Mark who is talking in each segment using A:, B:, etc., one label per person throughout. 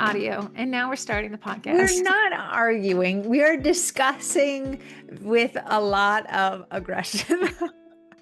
A: audio, and now we're starting the
B: We're
A: podcast.
B: not arguing. We are discussing with a lot of aggression.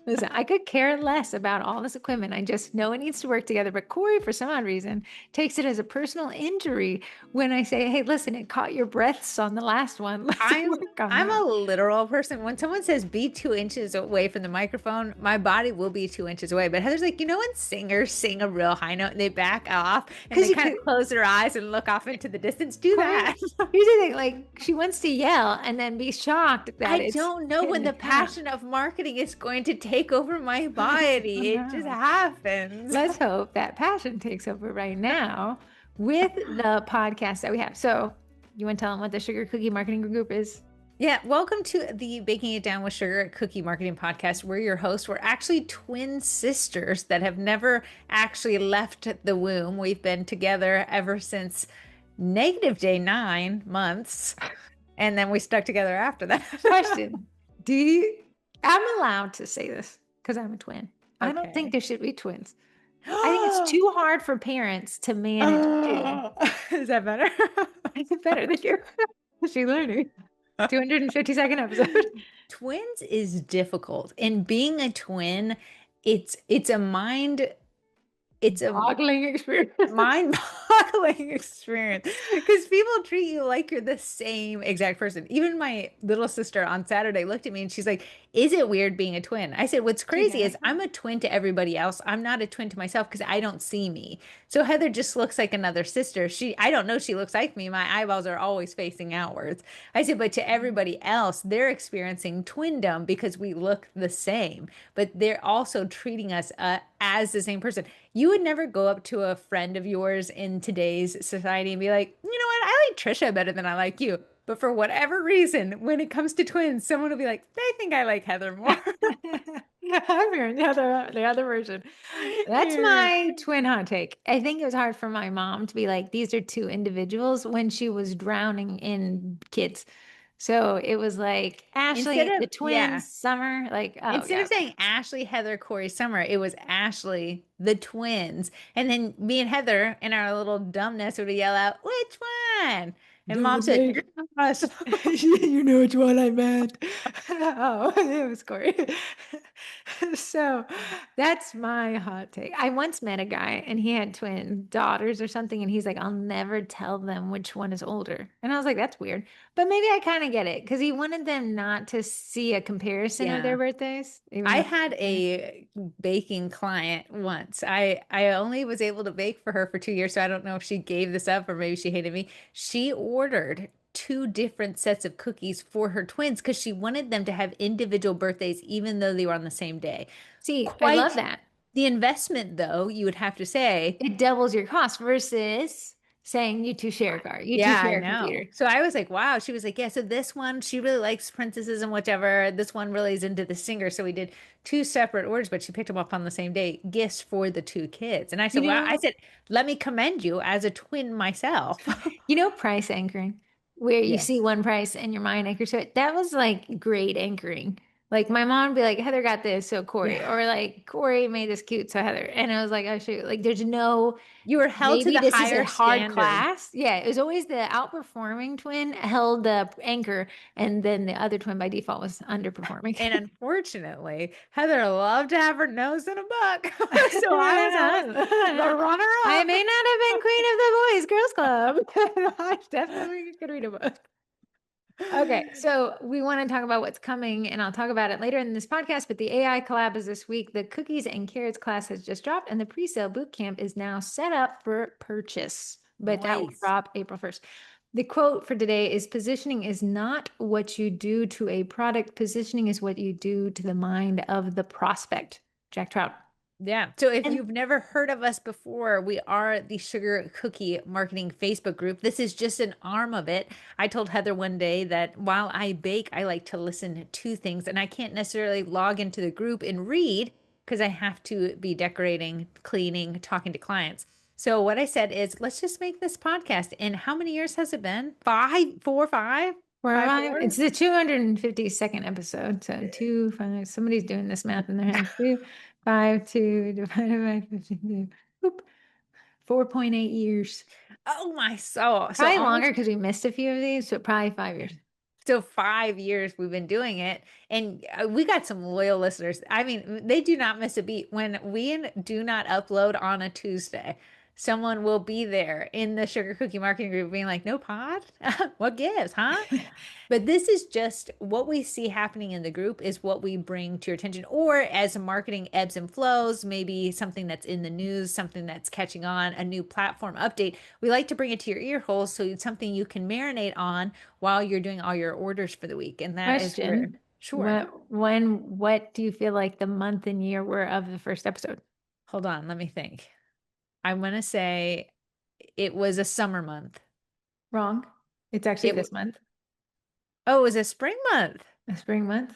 A: Listen, I could care less about all this equipment. I just know it needs to work together. But Corey, for some odd reason, takes it as a personal injury when I say, hey, listen, it caught your breaths on the last one. Let's work on
B: I'm
A: that.
B: a literal person. When someone says be 2 inches away from the microphone, my body will be 2 inches away. But Heather's like, when singers sing a real high note and they back off and they kind of close their eyes and look off into the distance, do that.
A: Here's the thing, like she wants to yell and then be shocked that
B: I don't know when the passion of marketing is going to take over my body. It just happens.
A: Let's hope that passion takes over right now with the podcast that we have. So you want to tell them what the Sugar Cookie Marketing Group is?
B: Yeah, welcome to the Baking It Down with Sugar Cookie Marketing Podcast. We're your hosts. We're actually twin sisters that have never actually left the womb. We've been together ever since negative day 9 months, and then we stuck together after that.
A: Question. I'm allowed to say this because I'm a twin. Okay. I don't think there should be twins. I think it's too hard for parents to manage.
B: Is that better?
A: Is it better than you? She learning. 252nd episode.
B: Twins is difficult. And being a twin, it's a
A: mind-boggling experience.
B: Mind-boggling experience because people treat you like you're the same exact person. Even my little sister on Saturday looked at me and she's like, is it weird being a twin? I said, what's crazy is I'm a twin to everybody else. I'm not a twin to myself because I don't see me. So Heather just looks like another sister. I don't know she looks like me. My eyeballs are always facing outwards. I said, but to everybody else, they're experiencing twindom because we look the same, but they're also treating us as the same person. You would never go up to a friend of yours in today's society and be like, you know what? I like Trisha better than I like you. But for whatever reason, when it comes to twins, someone will be like, I think I like Heather more.
A: I'm hearing the other version. That's my twin hot take. I think it was hard for my mom to be like, these are two individuals when she was drowning in kids. So it was like Ashley, the twins, Summer, like
B: instead of saying Ashley, Heather, Corey, Summer, it was Ashley, the twins. And then me and Heather in our little dumbness would yell out, which one? And Mom said,
A: you know which one I meant. Oh, it was Corey. So that's my hot take. I once met a guy and he had twin daughters or something. And he's like, I'll never tell them which one is older. And I was like, that's weird. But maybe I kind of get it because he wanted them not to see a comparison of their birthdays.
B: I had a baking client once. I only was able to bake for her for 2 years. So I don't know if she gave this up or maybe she hated me. She ordered 2 different sets of cookies for her twins because she wanted them to have individual birthdays, even though they were on the same day.
A: See, I love that.
B: The investment, though, you would have to say,
A: it doubles your cost versus saying you two share a car. You two share a computer.
B: So I was like, wow. She was like, yeah, so this one, she really likes princesses and whichever. This one really is into the singer. So we did 2 separate orders, but she picked them up on the same day, gifts for the 2 kids. And I said, wow, I said, let me commend you as a twin myself.
A: Price anchoring, where you see one price and your mind anchors to it. That was like great anchoring. Like my mom would be like, Heather got this, so Corey, or like Corey made this cute, so Heather. And I was like, oh shoot, like there's no,
B: you were held to the higher
A: hard
B: standard.
A: Class. Yeah, it was always the outperforming twin held the anchor, and then the other twin by default was underperforming.
B: And unfortunately, Heather loved to have her nose in a book.
A: So I was the runner-up. I may not have been queen of the Boys Girls Club. I definitely could read a book. Okay, so we want to talk about what's coming, and I'll talk about it later in this podcast, but the AI collab is this week. The Cookies and Carrots class has just dropped, and the pre-sale bootcamp is now set up for purchase, but that will drop April 1st. The quote for today is, positioning is not what you do to a product. Positioning is what you do to the mind of the prospect. Jack Trout.
B: Yeah. So if you've never heard of us before, we are the Sugar Cookie Marketing Facebook group. This is just an arm of it. I told Heather one day that while I bake, I like to listen to things, and I can't necessarily log into the group and read because I have to be decorating, cleaning, talking to clients. So what I said is, let's just make this podcast. And how many years has it been? 5, 4, 5?
A: It's the 252nd episode. So 2, 5, somebody's doing this math in their head. 2, 5, 2 divided by 52. 4.8 years.
B: Oh my soul. So
A: Probably longer
B: almost
A: because we missed a few of these, so probably 5 years.
B: so 5 years we've been doing it, and we got some loyal listeners. I mean, they do not miss a beat. When we do not upload on a Tuesday, someone will be there in the sugar cookie marketing group being like, "No pod? What gives, huh?" But this is just what we see happening in the group is what we bring to your attention. Or as marketing ebbs and flows, maybe something that's in the news, something that's catching on, a new platform update. We like to bring it to your ear holes so it's something you can marinate on while you're doing all your orders for the week. And that is where,
A: Question.
B: sure.
A: What do you feel like the month and year were of the first episode?
B: Hold on, let me think. I want to say it was a summer month.
A: Wrong. It's actually
B: It
A: this month,
B: Oh, it was a spring month.
A: a spring month.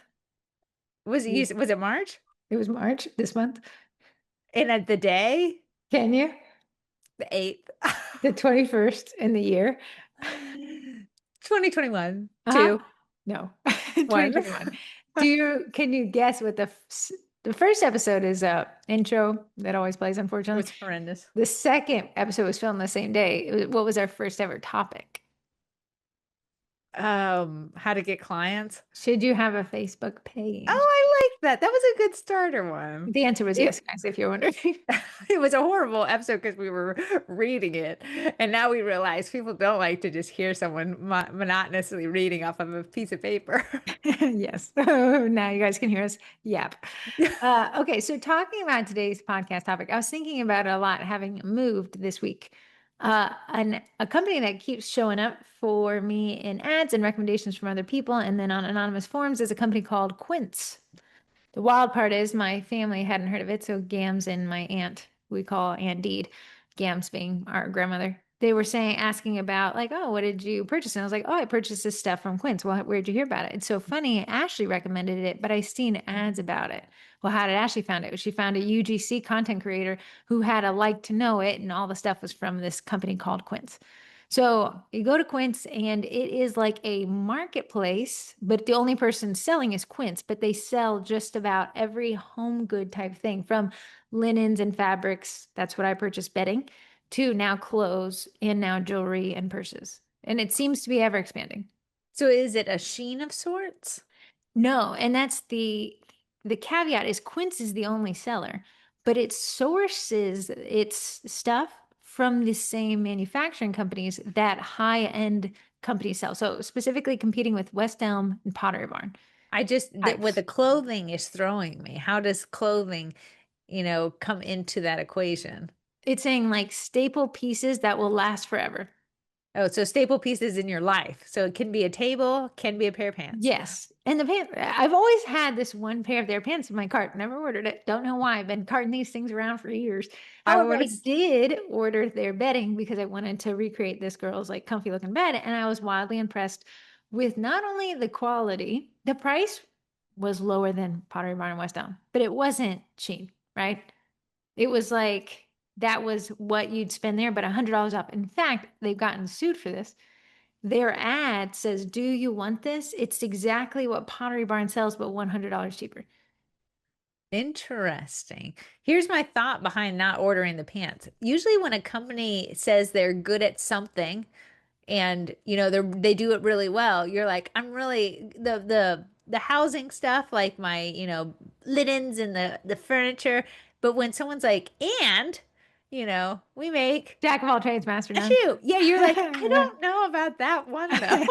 B: Was
A: You-
B: it March?
A: It was March this month.
B: And at the day,
A: Can you?
B: the 8th.
A: The 21st in the year.
B: 2021,
A: Uh-huh.
B: 2,
A: No,
B: 1.
A: 2021. Can you guess what the first episode is a intro that always plays,
B: It
A: unfortunately.
B: was horrendous.
A: The second episode was filmed the same day. What was our first ever topic?
B: How to get clients.
A: Should you have a Facebook page?
B: Oh, I like that. That was a good starter one.
A: The answer was yes,
B: It,
A: guys, if you're wondering.
B: it was a horrible episode because we were reading it. And now we realize people don't like to just hear someone monotonously reading off of a piece of paper.
A: Yes. Now you guys can hear us. Yep. Okay. So talking about today's podcast topic, I was thinking about it a lot having moved this week. A company that keeps showing up for me in ads and recommendations from other people and then on anonymous forums is a company called Quince. The wild part is my family hadn't heard of it. So Gams and my aunt, we call Aunt Deed, Gams being our grandmother. They were asking about like, oh, what did you purchase? And I was like, oh, I purchased this stuff from Quince. Well, where'd you hear about it? It's so funny. Ashley recommended it, but I seen ads about it. Well, how did Ashley found it? She found a UGC content creator who had a like to know it, and all the stuff was from this company called Quince. So you go to Quince and it is like a marketplace, but the only person selling is Quince, but they sell just about every home good type thing from linens and fabrics. That's what I purchased bedding to now clothes and now jewelry and purses. And it seems to be ever expanding.
B: So is it a sheen of sorts?
A: No, and that's the caveat is Quince is the only seller, but it sources its stuff from the same manufacturing companies that high-end companies sell. So specifically competing with West Elm and Pottery Barn
B: What
A: types.
B: the clothing is throwing me. How does clothing, come into that equation?
A: It's saying like staple pieces that will last forever.
B: Oh, so staple pieces in your life. So it can be a table, can be a pair of pants.
A: Yes. And the pants, I've always had this one pair of their pants in my cart. Never ordered it. Don't know why. I've been carting these things around for years.
B: I
A: However,
B: want
A: I
B: to.
A: did order their bedding because I wanted to recreate this girl's like comfy looking bed. And I was wildly impressed with not only the quality, the price was lower than Pottery Barn and West Elm, but it wasn't cheap, right? It was like that was what you'd spend there, but $100 off. In fact, they've gotten sued for this. Their ad says, "Do you want this?" It's exactly what Pottery Barn sells, but $100 cheaper.
B: Interesting. Here's my thought behind not ordering the pants. Usually when a company says they're good at something and they do it really well, you're like, I'm really the housing stuff, like my, linens and the furniture. But when someone's like, and, we make
A: Jack of all trades, master
B: a
A: none.
B: shoe. Yeah, you're like, I don't know about that one though.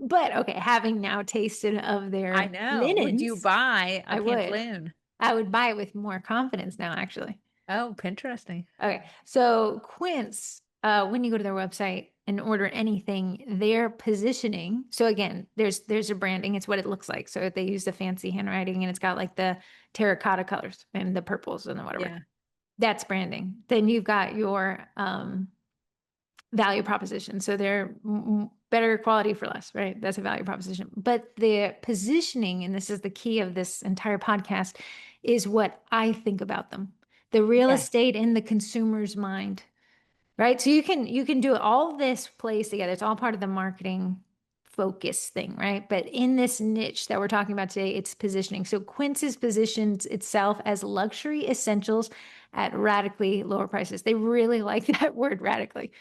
A: But okay, having now tasted of
B: I
A: their
B: know. Would you
A: linens,
B: buy a
A: I would.
B: pantaloon?
A: I would buy it with more confidence now, actually.
B: Oh, interesting.
A: Okay, so Quince, when you go to their website and order anything, their positioning. So again, there's a branding. It's what it looks like. So they use the fancy handwriting, and it's got like the terracotta colors and the purples and the whatever.
B: Yeah.
A: That's branding. Then you've got your value proposition. So they're better quality for less, right? That's a value proposition. But the positioning, and this is the key of this entire podcast, is what I think about them. The real
B: Yes.
A: estate in the consumer's mind, right? So you can do all this plays together. It's all part of the marketing focus thing, right? But in this niche that we're talking about today, it's positioning. So Quince's positions itself as luxury essentials at radically lower prices. They really like that word radically.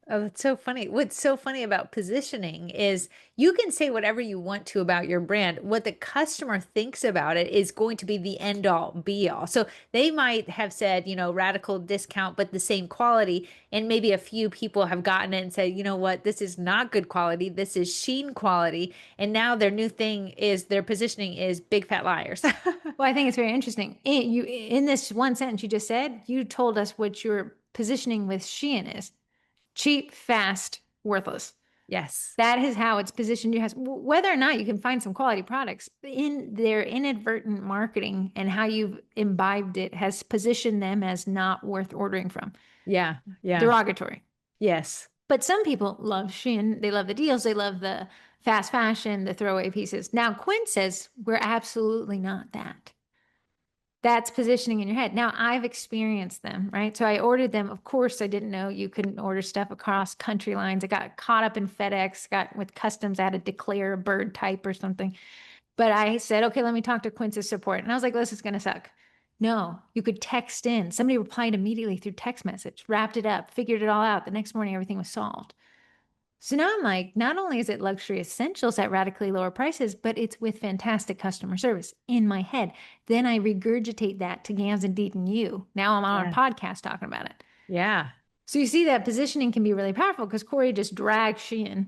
B: Oh, that's so funny. What's so funny about positioning is you can say whatever you want to about your brand. What the customer thinks about it is going to be the end all be all. So they might have said, radical discount, but the same quality. And maybe a few people have gotten it and said, you know what, this is not good quality. This is sheen quality. And now their new thing is their positioning is big fat liars.
A: Well, I think it's very interesting. In this one sentence you just said, you told us what your positioning with Shein is: cheap, fast, worthless.
B: Yes.
A: That is how it's positioned. You has whether or not you can find some quality products in their inadvertent marketing and how you've imbibed it has positioned them as not worth ordering from.
B: Yeah. Yeah.
A: Derogatory.
B: Yes.
A: But some people love Shein. They love the deals. They love the fast fashion, the throwaway pieces. Now, Quinn says we're absolutely not that. That's positioning in your head. Now, I've experienced them, right? So I ordered them. Of course, I didn't know you couldn't order stuff across country lines. I got caught up in FedEx, got with customs. I had to declare a bird type or something. But I said, okay, let me talk to Quince's support. And I was like, this is going to suck. No, you could text in. Somebody replied immediately through text message, wrapped it up, figured it all out. The next morning, everything was solved. So now I'm like, not only is it luxury essentials at radically lower prices, but it's with fantastic customer service in my head. Then I regurgitate that to Gams and Deet and you. Now I'm on a
B: Yeah.
A: podcast talking about it.
B: Yeah.
A: So you see that positioning can be really powerful because Corey just dragged Shein.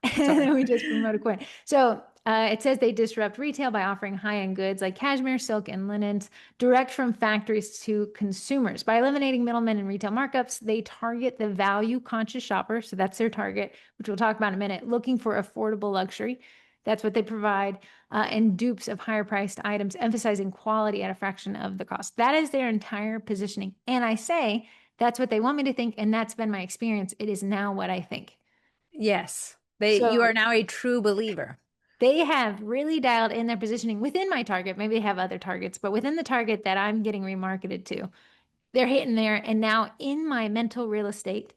A: And
B: Sorry.
A: then we just promoted Quinn. So it says they disrupt retail by offering high-end goods like cashmere, silk, and linens direct from factories to consumers. By eliminating middlemen and retail markups, they target the value-conscious shopper. So that's their target, which we'll talk about in a minute, looking for affordable luxury. That's what they provide, and dupes of higher-priced items, emphasizing quality at a fraction of the cost. That is their entire positioning. And I say that's what they want me to think, and that's been my experience. It is now what I think.
B: Yes. You
A: So
B: are now a true believer.
A: they have really dialed in their positioning within my target. Maybe they have other targets, but within the target that I'm getting remarketed to, they're hitting there. And now in my mental real estate,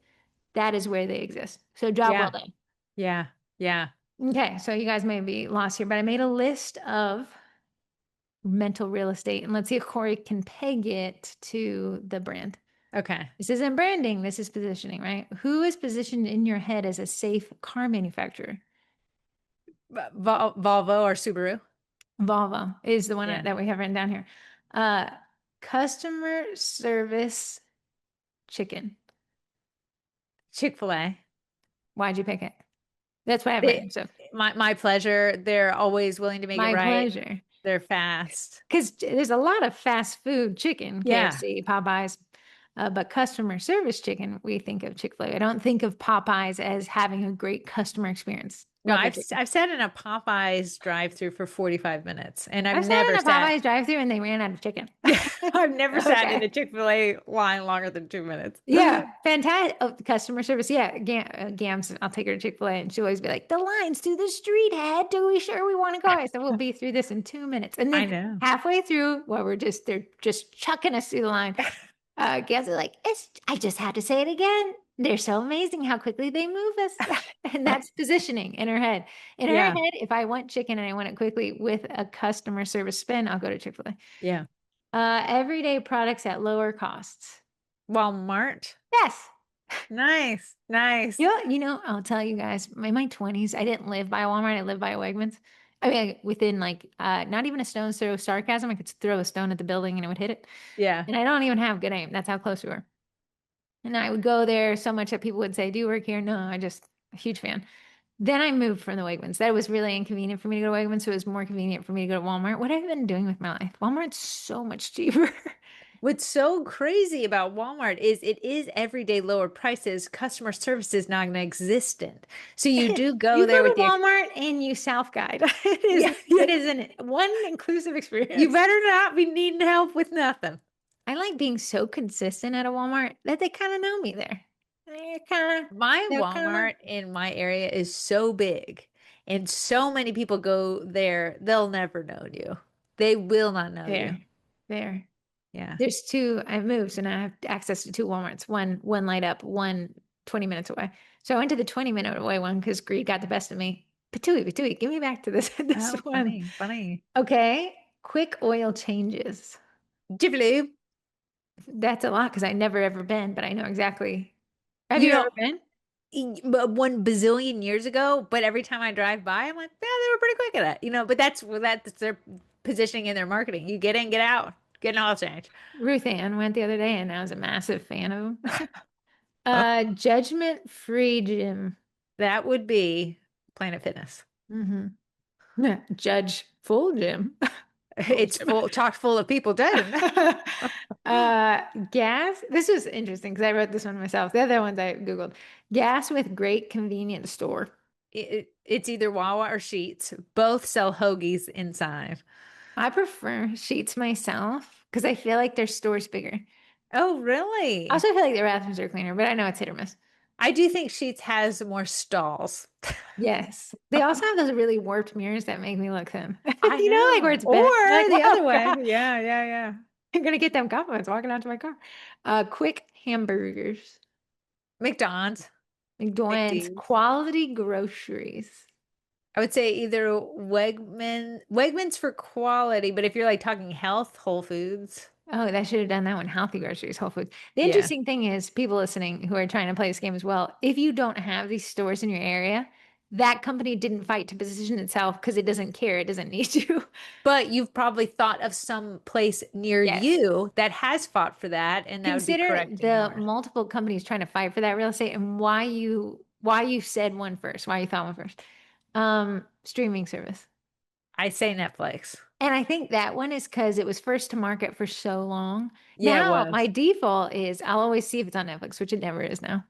A: that is where they exist. So job well
B: Yeah.
A: done.
B: Yeah. Yeah.
A: Okay. So you guys may be lost here, but I made a list of mental real estate and let's see if Corey can peg it to the brand.
B: Okay.
A: This isn't branding. This is positioning, right? Who is positioned in your head as a safe car manufacturer?
B: Volvo or Subaru?
A: Volvo is the one
B: Yeah.
A: that we have written down here. Uh, customer service chicken.
B: Chick-fil-A.
A: Why'd you pick it? That's what I have
B: They,
A: written. So
B: my pleasure. They're always willing to make it
A: my
B: right.
A: pleasure.
B: They're fast.
A: Because there's a lot of fast food chicken,
B: Yeah.
A: KFC, Popeyes, but customer service chicken, we think of Chick-fil-A. I don't think of Popeyes as having a great customer experience.
B: No,
A: Love their
B: I've
A: chicken.
B: I've sat in a Popeyes drive-through for 45 minutes and I've
A: I've sat in
B: never
A: a
B: sat.
A: Popeyes drive-through and they ran out of chicken.
B: Yeah, I've never sat in
A: Okay.
B: a Chick-fil-A line longer than 2 minutes.
A: Yeah, fantastic. Oh, customer service. Yeah, Gams, I'll take her to Chick-fil-A and she'll always be like, the line's through the street, head. Do we sure we want to go? I said, we'll be through this in 2 minutes. And
B: I
A: then
B: know.
A: halfway through, while they're just chucking us through the line, Gams are like, I just had to say it again. They're so amazing how quickly they move us. And that's positioning in her head. In her
B: Yeah.
A: head, if I want chicken and I want it quickly with a customer service spin, I'll go to Chick-fil-A.
B: Yeah.
A: Everyday products at lower costs.
B: Walmart.
A: Yes.
B: Nice. Nice.
A: I'll tell you guys, in my 20s, I didn't live by a Walmart. I lived by a Wegmans. I mean, within like not even a stone's throw of sarcasm, I could throw a stone at the building and it would hit it.
B: Yeah.
A: And I don't even have good aim. That's how close we were. And I would go there so much that people would say, "Do you work here?" No, I just a huge fan. Then I moved from the Wegmans. That was really inconvenient for me to go to Wegmans, so it was more convenient for me to go to Walmart. What have I been doing with my life? Walmart's so much cheaper.
B: What's so crazy about Walmart is it is everyday lower prices. Customer service is non-existent. So you do go
A: You
B: there
A: go
B: with
A: to
B: the,
A: Walmart and you self-guide.
B: yeah, yeah.
A: It is one inclusive
B: You
A: experience.
B: better not be needing help with nothing.
A: I like being so consistent at a Walmart that they kind of know me there.
B: My
A: They're kind of
B: Walmart in my area is so big and so many people go there, they'll never know you. They will not know you.
A: there, there.
B: Yeah.
A: There's two. I moved, so now I have access to two Walmarts. One light up, one 20 minutes away. So I went to the 20-minute away one because greed got the best of me. Patooey, give me back to this
B: Oh,
A: one.
B: funny, funny.
A: Okay, quick oil changes.
B: Jiffy Lube.
A: That's a lot because I never ever been, but I know exactly. Have
B: You
A: you
B: know,
A: ever been?
B: but 1 bazillion years ago, but every time I drive by, I'm like, yeah, they were pretty quick at it. But that's their positioning in their marketing. You get in, get out, get an oil change.
A: Ruth Ann went the other day and I was a massive fan of them. Judgment Free Gym.
B: That would be Planet Fitness.
A: Hmm. Judge Full Gym. Full
B: It's
A: Gym.
B: full, chock full of people judging.
A: Gas. This was interesting because I wrote this one myself. The other ones I Googled. Gas with great convenience store.
B: It's either Wawa or Sheets. Both sell hoagies inside.
A: I prefer Sheets myself because I feel like their store's bigger.
B: Oh,
A: I
B: really?
A: also feel like their bathrooms are cleaner, but I know it's hit or miss.
B: I do think Sheets has more stalls.
A: Yes. They also have those really warped mirrors that make me look thin.
B: I
A: You know, like where
B: know.
A: it's bent. You're like,
B: Or the other
A: whoa,
B: way.
A: God,
B: Yeah, yeah, yeah.
A: I'm gonna get them compliments walking out to my car. Quick hamburgers.
B: McDonald's,
A: McDonald's
B: McD's.
A: quality groceries.
B: I would say either Wegmans for quality, but if you're like talking health, Whole Foods.
A: Oh, that should have done that one. Healthy groceries, Whole Foods. The
B: Yeah.
A: interesting thing is, people listening who are trying to play this game as well, if you don't have these stores in your area, that company didn't fight to position itself because it doesn't care. It doesn't need to.
B: But you've probably thought of some place near
A: Yes.
B: you that has fought for that, and that would be
A: Consider
B: correcting
A: the
B: yours.
A: multiple companies trying to fight for that real estate and why you said one first, why you thought one first. Streaming service.
B: I say Netflix.
A: And I think that one is because it was first to market for so long.
B: Yeah, it
A: Now, my
B: was.
A: default is I'll always see if it's on Netflix, which it never is now.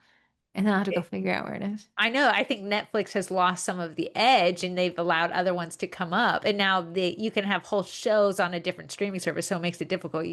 A: And then I'll have to go
B: It-
A: figure out where it is.
B: I know. I think Netflix has lost some of the edge and they've allowed other ones to come up. And now you can have whole shows on a different streaming service, so it makes it difficult.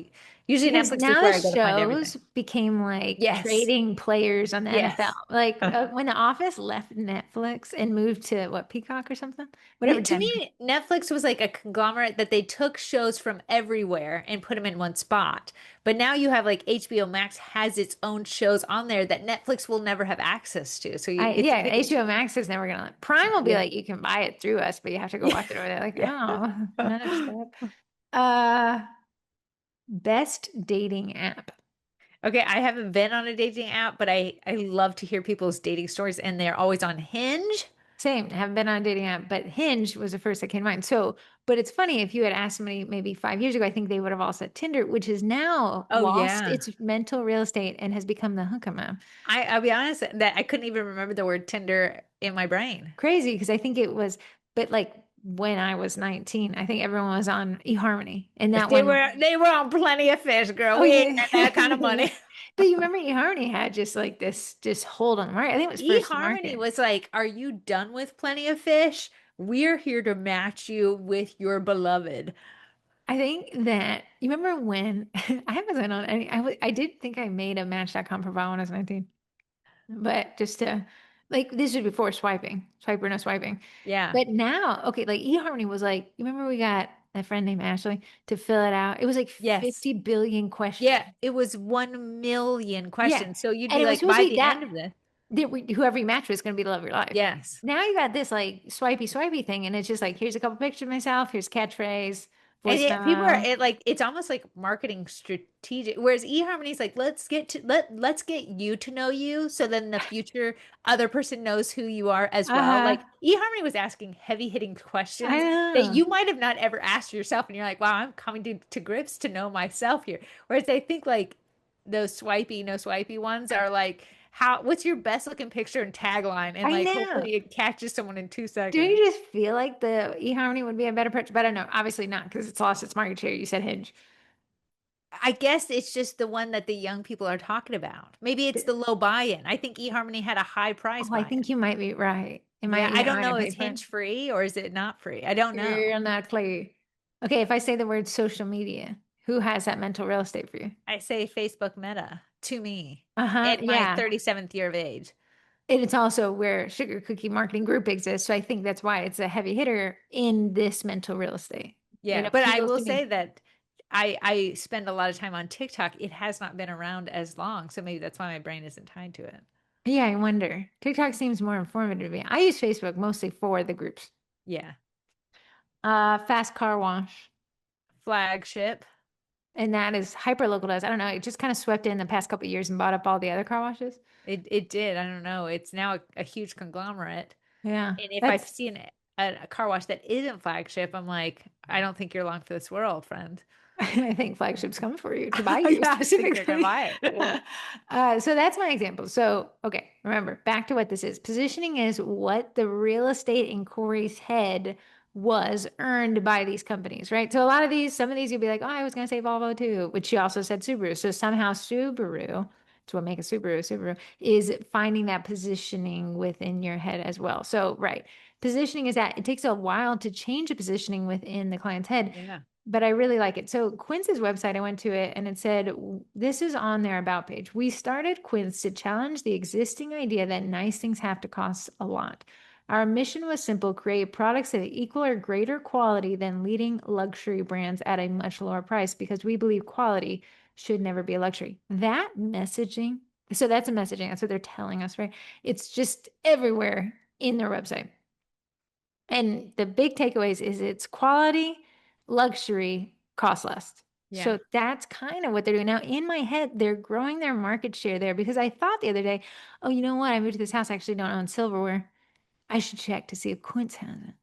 B: Usually
A: Because
B: Netflix is
A: now the
B: where I go to find everything.
A: shows became like
B: Yes.
A: trading players on the NFL.
B: Yes.
A: Like when The Office left Netflix and moved to what, Peacock or something? Whatever.
B: To me, Netflix was like a conglomerate that they took shows from everywhere and put them in one spot. But now you have like HBO Max has its own shows on there that Netflix will never have access to. So I
A: Yeah,
B: think it's
A: HBO Max is never gonna Prime will be
B: yeah.
A: like you can buy it through us, but you have to go watch it over there. Like,
B: Yeah.
A: oh, another
B: Yeah.
A: step. Uh, best dating app.
B: Okay, I haven't been on a dating app, but I love to hear people's dating stories and they're always on Hinge.
A: Same, haven't been on a dating app, but Hinge was the first that came to mind. So, but it's funny if you had asked somebody maybe 5 years ago, I think they would have all said Tinder, which has now
B: Oh
A: lost
B: yeah.
A: its mental real estate and has become the hookup app.
B: I'll be honest that I couldn't even remember the word Tinder in my brain.
A: Crazy because I think it was, but like when I was 19, I think everyone was on eHarmony, and that one.
B: They were on plenty of fish, girl.
A: Oh
B: We ain't
A: yeah.
B: got that kind of money.
A: But you remember eHarmony had just like this just hold on the market. I think it was first to
B: eHarmony
A: market.
B: was like, "Are you done with plenty of fish? We're here to match you with your beloved."
A: I think that you remember when I wasn't on any I did think I made a Match.com profile when I was 19. But just to like this was before swiping, swipe or no swiping.
B: Yeah.
A: But now, okay, like eHarmony was like, you remember we got a friend named Ashley to fill it out. It was like
B: Yes.
A: 50 billion questions.
B: Yeah. It was 1 million
A: Yeah.
B: questions. So you'd
A: And
B: be
A: it was
B: like,
A: supposed
B: by
A: to be
B: the
A: that
B: end of this,
A: whoever you match with is going to be the love of your life.
B: yes.
A: Now you got this like swipey thing, and it's just like here's a couple pictures of myself, here's catchphrase,
B: And
A: voice
B: people are
A: memo.
B: it's almost like marketing strategic. Whereas eHarmony's like, let's get you to know you, so then in the future other person knows who you are as well.
A: Uh-huh.
B: Like eHarmony was asking heavy hitting
A: I
B: questions that
A: know.
B: you might have not ever asked yourself, and you're like, wow, I'm coming to grips to know myself here. Whereas I think like those swipey, no swipey ones are like, what's your best looking picture and tagline? And
A: I
B: like
A: know.
B: hopefully it catches someone in two
A: Do you
B: seconds.
A: just feel like the eHarmony would be a better approach? But I don't know. Obviously not because it's lost its market share. You said Hinge.
B: I guess it's just the one that the young people are talking about. Maybe it's the low buy-in. I think eHarmony had a high price
A: Oh, I
B: buy-in.
A: think you might be right. It
B: Yeah,
A: might,
B: I
A: yeah, I
B: don't
A: might
B: know.
A: have
B: Is
A: paid for it.
B: Hinge free or is it not free? I don't know.
A: You're not clear. Okay, if I say the word social media, who has that mental real estate for you?
B: I say Facebook Meta to me
A: Uh-huh.
B: in my
A: Yeah.
B: 37th year of age.
A: And it's also where Sugar Cookie Marketing Group exists. So I think that's why it's a heavy hitter in this mental real estate. It
B: Yeah, but I
A: appeals
B: will
A: to
B: say
A: me.
B: that I spend a lot of time on TikTok. It has not been around as long, so maybe that's why my brain isn't tied to it.
A: Yeah, I wonder. TikTok seems more informative to me. I use Facebook mostly for the groups.
B: Yeah.
A: Fast car wash.
B: Flagship.
A: And that is hyper localized. I don't know. It just kind of swept in the past couple of years and bought up all the other car washes.
B: It did. I don't know. It's now a huge conglomerate.
A: Yeah.
B: And if I've
A: That's
B: seen a car wash that isn't flagship, I'm like, I don't think you're long for this world, friend.
A: I think flagship's coming for you to buy you
B: Yeah, I think they're gonna
A: specifically.
B: buy it.
A: So that's my example. So, okay, remember back to what this is. Positioning is what the real estate in Corey's head was earned by these companies, right? So a lot of these, some of these you'll be like, oh, I was going to say Volvo too, which she also said Subaru. So somehow Subaru, it's what makes a Subaru, Subaru is finding that positioning within your head as well. So, right. Positioning is that it takes a while to change a positioning within the client's head,
B: Yeah.
A: but I really like it. So Quince's website, I went to it and it said, this is on their about page. We started Quince to challenge the existing idea that nice things have to cost a lot. Our mission was simple, create products that equal or greater quality than leading luxury brands at a much lower price because we believe quality should never be a luxury. That messaging, so that's a messaging. That's what they're telling us, right? It's just everywhere in their website. And the big takeaways is it's quality, luxury, cost less.
B: Yeah.
A: So that's kind of what they're doing. Now, in my head, they're growing their market share there because I thought the other day, oh, you know what? I moved to this house. I actually don't own silverware. I should check to see if Quince has it.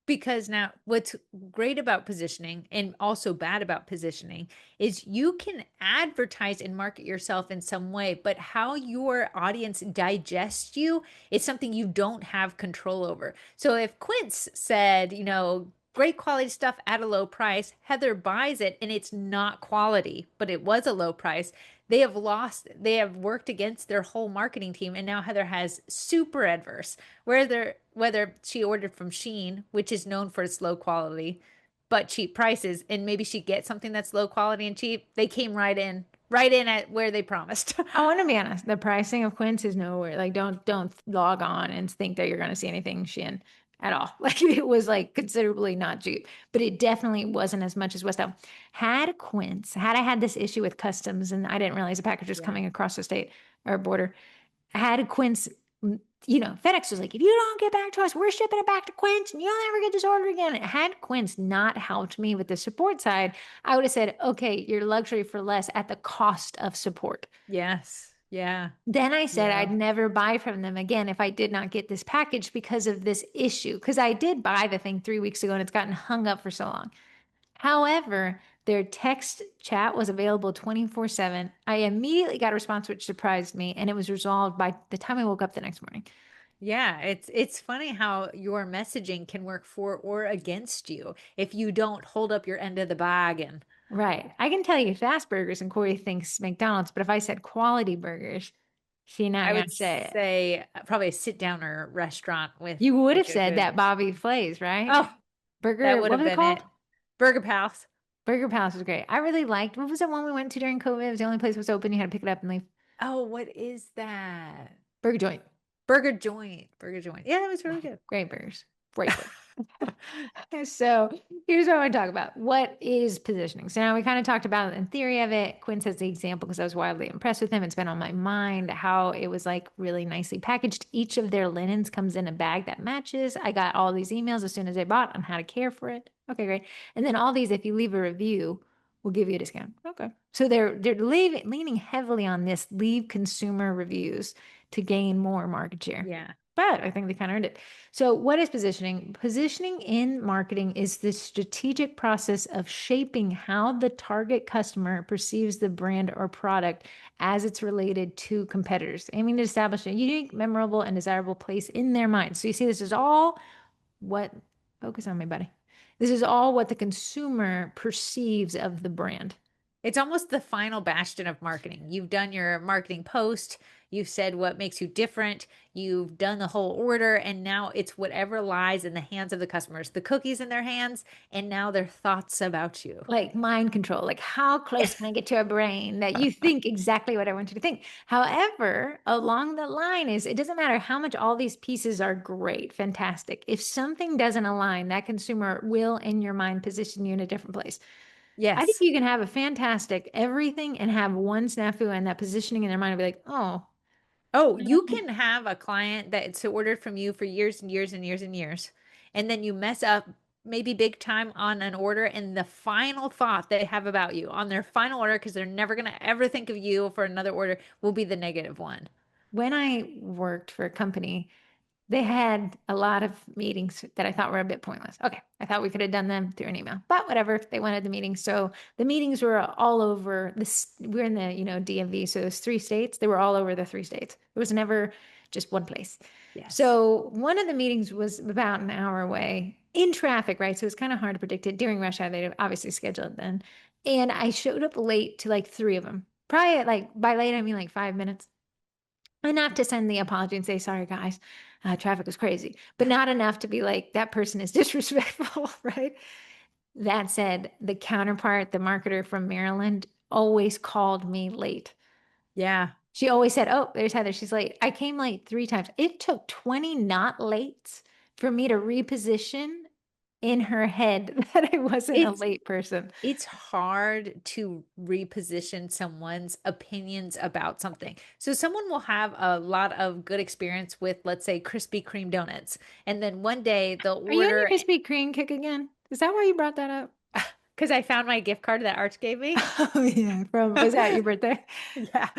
B: Because now what's great about positioning and also bad about positioning is you can advertise and market yourself in some way, but how your audience digests you is something you don't have control over. So if Quince said, great quality stuff at a low price, Heather buys it and it's not quality, but it was a low price. They have worked against their whole marketing team, and now Heather has super adverse. Whether she ordered from Shein, which is known for its low quality but cheap prices, and maybe she gets something that's low quality and cheap, they came right in at where they promised.
A: I want to be honest. The pricing of Quince is nowhere. Like, don't log on and think that you're going to see anything Shein at all. Like, it was like considerably not cheap, but it definitely wasn't as much as West Elm. Had I had this issue with customs and I didn't realize a package was
B: Yeah.
A: coming across the state or border, had Quince, FedEx was like, if you don't get back to us, we're shipping it back to Quince and you'll never get this order again. Had Quince not helped me with the support side, I would have said, okay, you're luxury for less at the cost of support.
B: Yes. Yeah.
A: Then I said
B: Yeah.
A: I'd never buy from them again if I did not get this package because of this issue. Because I did buy the thing 3 weeks ago and it's gotten hung up for so long. However, their text chat was available 24/7. I immediately got a response, which surprised me, and it was resolved by the time I woke up the next morning.
B: Yeah, it's funny how your messaging can work for or against you if you don't hold up your end of the bag. And
A: Right. I can tell you fast burgers and Corey thinks McDonald's, but if I said quality burgers, she not
B: I
A: gonna
B: would
A: say it.
B: say probably a sit downer restaurant with
A: You would have
B: like a
A: said
B: good.
A: that Bobby Flay's, right?
B: Oh, that
A: Burger,
B: would
A: what
B: have
A: was it
B: been
A: called?
B: it. Burger Palace.
A: Burger Palace was great. I really liked, what was the one we went to during COVID? It was the only place that was open. You had to pick it up and leave.
B: Oh, what is that?
A: Burger joint.
B: Burger joint. Burger joint. Yeah, that was
A: Oh,
B: really good.
A: great burgers. Great burgers. So here's what I want to talk about. What is positioning? So now we kind of talked about in theory of it. Quinn says the example because I was wildly impressed with him. It's been on my mind how it was like really nicely packaged. Each of their linens comes in a bag that matches. I got all these emails as soon as I bought on how to care for it. Okay, great. And then all these, if you leave a review, we'll give you a discount. Okay. So they're leaning heavily on this leave consumer reviews to gain more market share.
B: Yeah.
A: But I think they kind of earned it. So, what is positioning? Positioning in marketing is the strategic process of shaping how the target customer perceives the brand or product as it's related to competitors, aiming to establish a unique, memorable, and desirable place in their mind. So, you see, this is all what, focus on me, buddy. This is all what the consumer perceives of the brand.
B: It's almost the final bastion of marketing. You've done your marketing post, you've said what makes you different, you've done the whole order, and now it's whatever lies in the hands of the customers. The cookies in their hands, and now their thoughts about you.
A: Like mind control, like how close can I get to a brain that you think exactly what I want you to think? However, along the line is it doesn't matter how much all these pieces are great, fantastic. If something doesn't align, that consumer will in your mind position you in a different place. I think
B: Yes.
A: you can have a fantastic everything and have one snafu and that positioning in their mind will be like, oh,
B: Oh, you can have a client that's ordered from you for years and years and years and years, and then you mess up maybe big time on an order, and the final thought they have about you on their final order, because they're never going to ever think of you for another order, will be the negative one.
A: When I worked for a company, they had a lot of meetings that I thought were a bit pointless. Okay, I thought we could have done them through an email, but whatever. They wanted the meetings, so the meetings were all over this. We're in the DMV, so there's 3 states. They were all over the 3 states. It was never just one place.
B: Yes.
A: So one of the meetings was about an hour away in traffic, right? So it's kind of hard to predict it during rush hour. They obviously scheduled then, and I showed up late to like 3 of them. Probably like by late I mean like 5 minutes, enough to send the apology and say, sorry, guys, traffic was crazy, but not enough to be like, that person is disrespectful, right? That said, the counterpart, the marketer from Maryland, always called me late.
B: Yeah.
A: She always said, oh, there's Heather. She's late. I came late 3 times. It took 20 not lates for me to reposition in her head that I wasn't a
B: It's
A: late person.
B: it's hard to reposition someone's opinions about something. So someone will have a lot of good experience with, let's say, Krispy Kreme donuts, and then one day they'll
A: Are you on your
B: order
A: Krispy Kreme kick again? Is that why you brought that up?
B: because I found my gift card that Arch gave me.
A: Oh, yeah. Was that your birthday?
B: Yeah.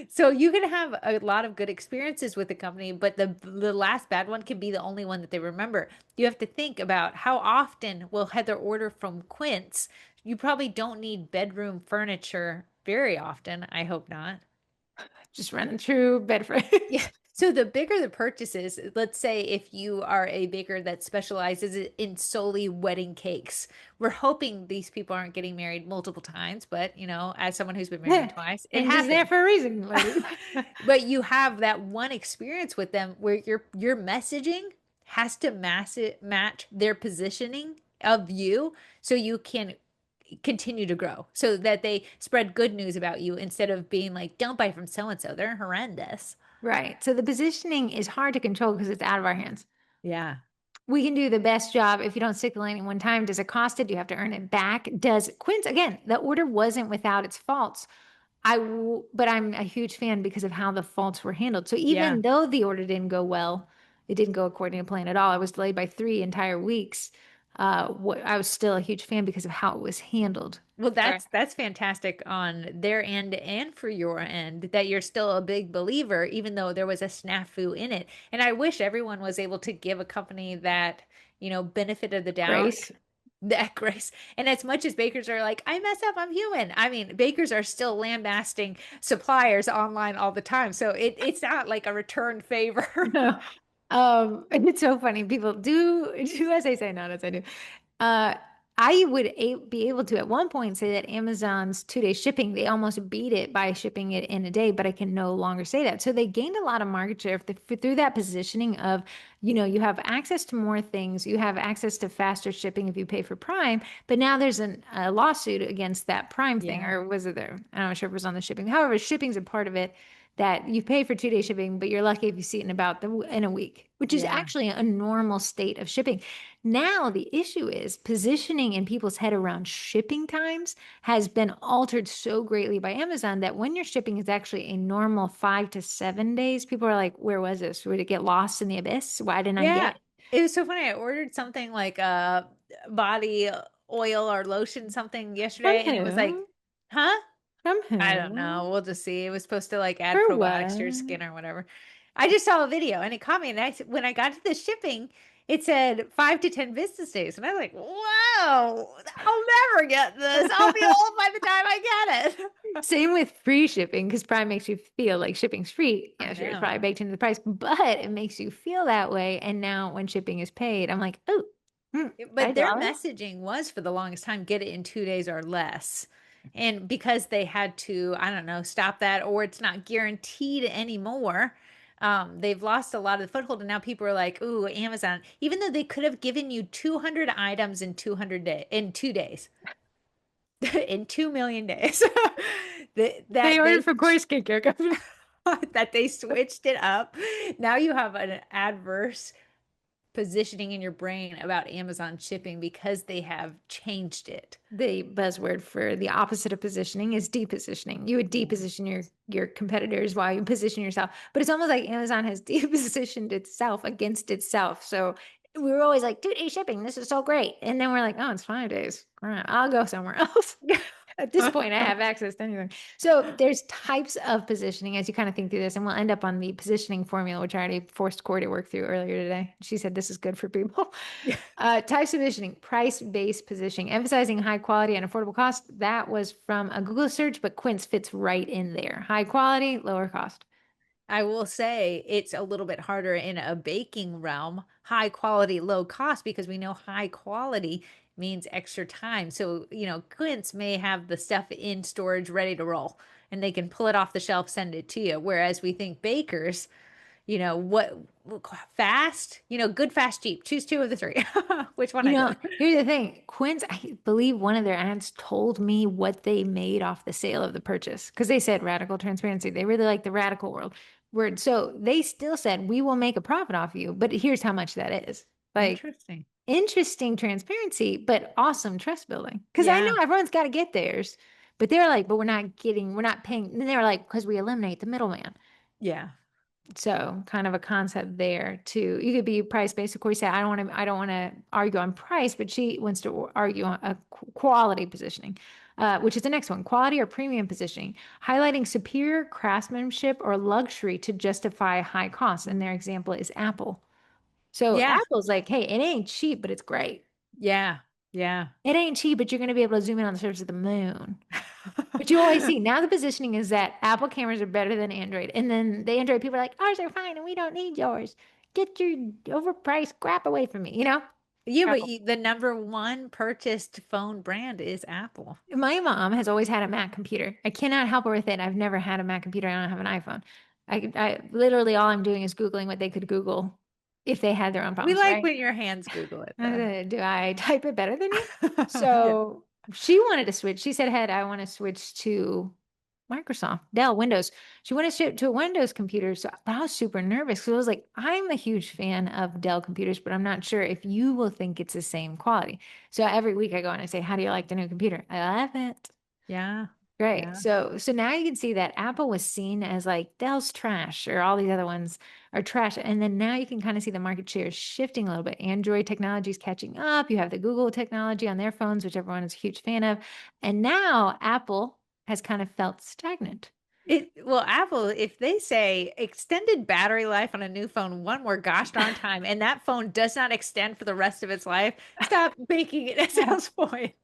B: So you can have a lot of good experiences with the company, but the last bad one can be the only one that they remember. You have to think about how often will Heather order from Quince. You probably don't need bedroom furniture very often. I hope not.
A: Just running through Bedford.
B: Yeah. So the bigger the purchases, let's say if you are a baker that specializes in solely wedding cakes, we're hoping these people aren't getting married multiple times, but as someone who's been married
A: Yeah.
B: twice, it
A: And just there
B: happens.
A: for a reason, lady.
B: But you have that one experience with them where your messaging has to match their positioning of you, so you can continue to grow, so that they spread good news about you instead of being like, don't buy from so and so, they're horrendous.
A: Right. So the positioning is hard to control because it's out of our hands.
B: Yeah.
A: We can do the best job if you don't stick the landing one time. Does it cost it? Do you have to earn it back? Does Quince, again, the order wasn't without its faults. But I'm a huge fan because of how the faults were handled. So
B: Yeah.
A: even though the order didn't go well, it didn't go according to plan at all. I was delayed by 3 entire weeks. I was still a huge fan because of how it was handled.
B: Well,
A: Sorry.
B: that's fantastic on their end and for your end, that you're still a big believer, even though there was a snafu in it. And I wish everyone was able to give a company that, benefit of the doubt,
A: Grace.
B: that grace. And as much as bakers are like, I mess up, I'm human. I mean, bakers are still lambasting suppliers online all the time. So it's not like a return favor.
A: No. It's so funny. People do as I say, not as I do. Uh, I would be able to at one point say that Amazon's 2 day shipping, they almost beat it by shipping it in a day, but I can no longer say that. So they gained a lot of market share through that positioning of, you have access to more things, you have access to faster shipping if you pay for Prime, but now there's a lawsuit against that Prime thing,
B: Yeah.
A: or was it there? I'm not sure if it was on the shipping. However, shipping's a part of it that you pay for 2 day shipping, but you're lucky if you see it in a week, which is
B: Yeah.
A: actually a normal state of shipping. Now, the issue is positioning in people's head around shipping times has been altered so greatly by Amazon that when your shipping is actually a normal 5 to 7 days, people are like, where was this? Would it get lost in the abyss? Why didn't I get
B: Yeah.
A: it?
B: It was so funny. I ordered something like a body oil or lotion something
A: From
B: yesterday, and it was like,
A: who?
B: huh?
A: From
B: I don't
A: who?
B: know. We'll just see. It was supposed to like add
A: For
B: probiotics to your
A: what?
B: skin or whatever. I just saw a video and it caught me. And when I got to the shipping, it said 5 to 10 business days. And I was like, whoa, I'll never get this. I'll be old by the time I get it.
A: Same with free shipping, because Prime makes you feel like shipping's free.
B: I
A: Yeah, sure, it's
B: know.
A: probably baked into the price, but it makes you feel that way. And now when shipping is paid, I'm like, oh,
B: But their
A: $5.
B: messaging was for the longest time, get it in 2 days or less. And because they had to, I don't know, stop that, or it's not guaranteed anymore, they've lost a lot of the foothold. And now people are like, ooh, Amazon, even though they could have given you 200 items in 2 days, in 2 million days,
A: They
B: that
A: ordered
B: they
A: for Course Skincare Company.
B: that they switched it up. Now you have an adverse positioning in your brain about Amazon shipping because they have changed it.
A: The buzzword for the opposite of positioning is depositioning. You would
B: Yeah.
A: deposition your competitors while you position yourself. But it's almost like Amazon has depositioned itself against itself. So we were always like, 2 day shipping. This is so great. And then we're like, oh, it's 5 days. All right, I'll go somewhere else. At this point, I have access to anything. So there's types of positioning as you kind of think through this, and we'll end up on the positioning formula, which I already forced Corey to work through earlier today. She said this is good for people.
B: Yeah.
A: Types of positioning, price-based positioning, emphasizing high quality and affordable cost. That was from a Google search, but Quince fits right in there. High quality, lower cost.
B: I will say it's a little bit harder in a baking realm, high quality, low cost, because we know high quality means extra time. So, Quince may have the stuff in storage ready to roll and they can pull it off the shelf, send it to you. Whereas we think bakers, what fast, good, fast, cheap. Choose two of the three. Which one I do?
A: Here's the thing. Quince, I believe one of their ads told me what they made off the sale of the purchase because they said radical transparency. They really like the radical world word. So they still said, we will make a profit off you, but here's how much that is. Like,
B: Interesting.
A: interesting transparency, but awesome trust building. Because I know
B: Yeah.
A: everyone's got to get theirs, but they're like, but we're not paying. And they were like, because we eliminate the middleman.
B: Yeah.
A: So kind of a concept there too. You could be price based. Of course, say I don't want to argue on price, but she wants to argue on a quality positioning, which is the next one: quality or premium positioning, highlighting superior craftsmanship or luxury to justify high costs. And their example is Apple. So
B: Yeah.
A: Apple's like, hey, it ain't cheap, but it's great.
B: Yeah. Yeah.
A: It ain't cheap, but you're going to be able to zoom in on the surface of the moon. But you always see now the positioning is that Apple cameras are better than Android. And then the Android people are like, ours are fine and we don't need yours. Get your overpriced crap away from me,
B: Yeah, but
A: Apple.
B: the number one purchased phone brand is Apple.
A: My mom has always had a Mac computer. I cannot help her with it. I've never had a Mac computer. I don't have an iPhone. I literally all I'm doing is Googling what they could Google if they had their own
B: We
A: problems,
B: like
A: right?
B: when your hands Google it, though.
A: Do I type it better than you?
B: Yeah.
A: So she wanted to switch. She said, Head, I want to switch to Microsoft, Dell, Windows. She wanted to shift to a Windows computer. So I was super nervous. So I was like, I'm a huge fan of Dell computers, but I'm not sure if you will think it's the same quality. So every week I go and I say, how do you like the new computer? I love it.
B: Yeah.
A: Great.
B: Yeah.
A: So now you can see that Apple was seen as like Dell's trash or all these other ones are trash. And then now you can kind of see the market share shifting a little bit. Android technology is catching up. You have the Google technology on their phones, which everyone is a huge fan of. And now Apple has kind of felt stagnant.
B: Well, Apple, if they say extended battery life on a new phone one more gosh darn time, and that phone does not extend for the rest of its life, stop making it a sales point.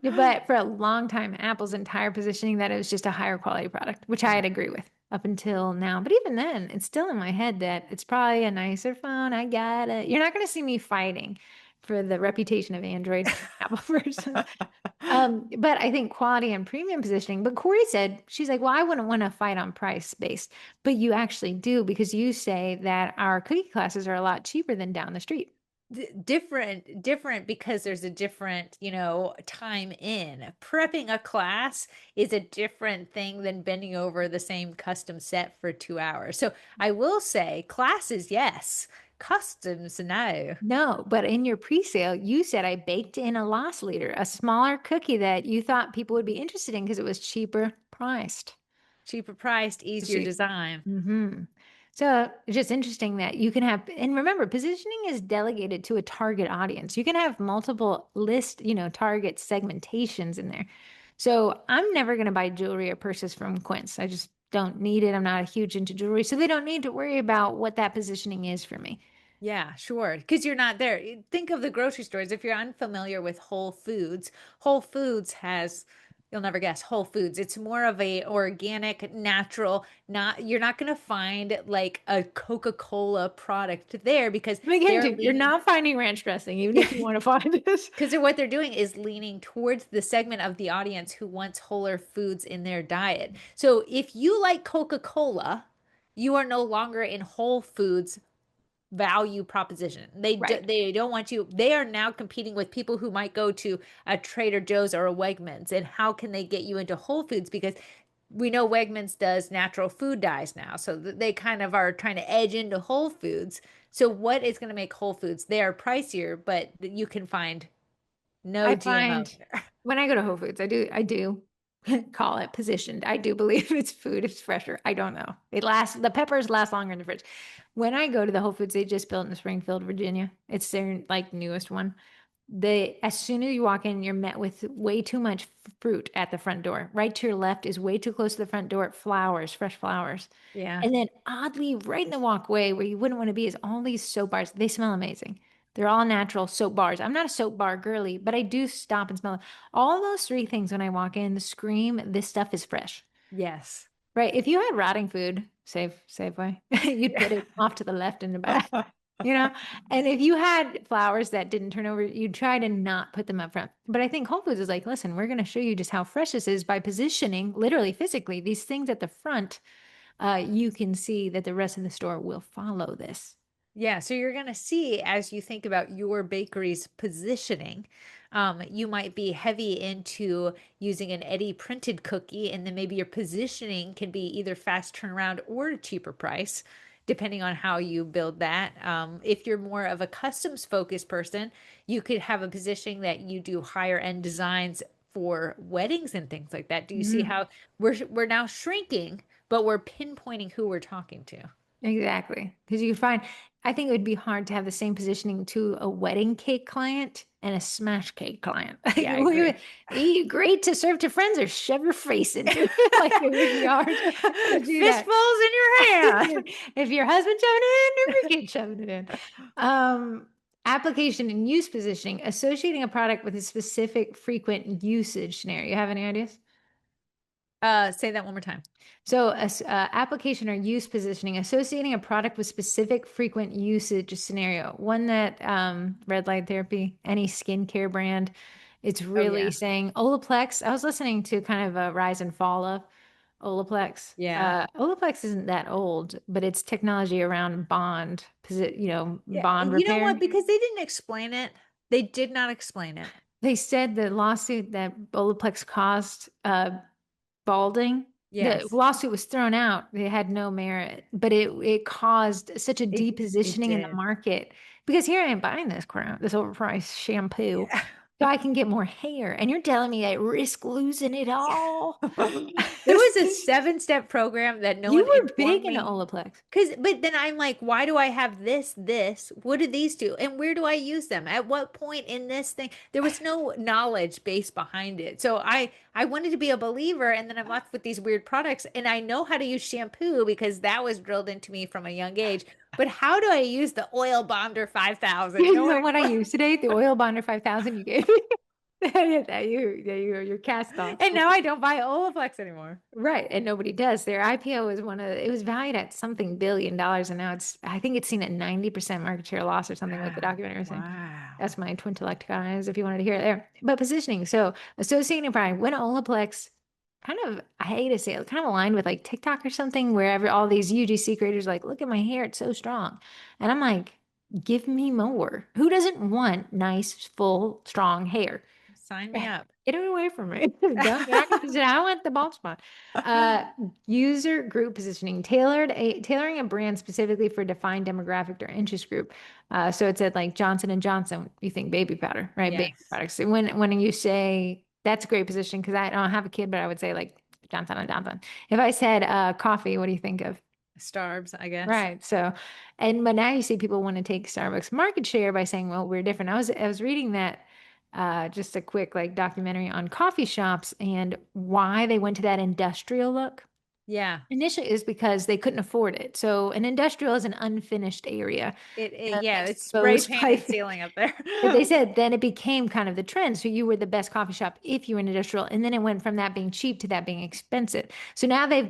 A: Yeah, but for a long time, Apple's entire positioning that it was just a higher quality product, which
B: Yeah.
A: I'd agree with up until now. But even then, it's still in my head that it's probably a nicer phone. I got it. You're not going to see me fighting for the reputation of Android Apple versus. But I think quality and premium positioning. But Corey said, she's like, well, I wouldn't want to fight on price based, but you actually do because you say that our cookie classes are a lot cheaper than down the street.
B: Different because there's a different, time in. Prepping a class is a different thing than bending over the same custom set for 2 hours. So I will say classes, yes. Customs, no.
A: No, but in your pre-sale, you said I baked in a loss leader, a smaller cookie that you thought people would be interested in because it was cheaper priced.
B: Cheaper priced,
A: So
B: easier
A: she,
B: design.
A: So it's just interesting that you can have, and remember, positioning is delegated to a target audience. You can have multiple target segmentations in there. So I'm never going to buy jewelry or purses from Quince. I just don't need it. I'm not a huge into jewelry, so they don't need to worry about what that positioning is for me.
B: Yeah, sure. Because you're not there. Think of the grocery stores. If you're unfamiliar with Whole Foods has, you'll never guess, Whole Foods. It's more of a organic, natural, you're not going to find like a Coca-Cola product there because
A: Big hint,
B: they're
A: you're
B: leaning,
A: not finding ranch dressing, even if you want to find this.
B: because what they're doing is leaning towards the segment of the audience who wants wholer foods in their diet. So if you like Coca-Cola, you are no longer in Whole Foods value proposition.
A: Right.
B: They don't want you. They are now competing with people who might go to a Trader Joe's or a Wegmans. And how can they get you into Whole Foods? Because we know Wegmans does natural food dyes now. So they kind of are trying to edge into Whole Foods. So what is going to make Whole Foods? They are pricier, but you can find no
A: I
B: GMO
A: find
B: there.
A: when I go to Whole Foods, I do. call it positioned. I do believe it's food. It's fresher. I don't know. The peppers last longer in the fridge. When I go to the Whole Foods they just built in Springfield, Virginia, it's their like newest one. As soon as you walk in, you're met with way too much fruit at the front door. Right to your left is way too close to the front door. Flowers, fresh flowers.
B: Yeah.
A: And then oddly, right in the walkway where you wouldn't want to be is all these soap bars. They smell amazing. They're all natural soap bars. I'm not a soap bar girly, but I do stop and smell it. All those three things when I walk in, scream, this stuff is fresh.
B: Yes.
A: Right. If you had rotting food, Safeway, you'd put it off to the left in the back, you know? And if you had flowers that didn't turn over, you'd try to not put them up front. But I think Whole Foods is like, listen, we're going to show you just how fresh this is by positioning, literally, physically, these things at the front. You can see that the rest of the store will follow this.
B: Yeah, so you're going to see as you think about your bakery's positioning, you might be heavy into using an Eddie printed cookie, and then maybe your positioning can be either fast turnaround or a cheaper price, depending on how you build that. If you're more of a customs focused person, you could have a positioning that you do higher end designs for weddings and things like that. Do you see
A: Mhm.
B: how we're now shrinking, but we're pinpointing who we're talking to?
A: Exactly. Because you find, I think it would be hard to have the same positioning to a wedding cake client and a smash cake client. Like,
B: Yeah, I agree.
A: great to serve to friends or shove your face into it. Like, it would be hard to do that.
B: Fistfuls in your hand.
A: If your husband's shoving it in or your kid's shoving it in. Application and use positioning, associating a product with a specific frequent usage scenario. You have any ideas?
B: Say that one more time.
A: So, application or use positioning, associating a product with specific frequent usage scenario. One that red light therapy, any skincare brand, it's
B: Oh
A: really
B: yeah.
A: saying Olaplex. I was listening to kind of a rise and fall of Olaplex.
B: Yeah.
A: Olaplex isn't that old, but it's technology around
B: Yeah.
A: bond
B: You know what?
A: repair.
B: Because they didn't explain it. They did not explain it.
A: They said the lawsuit that Olaplex caused balding. The
B: Yes.
A: lawsuit was thrown out. It had no merit, but it caused such a
B: It
A: depositioning in the
B: did.
A: market because here I am buying this overpriced shampoo
B: Yeah.
A: so I can get more hair. And you're telling me I risk losing it all?
B: There was a 7-step program that no
A: You
B: one
A: were big
B: informed
A: into
B: me.
A: Olaplex.
B: But then I'm like, why do I have this? What do these do? And where do I use them? At what point in this thing? There was no knowledge base behind it. So I wanted to be a believer, and then I'm left with these weird products. And I know how to use shampoo because that was drilled into me from a young age. But how do I use the Oil Bonder 5000?
A: You
B: No one
A: know what I
B: explained.
A: used today? The Oil Bonder 5000 you gave me. Your cast off.
B: And now I don't buy Olaplex anymore.
A: Right. And nobody does. Their IPO was it was valued at something $1 billion. And now I think it's seen at 90% market share loss or something what the documentary was saying.
B: Wow.
A: That's my twin eyes if you wanted to hear it there. But positioning. So associating pride, when Olaplex kind of, I hate to say it, kind of aligned with like TikTok or something, wherever all these UGC creators like, look at my hair, it's so strong. And I'm like, give me more. Who doesn't want nice, full, strong hair?
B: Sign me up.
A: Get it away from me. Don't, you're not gonna position. I want the bald spot. Uh, User group positioning, tailoring a brand specifically for a defined demographic or interest group. So it said like Johnson and Johnson, you think baby powder, right? Baby
B: Yes.
A: products. So when you say that's a great position because I don't have a kid, but I would say like Johnson and Johnson. If I said coffee, what do you think of?
B: Starbs, I guess.
A: Right. So, but now you see people want to take Starbucks market share by saying, well, we're different. I was reading that just a quick like documentary on coffee shops and why they went to that industrial look.
B: Yeah.
A: Initially is because they couldn't afford it. So an industrial is an unfinished area.
B: Yeah, it's spray
A: Exposed
B: painted
A: pipe.
B: ceiling up there.
A: But they said then it became kind of the trend. So you were the best coffee shop if you were an industrial. And then it went from that being cheap to that being expensive. So now they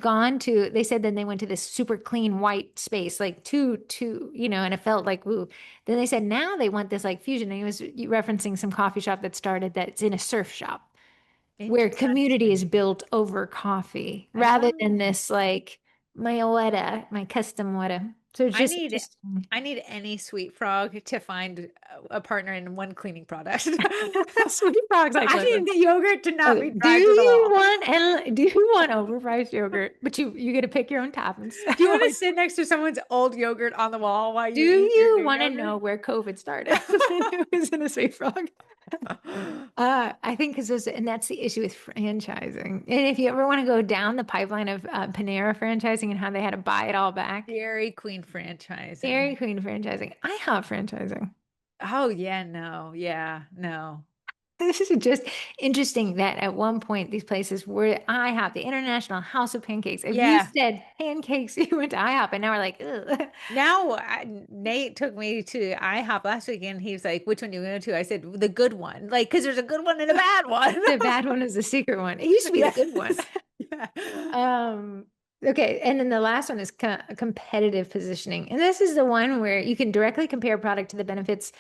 A: said then they went to this super clean white space, like and it felt like, ooh. Then they said now they want this like fusion. And he was referencing some coffee shop that started that's in a surf shop where community is
B: Interesting.
A: built over coffee rather than
B: Oh,
A: this like my custom weta. So it's
B: I
A: just
B: need
A: interesting.
B: I need any sweet frog to find a partner in one cleaning product.
A: Sweet frogs like,
B: I
A: listen.
B: need the yogurt to not
A: Okay,
B: be dried to the wall.
A: do you want overpriced yogurt? But you get to pick your own toppings.
B: Do you want to
A: Like,
B: sit next to someone's old yogurt on the wall while
A: do
B: you eat your
A: you
B: new
A: want to
B: yogurt?
A: know where COVID started? It was in a sweet frog. I think because those, and that's the issue with franchising. And if you ever want to go down the pipeline of Panera franchising and how they had to buy it all back,
B: Dairy Queen franchising.
A: Dairy Queen franchising, IHOP franchising.
B: Oh yeah, no, yeah, no.
A: This is just interesting that at one point these places were IHOP, the International House of Pancakes. If you
B: Yeah.
A: said pancakes, you went to IHOP, and now we're like, ugh.
B: Now Nate took me to IHOP last week and he was like, which one you going to go to? I said, the good one. Like, because there's a good one and a bad one.
A: The bad one is the secret one. It used to be the good one.
B: Yes. Yeah.
A: Um, okay, and then the last one is competitive positioning. And this is the one where you can directly compare product to the benefits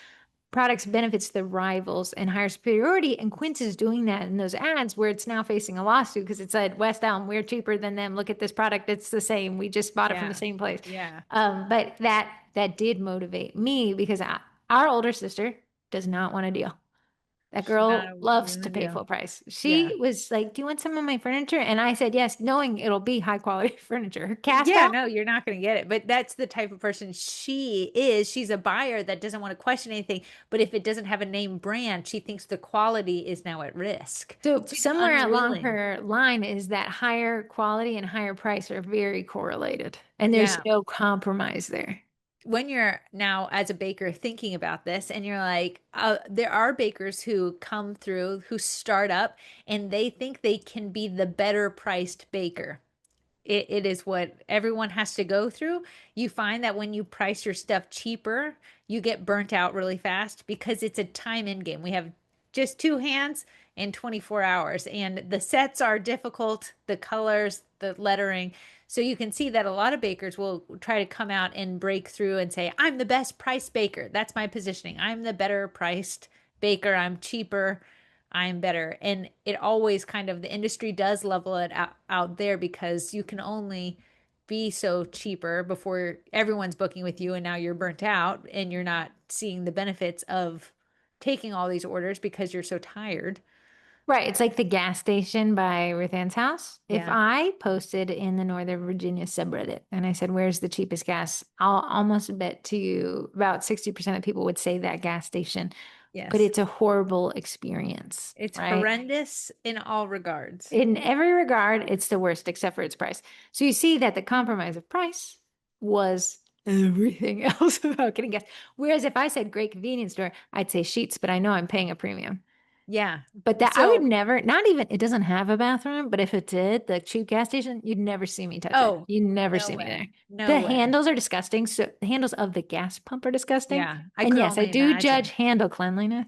A: products benefits the rivals and higher superiority. And Quince is doing that in those ads where it's now facing a lawsuit because it said, West Elm, we're cheaper than them. Look at this product. It's the same. We just bought it from the
B: Yeah.
A: same place.
B: Yeah.
A: But that did motivate me because our older sister does not want a deal. That
B: She's not
A: girl
B: a
A: loves
B: win
A: to
B: the
A: pay
B: deal.
A: full price. She
B: Yeah.
A: was like, "Do you want some of my furniture?" And I said, "Yes," knowing it'll be high quality furniture. Her cast
B: Yeah,
A: out.
B: no, you're not going to get it. But that's the type of person she is. She's a buyer that doesn't want to question anything. But if it doesn't have a name brand, she thinks the quality is now at risk.
A: So
B: She's
A: somewhere along
B: unwilling.
A: her line is that higher quality and higher price are very correlated, and there's
B: Yeah.
A: no compromise there.
B: When you're now as a baker thinking about this and you're like, there are bakers who come through, who start up, and they think they can be the better priced baker. It is what everyone has to go through. You find that when you price your stuff cheaper, you get burnt out really fast because it's a time in game. We have just two hands and 24 hours, and the sets are difficult, the colors, the lettering. So you can see that a lot of bakers will try to come out and break through and say, I'm the best priced baker. That's my positioning. I'm the better priced baker. I'm cheaper. I'm better. And it always kind of, the industry does level it out there because you can only be so cheaper before everyone's booking with you and now you're burnt out and you're not seeing the benefits of taking all these orders because you're so tired.
A: Right. It's like the gas station by Ruth Ann's house. If
B: Yeah.
A: I posted in the Northern Virginia subreddit and I said, "Where's the cheapest gas?" I'll almost bet to you about 60% of people would say that gas station, but
B: Yes.
A: it's a horrible experience,
B: It's
A: right?
B: horrendous in all regards.
A: In every regard, it's the worst except for its price. So you see that the compromise of price was everything else about getting gas. Whereas if I said great convenience store, I'd say Sheets, but I know I'm paying a premium.
B: Yeah.
A: But that I would
B: So,
A: never, not even, it doesn't have a bathroom, but if it did, the cheap gas station, you'd never see me touch it.
B: oh,
A: You never
B: no
A: see me there.
B: way. No
A: The
B: way.
A: handles are disgusting. So the handles of the gas pump are disgusting.
B: Yeah. I
A: And
B: could
A: yes, I
B: only
A: do judge
B: imagine.
A: handle cleanliness.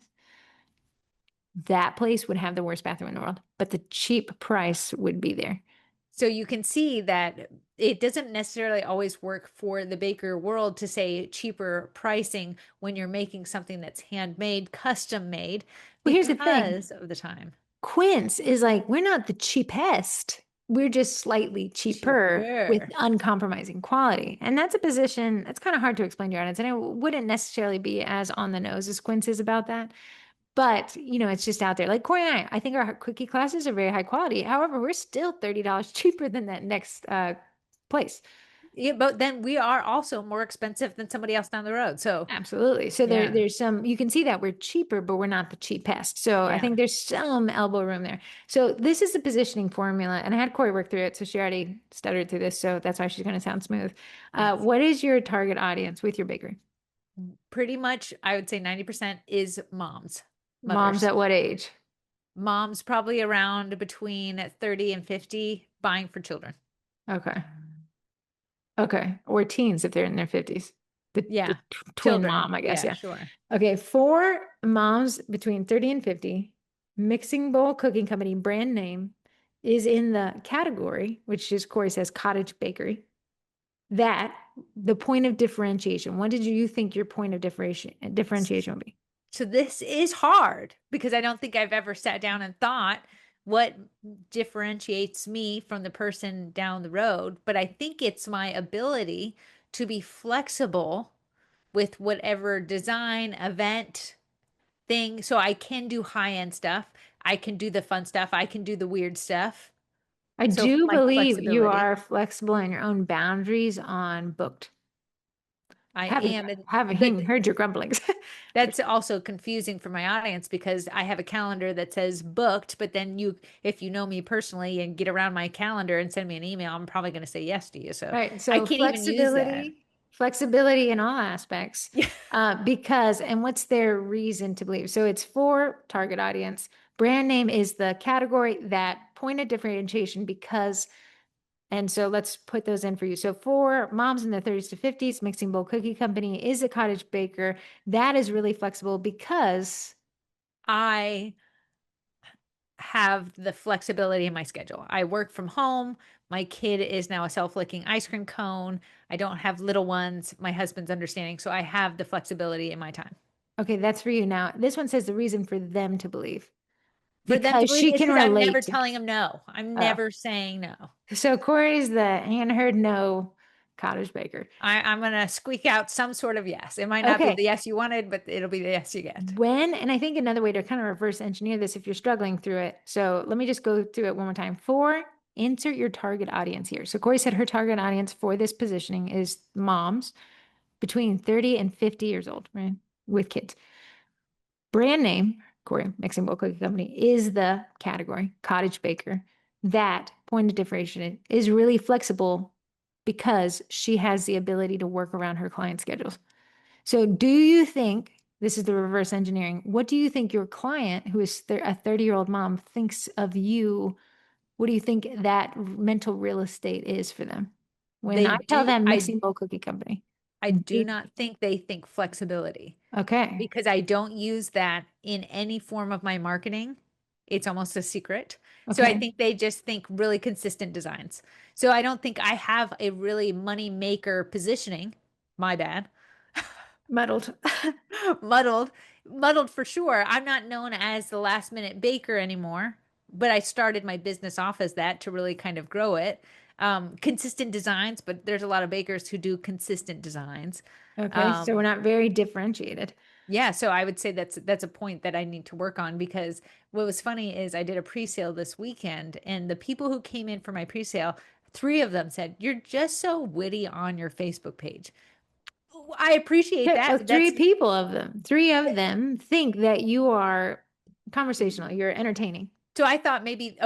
A: That place would have the worst bathroom in the world, but the cheap price would be there.
B: So you can see that it doesn't necessarily always work for the baker world to say cheaper pricing when you're making something that's handmade, custom made
A: Well, here's the thing.
B: because of the time.
A: Quince is like, we're not the cheapest. We're just slightly cheaper with
B: Cheaper.
A: uncompromising quality. And that's a position that's kind of hard to explain to your audience. And it wouldn't necessarily be as on the nose as Quince is about that. But, it's just out there. Like Corey and I think our quickie classes are very high quality. However, we're still $30 cheaper than that next place.
B: Yeah, but then we are also more expensive than somebody else down the road. So,
A: Absolutely. So
B: yeah,
A: there's some, you can see that we're cheaper, but we're not the cheapest. So I
B: yeah,
A: think there's some elbow room there. So this is the positioning formula. And I had Corey work through it. So she already stuttered through this. So that's why she's going to sound smooth.
B: yes.
A: What is your target audience with your bakery?
B: Pretty much, I would say 90% is moms,
A: Moms
B: mothers.
A: at what age?
B: Moms probably around between 30 and 50 buying for children.
A: Okay. Okay. Or teens if they're in their 50s. The
B: Yeah,
A: twin
B: children.
A: mom, I guess.
B: Yeah,
A: Yeah.
B: sure.
A: Okay. For moms between 30 and 50, Mixing Bowl Cooking Company brand name is in the category, which is Corey says cottage bakery. That the point of differentiation. What did you think your point of differentiation would be?
B: So this is hard because I don't think I've ever sat down and thought what differentiates me from the person down the road, but I think it's my ability to be flexible with whatever design, event, thing. So I can do high-end stuff. I can do the fun stuff. I can do the weird stuff.
A: I
B: So
A: do
B: my
A: believe you
B: flexibility.
A: are flexible in your own boundaries on booked.
B: I
A: Haven't
B: am. And
A: haven't
B: but
A: even heard your grumblings.
B: that's also confusing for my audience because I have a calendar that says booked, but then if you know me personally and get around my calendar and send me an email, I'm probably going to say yes to you. So
A: Right.
B: I
A: So
B: can't even use that.
A: flexibility in all aspects.
B: Yeah.
A: Because, and what's their reason to believe? So it's for target audience. Brand name is the category, that point of differentiation because, and so let's put those in for you. So for moms in their 30s to 50s, Mixing Bowl Cookie Company is a cottage baker. That is really flexible because,
B: I have the flexibility in my schedule. I work from home. My kid is now a self-licking ice cream cone. I don't have little ones. My husband's understanding. So I have the flexibility in my time.
A: okay, that's for you now. This one says the reason for them to believe
B: For them to
A: because
B: believe
A: she
B: it's
A: can
B: because I'm
A: relate
B: never
A: to.
B: telling them no. I'm
A: Oh,
B: never saying no.
A: so Corey's the Anne heard no cottage baker.
B: I'm gonna squeak out some sort of yes. It might not be
A: Okay.
B: the yes you wanted, but it'll be the yes you get.
A: When, and I think another way to kind of reverse engineer this if you're struggling through it. So let me just go through it one more time. For insert your target audience here. So Corey said her target audience for this positioning is moms between 30 and 50 years old, right? With kids. Brand name, Corey Mixing Bowl Cookie Company, is the category, cottage baker. That point of differentiation is really flexible because she has the ability to work around her client schedules. So, do you think this is the reverse engineering? What do you think your client, who is a 30-year-old mom, thinks of you? What do you think that mental real estate is for them? When
B: They
A: I tell
B: do,
A: them Mixing Bowl Cookie Company,
B: I do
A: they,
B: not think they think flexibility
A: okay,
B: because I don't use that in any form of my marketing. It's almost a secret. So I
A: okay,
B: think they just think really consistent designs. So I don't think I have a really money maker positioning. My bad.
A: muddled.
B: muddled, muddled for sure. I'm not known as the last minute baker anymore, but I started my business off as that to really kind of grow it. Consistent designs, but there's a lot of bakers who do consistent designs.
A: Okay, so we're
B: Um,
A: not very differentiated.
B: yeah, so I would say that's a point that I need to work on because what was funny is I did a pre-sale this weekend and the people who came in for my pre-sale, three of them said, "You're just so witty on your Facebook page." I appreciate
A: Okay,
B: that,
A: well,
B: but
A: three of them think that you are conversational, you're entertaining.
B: so I thought maybe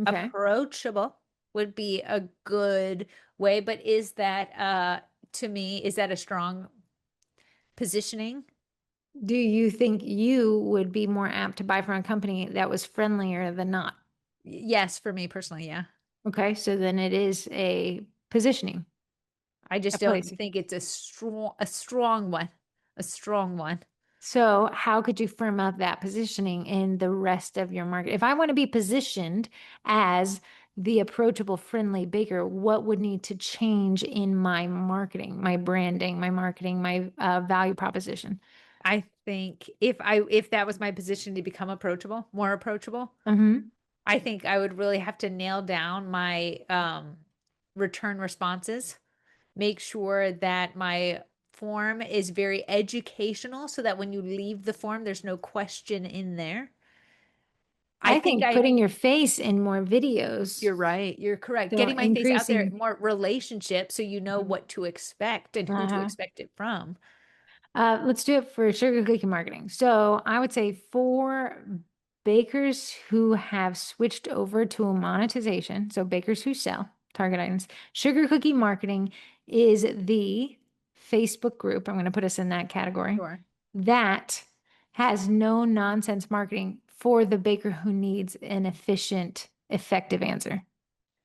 A: Okay.
B: approachable would be a good way, but is that to me, is that a strong positioning?
A: Do you think you would be more apt to buy from a company that was friendlier than not?
B: Yes, for me personally, yeah.
A: Okay, so then it is a positioning,
B: I
A: a
B: just don't
A: placing.
B: think it's a strong one. A strong one.
A: So, how could you firm up that positioning in the rest of your market? If I want to be positioned as the approachable, friendly baker, what would need to change in my marketing, my branding, my marketing, my value proposition?
B: I think if that was my position to become approachable, more approachable,
A: Hmm.
B: I think I would really have to nail down my return responses, make sure that my form is very educational so that when you leave the form, there's no question in there. I
A: I
B: think
A: think putting your face in more videos,
B: you're right. You're correct.
A: so
B: Getting my face out there,
A: increasing.
B: more relationship so you know what to expect and who to
A: Uh-huh.
B: expect it from.
A: Let's do it for sugar cookie marketing. So I would say for bakers who have switched over to a monetization, so bakers who sell target items, sugar cookie marketing is the Facebook group. I'm going to put us in that category
B: Sure.
A: that has no nonsense marketing for the baker who needs an efficient, effective answer.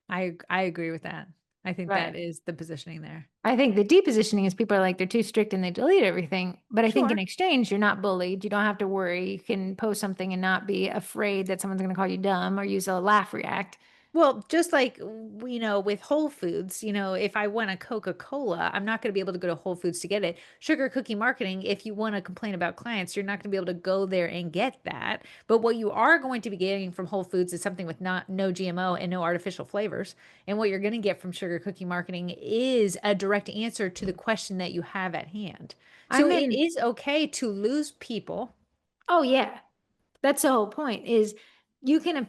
B: I agree with that. I think that
A: Right.
B: is the positioning there.
A: I think the depositioning is people are like, they're too strict and they delete everything. But I think in
B: Sure.
A: exchange, you're not bullied. You don't have to worry. You can post something and not be afraid that someone's going to call you dumb or use a laugh react.
B: Well, just like with Whole Foods, if I want a Coca-Cola, I'm not going to be able to go to Whole Foods to get it. Sugar cookie marketing, if you want to complain about clients, you're not going to be able to go there and get that. But what you are going to be getting from Whole Foods is something with not no GMO and no artificial flavors. And what you're going to get from sugar cookie marketing is a direct answer to the question that you have at hand. So
A: I'm
B: it
A: in,
B: is okay to lose people.
A: oh, yeah. That's the whole point is you can,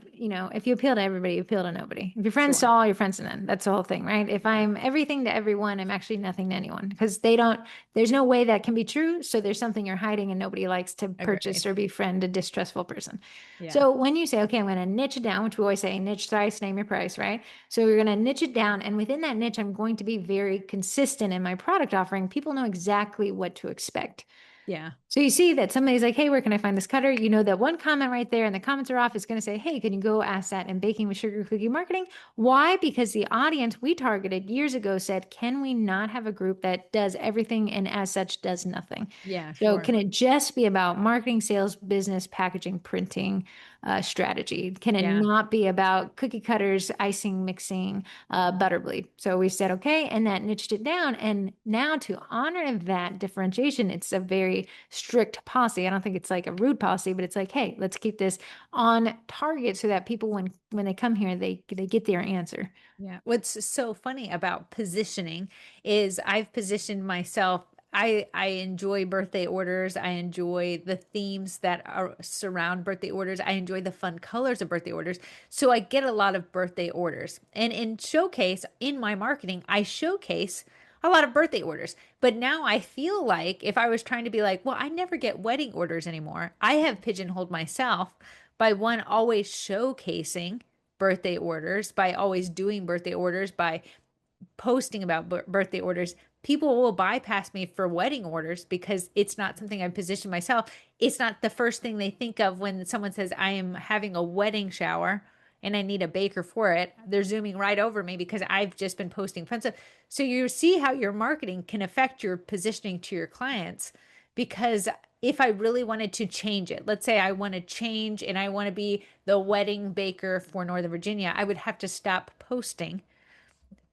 A: if you appeal to everybody, you appeal to nobody. If your friends to
B: Sure.
A: all, your friends to none. That's the whole thing, right? If
B: Yeah.
A: I'm everything to everyone, I'm actually nothing to anyone because there's no way that can be true. So there's something you're hiding and nobody likes to purchase
B: Agreed.
A: or befriend a distrustful person.
B: Yeah.
A: So when you say, okay, I'm going to niche it down, which we always say, niche thrice, name your price, right? So you're going to niche it down. And within that niche, I'm going to be very consistent in my product offering. People know exactly what to expect.
B: Yeah.
A: So you see that somebody's like, hey, where can I find this cutter? You know that one comment right there and the comments are off is going to say, hey, can you go ask that in baking with sugar cookie marketing? Why? Because the audience we targeted years ago said, can we not have a group that does everything and as such does nothing?
B: Yeah,
A: So
B: sure.
A: can it just be about marketing, sales, business, packaging, printing, strategy? Can it
B: Yeah.
A: not be about cookie cutters, icing, mixing, Butterbleed? So we said, okay, and that niched it down. And now to honor that differentiation, it's a very strict policy. I don't think it's like a rude policy, but it's like, hey, let's keep this on target so that people when they come here, they get their answer.
B: Yeah. What's so funny about positioning is I've positioned myself. I enjoy birthday orders. I enjoy the themes that are surround birthday orders. I enjoy the fun colors of birthday orders. So I get a lot of birthday orders. And in showcase, in my marketing, I showcase a lot of birthday orders. But now I feel like if I was trying to be like, well, I never get wedding orders anymore, I have pigeonholed myself by one always showcasing birthday orders, by always doing birthday orders, by posting about birthday orders. People will bypass me for wedding orders because it's not something I position myself. It's not the first thing they think of when someone says, I am having a wedding shower and I need a baker for it. They're zooming right over me because I've just been posting fun stuff. So you see how your marketing can affect your positioning to your clients. Because if I really wanted to change it, let's say I want to change and I want to be the wedding baker for Northern Virginia, I would have to stop posting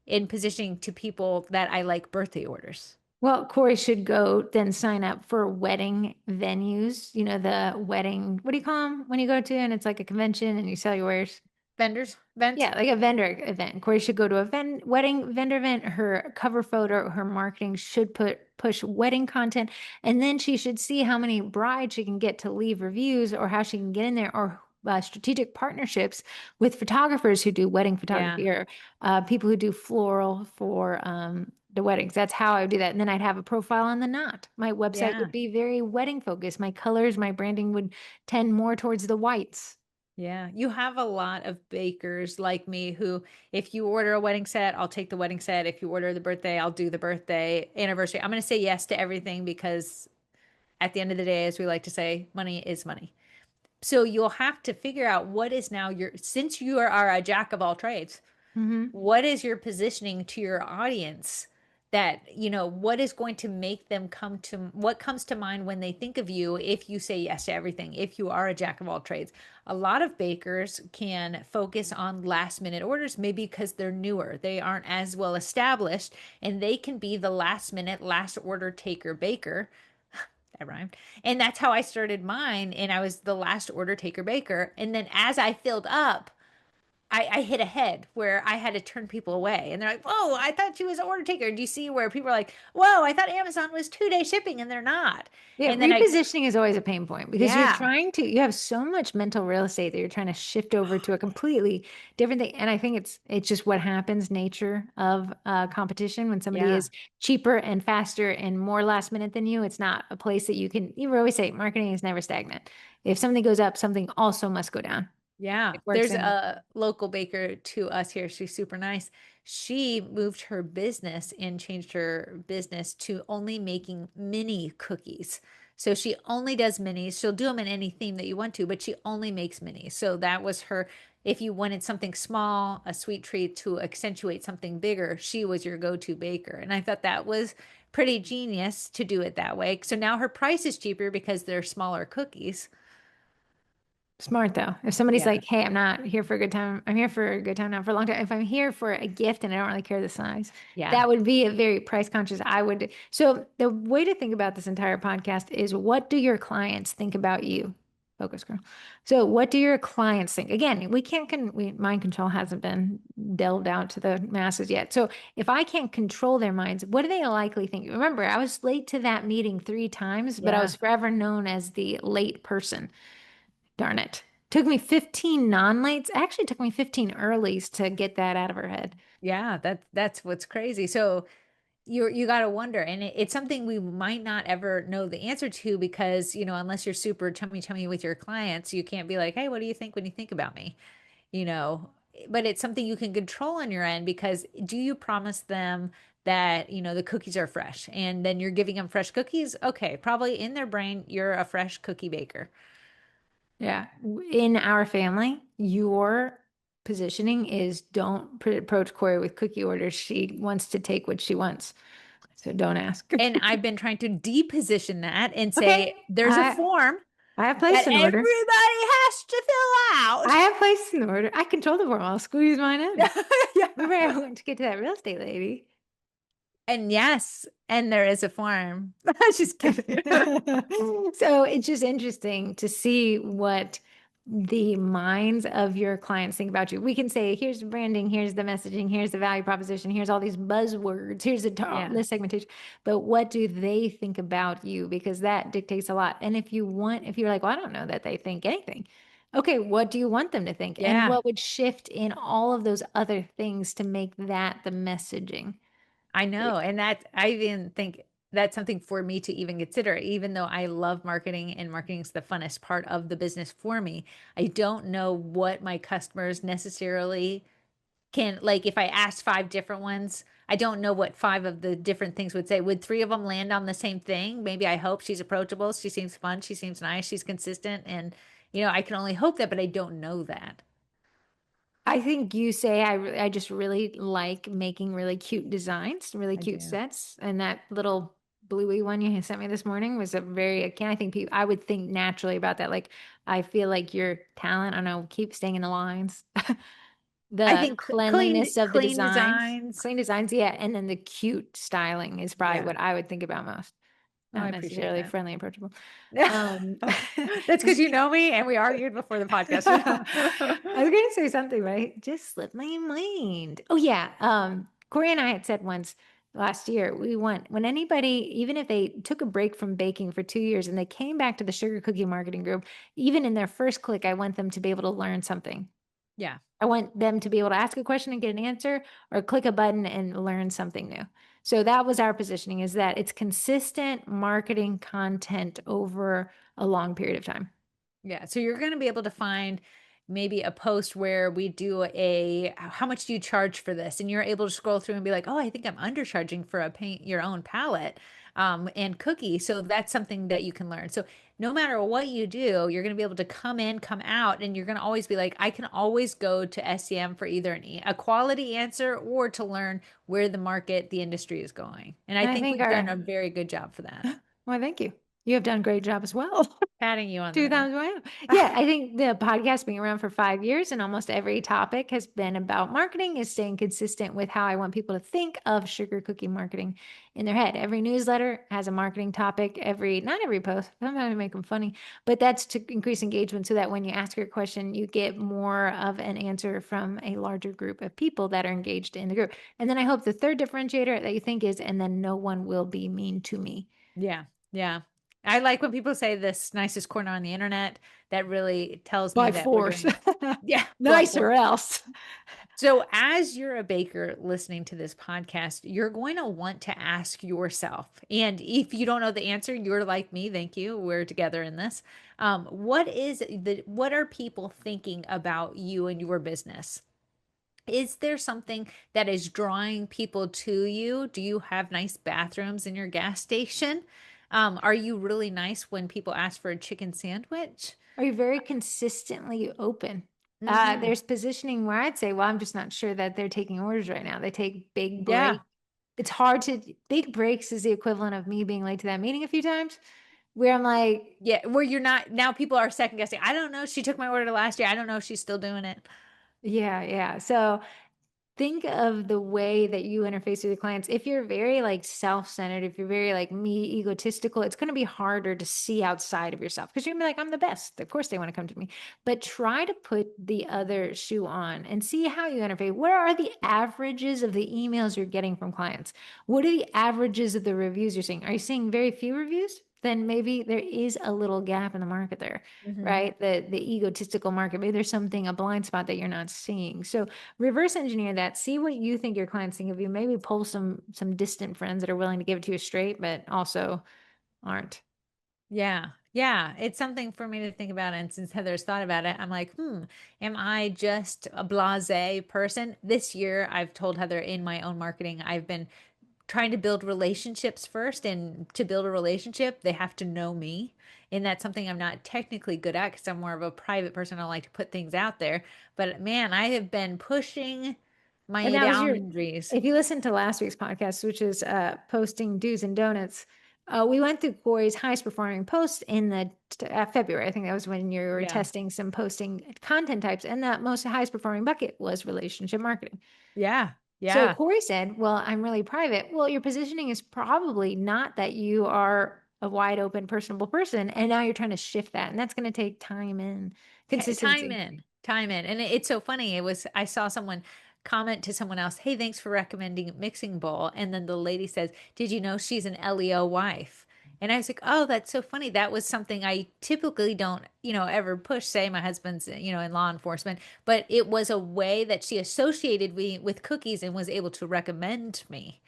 B: in positioning to people that I like birthday orders.
A: Well, Corey should go then sign up for wedding venues. You know, the wedding, what do you call them when you go to and it's like a convention and you sell your wares?
B: Vendors, vents.
A: Yeah, like a vendor event. Corey should go to a wedding vendor event. Her cover photo, her marketing should push wedding content, and then she should see how many brides she can get to leave reviews, or how she can get in there, or strategic partnerships with photographers who do wedding
B: Yeah.
A: photography, or people who do floral for the weddings. That's how I would do that. And then I'd have a profile on the knot. My website
B: Yeah.
A: would be very wedding focused. My colors, my branding would tend more towards the whites.
B: Yeah. You have a lot of bakers like me who, if you order a wedding set, I'll take the wedding set. If you order the birthday, I'll do the birthday anniversary. I'm going to say yes to everything because at the end of the day, as we like to say, money is money. So you'll have to figure out what is now since you are a jack of all trades,
A: Mm-hmm.
B: what is your positioning to your audience that what is going to make them what comes to mind when they think of you if you say yes to everything, if you are a jack of all trades. A lot of bakers can focus on last minute orders, maybe because they're newer, they aren't as well established, and they can be the last minute last order taker baker. That rhymed. And that's how I started mine, and I was the last order taker baker, and then as I filled up, I hit a head where I had to turn people away. And they're like, whoa, I thought she was an order taker. Do you see where people are like, whoa, I thought Amazon was 2-day shipping and they're not.
A: Yeah,
B: And then
A: repositioning is always a pain point because
B: yeah,
A: you have so much mental real estate that you're trying to shift over to a completely different thing. And I think it's just what happens, nature of competition. When somebody
B: yeah,
A: is cheaper and faster and more last minute than you, it's not a place that you always say marketing is never stagnant. If something goes up, something also must go down.
B: yeah.
A: It works
B: There's
A: in.
B: a local baker to us here. She's super nice. She moved her business and changed her business to only making mini cookies. So she only does minis. She'll do them in any theme that you want to, but she only makes minis. So that was her. If you wanted something small, a sweet treat to accentuate something bigger, she was your go-to baker. And I thought that was pretty genius to do it that way. So now her price is cheaper because they're smaller cookies.
A: Smart though. If somebody's
B: Yeah.
A: like, "Hey, I'm not here for a good time. I'm here for a good time, not for a long time." If I'm here for a gift and I don't really care the size,
B: Yeah.
A: that would be a very price conscious. I would. So the way to think about this entire podcast is, what do your clients think about you? Focus, girl. So what do your clients think? Again, we can't mind control hasn't been delved out to the masses yet. So if I can't control their minds, what do they likely think? Remember, I was late to that meeting 3 times, but I
B: Yeah.
A: was forever known as the late person. Darn it. Took me 15 non-lates. Actually took me 15 earlies to get that out of her head.
B: Yeah, that's what's crazy. So you got to wonder, and it's something we might not ever know the answer to because, unless you're super chummy with your clients, you can't be like, hey, what do you think when you think about me? You know, but it's something you can control on your end because do you promise them that, the cookies are fresh and then you're giving them fresh cookies? Okay, probably in their brain, you're a fresh cookie baker.
A: Yeah. In our family, your positioning is don't approach Corey with cookie orders. She wants to take what she wants. So don't ask.
B: And I've been trying to deposition that and
A: Okay.
B: say there's a
A: I
B: form
A: I have
B: that
A: placed an order.
B: everybody has to fill
A: I
B: out.
A: have placed an order. I control the form. I'll squeeze mine in. Remember, I
B: Yeah.
A: went to get to that real estate lady.
B: And yes, and there is a form. Just kidding.
A: So it's just interesting to see what the minds of your clients think about you. We can say, here's the branding, here's the messaging, here's the value proposition, here's all these buzzwords, here's
B: Yeah.
A: the segmentation. But what do they think about you? Because that dictates a lot. And if you're like, well, I don't know that they think anything. Okay, what do you want them to think? And
B: Yeah.
A: what would shift in all of those other things to make that the messaging?
B: I know. And I even think that's something for me to even consider, even though I love marketing and marketing is the funnest part of the business for me. I don't know what my customers necessarily can, like, if I asked five different ones, I don't know what five of the different things would say. Would three of them land on the same thing? Maybe I hope she's approachable. She seems fun. She seems nice. She's consistent. And, I can only hope that, but I don't know that.
A: I think you say I just really like making really cute designs, really
B: I
A: cute
B: do.
A: sets. And that little bluey one you sent me this morning was a very, again, I think people, I would think naturally about that. Like, I feel like your talent, I don't know, keep staying in the lines.
B: I
A: The
B: think
A: cleanliness of the
B: clean
A: designs,
B: designs.
A: clean designs, yeah. And then the cute styling is probably
B: Yeah.
A: what I would think about most.
B: Oh, I
A: Not
B: appreciate
A: necessarily
B: that.
A: friendly, approachable. Um,
B: That's because you know me and we argued before the podcast.
A: I was going to say something, right? Just slipped my mind. Oh yeah. Corey and I had said once last year, we want when anybody, even if they took a break from baking for 2 years and they came back to the sugar cookie marketing group, even in their first click, I want them to be able to learn something.
B: Yeah.
A: I want them to be able to ask a question and get an answer or click a button and learn something new. So that was our positioning, is that it's consistent marketing content over a long period of time.
B: Yeah. So you're going to be able to find maybe a post where we do how much do you charge for this? And you're able to scroll through and be like, oh, I think I'm undercharging for a paint your own palette and cookie. So that's something that you can learn. So no matter what you do, you're going to be able to come in, come out, and you're going to always be like, I can always go to SEM for either a quality answer or to learn where the market, the industry is going. And I
A: And I
B: think
A: think
B: we've done
A: our,
B: a very good job for that.
A: well, thank you. You have done a great job as well.
B: Patting you on the
A: Two
B: back.
A: times wow. Yeah, I think the podcast being around for 5 years and almost every topic has been about marketing is staying consistent with how I want people to think of sugar cookie marketing in their head. Every newsletter has a marketing topic. Not every post, sometimes I make them funny, but that's to increase engagement so that when you ask your question, you get more of an answer from a larger group of people that are engaged in the group. And then I hope the third differentiator that you think is, and then no one will be mean to me.
B: Yeah. Yeah. I like when people say this nicest corner on the internet. That really tells me
A: By
B: that we're
A: force.
B: doing, yeah, by
A: Nice
B: force.
A: or else.
B: So, as you're a baker listening to this podcast, you're going to want to ask yourself, and if you don't know the answer, you're like me. Thank you. We're together in this. What are people thinking about you and your business? Is there something that is drawing people to you? Do you have nice bathrooms in your gas station? Are you really nice when people ask for a chicken sandwich?
A: Are you very consistently open?
B: Hmm.
A: There's positioning where I'd say, well, I'm just not sure that they're taking orders right now. They take big
B: Yeah.
A: breaks. It's hard to, big breaks is the equivalent of me being late to that meeting a few times where I'm like,
B: Yeah. Where you're not, now people are second guessing. I don't know. She took my order last year. I don't know if she's still doing it.
A: yeah, yeah. So think of the way that you interface with your clients. If you're very like self-centered, if you're very like me, egotistical, it's going to be harder to see outside of yourself because you're gonna be like, I'm the best. Of course they want to come to me. But try to put the other shoe on and see how you interface. What are the averages of the emails you're getting from clients? What are the averages of the reviews you're seeing? Are you seeing very few reviews? then maybe there is a little gap in the market there,
B: Hmm.
A: right? The egotistical market, maybe there's something, a blind spot that you're not seeing. So reverse engineer that, see what you think your clients think of you, maybe pull some distant friends that are willing to give it to you straight, but also aren't.
B: Yeah. Yeah. It's something for me to think about. And since Heather's thought about it, I'm like, am I just a blase person? This year, I've told Heather in my own marketing, I've been trying to build relationships first. And to build a relationship, they have to know me. And that's something I'm not technically good at because I'm more of a private person. I don't like to put things out there. But man, I have been pushing
A: And
B: my
A: that was your,
B: boundaries.
A: if you listen to last week's podcast, which is posting do's and donuts, we went through Corey's highest performing posts in the February. I think that was when you were
B: Yeah.
A: testing some posting content types, and that most highest performing bucket was relationship marketing.
B: Yeah.
A: So
B: Yeah.
A: Corey said, well, I'm really private. Well, your positioning is probably not that you are a wide open, personable person. And now you're trying to shift that. And that's going to take time and
B: Time
A: consistency.
B: in, time in. And it's so funny. I saw someone comment to someone else, hey, thanks for recommending Mixing Bowl. And then the lady says, did you know she's an LEO wife? And I was like, oh, that's so funny. That was something I typically don't, ever push. Say my husband's, in law enforcement, but it was a way that she associated me with cookies and was able to recommend me.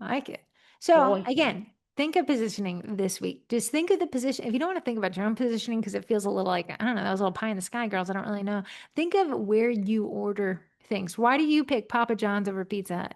A: I like it. So
B: Boy.
A: again, think of positioning this week. Just think of the position. If you don't want to think about your own positioning, because it feels a little like, I don't know, that was a little pie in the sky, girls. I don't really know. Think of where you order things. Why do you pick Papa John's over Pizza Hut?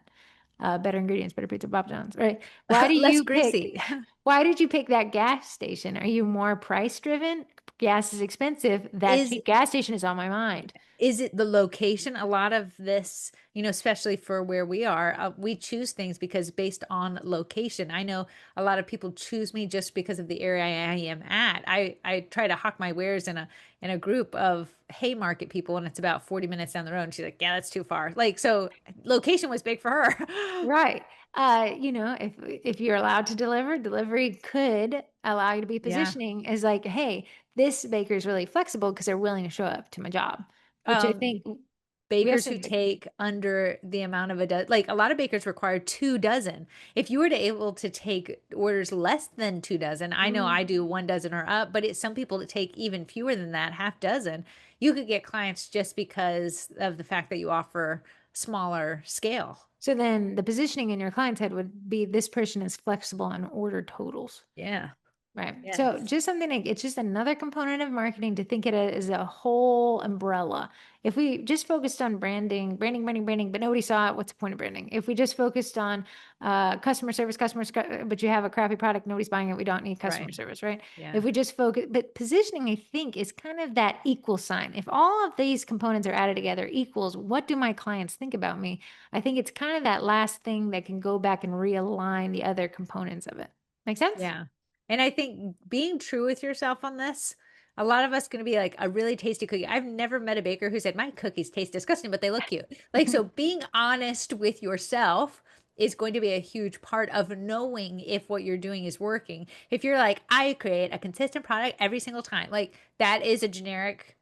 A: Better ingredients, better pizza, Papa John's, right? Why do
B: Less
A: you
B: greasy.
A: pick, why did you pick that gas station? Are you more price driven? Gas is expensive. That
B: Is
A: cheap gas station is on my mind.
B: Is it the location? A lot of this, especially for where we are, we choose things because based on location. I know a lot of people choose me just because of the area I am at. I try to hawk my wares in a group of Haymarket people, and it's about 40 minutes down the road. And she's like, "Yeah, that's too far." Like, so location was big for her.
A: Right. If you're allowed to deliver, delivery could allow you to be
B: Yeah.
A: positioning as like, hey, this baker is really flexible because they're willing to show up to my job, which I think
B: Um,
A: we have
B: Bakers who
A: some.
B: take under the amount of a dozen, like a lot of bakers require 2 dozen. If you were to able to take orders less than 2 dozen, I know I do 1 dozen or up, but it's some people that take even fewer than that, half dozen. You could get clients just because of the fact that you offer smaller scale.
A: So then the positioning in your client's head would be this person is flexible on order totals.
B: Yeah.
A: Right. So
B: Yes.
A: just something like it's just another component of marketing to think it as a whole umbrella. If we just focused on branding, but nobody saw it, what's the point of branding? If we just focused on customer service, but you have a crappy product, nobody's buying it, we don't need customer
B: Right.
A: service, right?
B: Yeah.
A: If we just focus, but positioning, I think, is kind of that equal sign. If all of these components are added together equals what do my clients think about me? I think it's kind of that last thing that can go back and realign the other components of it. Make sense?
B: Yeah. And I think being true with yourself on this, a lot of us going to be like a really tasty cookie. I've never met a baker who said, my cookies taste disgusting, but they look cute. Like, so being honest with yourself is going to be a huge part of knowing if what you're doing is working. If you're like, I create a consistent product every single time, like that is a generic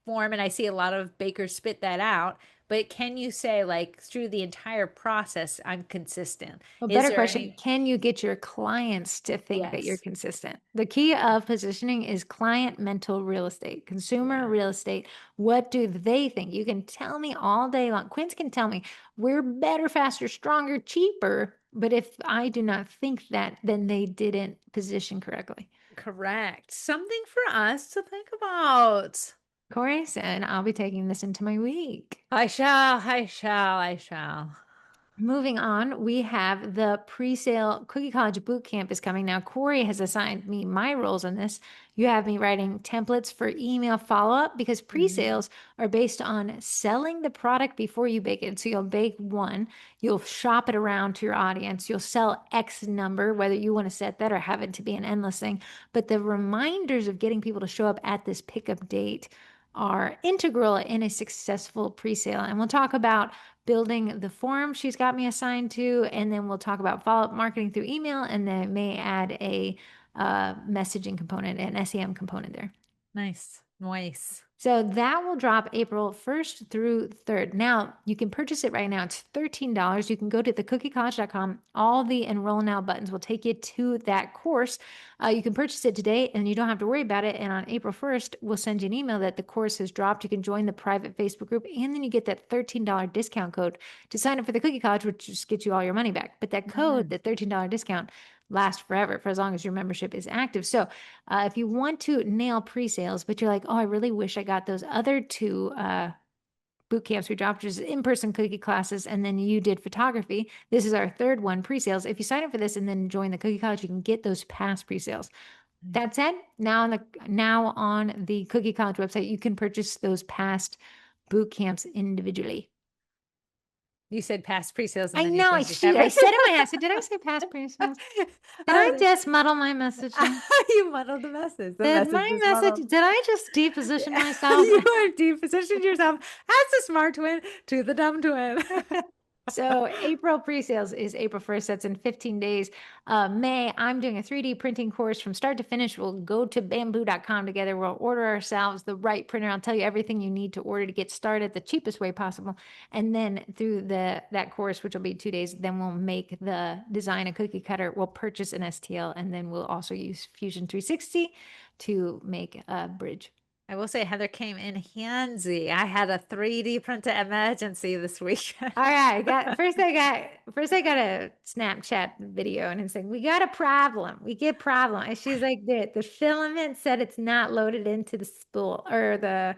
B: form. And I see a lot of bakers spit that out. But can you say, like, through the entire process, I'm consistent?
A: Well,
B: Is
A: better
B: there
A: question.
B: any?
A: Can you get your clients to think that you're
B: Yes.
A: consistent? The key of positioning is client mental real estate, consumer
B: Yeah.
A: real estate. What do they think? You can tell me all day long. Quince can tell me we're better, faster, stronger, cheaper. But if I do not think that, then they didn't position correctly.
B: Correct. Something for us to think about.
A: Corey said, I'll be taking this into my week.
B: I shall, I shall, I shall.
A: Moving on, we have the pre-sale Cookie College Boot Camp is coming. Now, Corey has assigned me my roles in this. You have me writing templates for email follow-up because
B: Mhm.
A: pre-sales are based on selling the product before you bake it. So you'll bake one, you'll shop it around to your audience, you'll sell X number, whether you want to set that or have it to be an endless thing. But the reminders of getting people to show up at this pickup date are integral in a successful pre-sale. And we'll talk about building the form she's got me assigned to, and then we'll talk about follow-up marketing through email, and then may add a messaging component, an SEM component there.
B: Nice. Nice.
A: So that will drop April 1st through 3rd. Now, you can purchase it right now. It's $13. You can go to thecookiecollege.com. All the enroll now buttons will take you to that course. You can purchase it today and you don't have to worry about it. And on April 1st, we'll send you an email that the course has dropped. You can join the private Facebook group and then you get that $13 discount code to sign up for the Cookie College, which just gets you all your money back. But that code, the $13 discount, lasts forever for as long as your membership is active. So if you want to nail pre-sales, but you're like, oh, I really wish I got those other two boot camps we dropped, which is in-person cookie classes, and then you did photography. This is our third one, pre-sales. If you sign up for this and then join the Cookie College, you can get those past pre-sales. That said, now on the Cookie College website, you can purchase those past boot camps individually.
B: You said past pre-sales and
A: I
B: then
A: know, I
B: you changed it.
A: said it in my head. So did I say past pre-sales? Did I just muddle my messaging?
B: You muddled the message. The
A: Did
B: message
A: my
B: is
A: message,
B: muddled.
A: did I just deposition myself?
B: You are depositioned yourself as a smart twin to the dumb twin.
A: So April pre-sales is April 1st. That's in 15 days. May, I'm doing a 3D printing course from start to finish. We'll go to bamboo.com together. We'll order ourselves the right printer. I'll tell you everything you need to order to get started the cheapest way possible. And then through that course, which will be 2 days, then we'll make the design a cookie cutter. We'll purchase an STL, and then we'll also use Fusion 360 to make a bridge.
B: I will say Heather came in handsy. I had a 3D printer emergency this week.
A: All right, first I got a Snapchat video and it's like, we got a problem. We get problem. And she's like, the filament said it's not loaded into the spool or the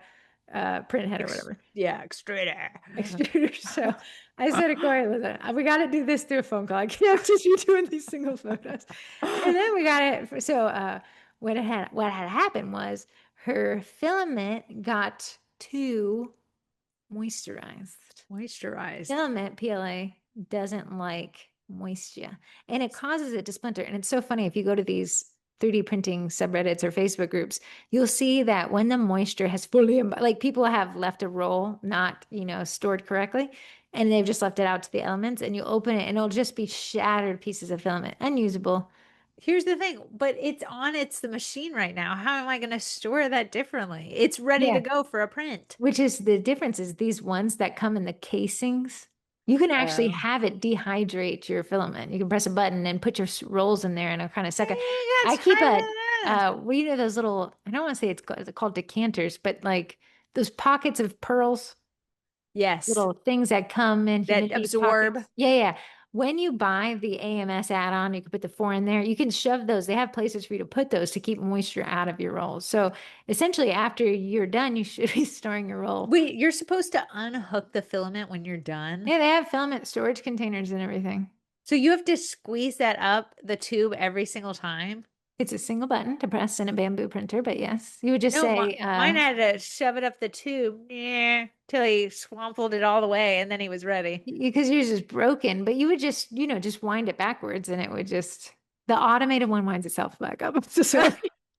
A: print head or whatever.
B: Yeah, extruder.
A: Extruder. So I said to Corey, listen, we got to do this through a phone call. I can't just be doing these single photos. And then we got it. So what had happened was her filament got too moisturized. Filament PLA doesn't like moisture and it causes it to splinter. And it's so funny if you go to these 3D printing subreddits or Facebook groups, you'll see that when the moisture has fully, like people have left a roll not, stored correctly, and they've just left it out to the elements, and you open it and it'll just be shattered pieces of filament, unusable.
B: Here's the thing, but it's the machine right now. How am I going to store that differently? It's ready to go for a print.
A: Which is the difference is these ones that come in the casings, you can actually have it dehydrate your filament. You can press a button and put your rolls in there and it'll kind of suck it. I keep those little, I don't want to say it's called decanters, but like those pockets of pearls.
B: Yes.
A: Little things that come in
B: that absorb.
A: Pockets. Yeah. When you buy the AMS add-on, you can put the 4 in there. You can shove those. They have places for you to put those to keep moisture out of your rolls. So essentially, after you're done, you should be storing your roll.
B: Wait, you're supposed to unhook the filament when you're done?
A: Yeah, they have filament storage containers and everything.
B: So you have to squeeze that up the tube every single time?
A: It's a single button to press in a bamboo printer, but yes, you would just say.
B: Mine had to shove it up the tube till he swampled it all the way, and then he was ready.
A: Because yours is broken, but you would just, just wind it backwards, and it would just. The automated one winds itself back up. So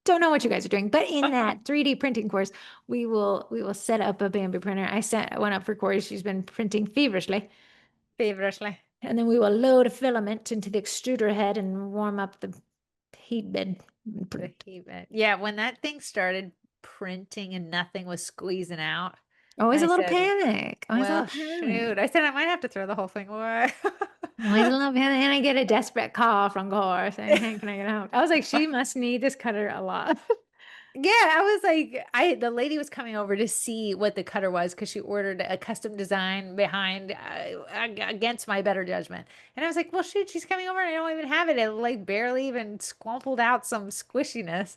A: don't know what you guys are doing, but in that 3D printing course, we will set up a bamboo printer. I went up for Corey. She's been printing feverishly. And then we will load a filament into the extruder head and warm up the heat bed.
B: Yeah, when that thing started printing and nothing was squeezing out.
A: Always a little panic.
B: Shoot. I said I might have to throw the whole thing away.
A: Always a little panic. And I get a desperate call from Cora saying, hey, can I get out? I was like, she must need this cutter a lot.
B: Yeah, I was like, the lady was coming over to see what the cutter was because she ordered a custom design behind against my better judgment. And I was like, well, shoot, she's coming over and I don't even have it. It like barely even squampled out some squishiness.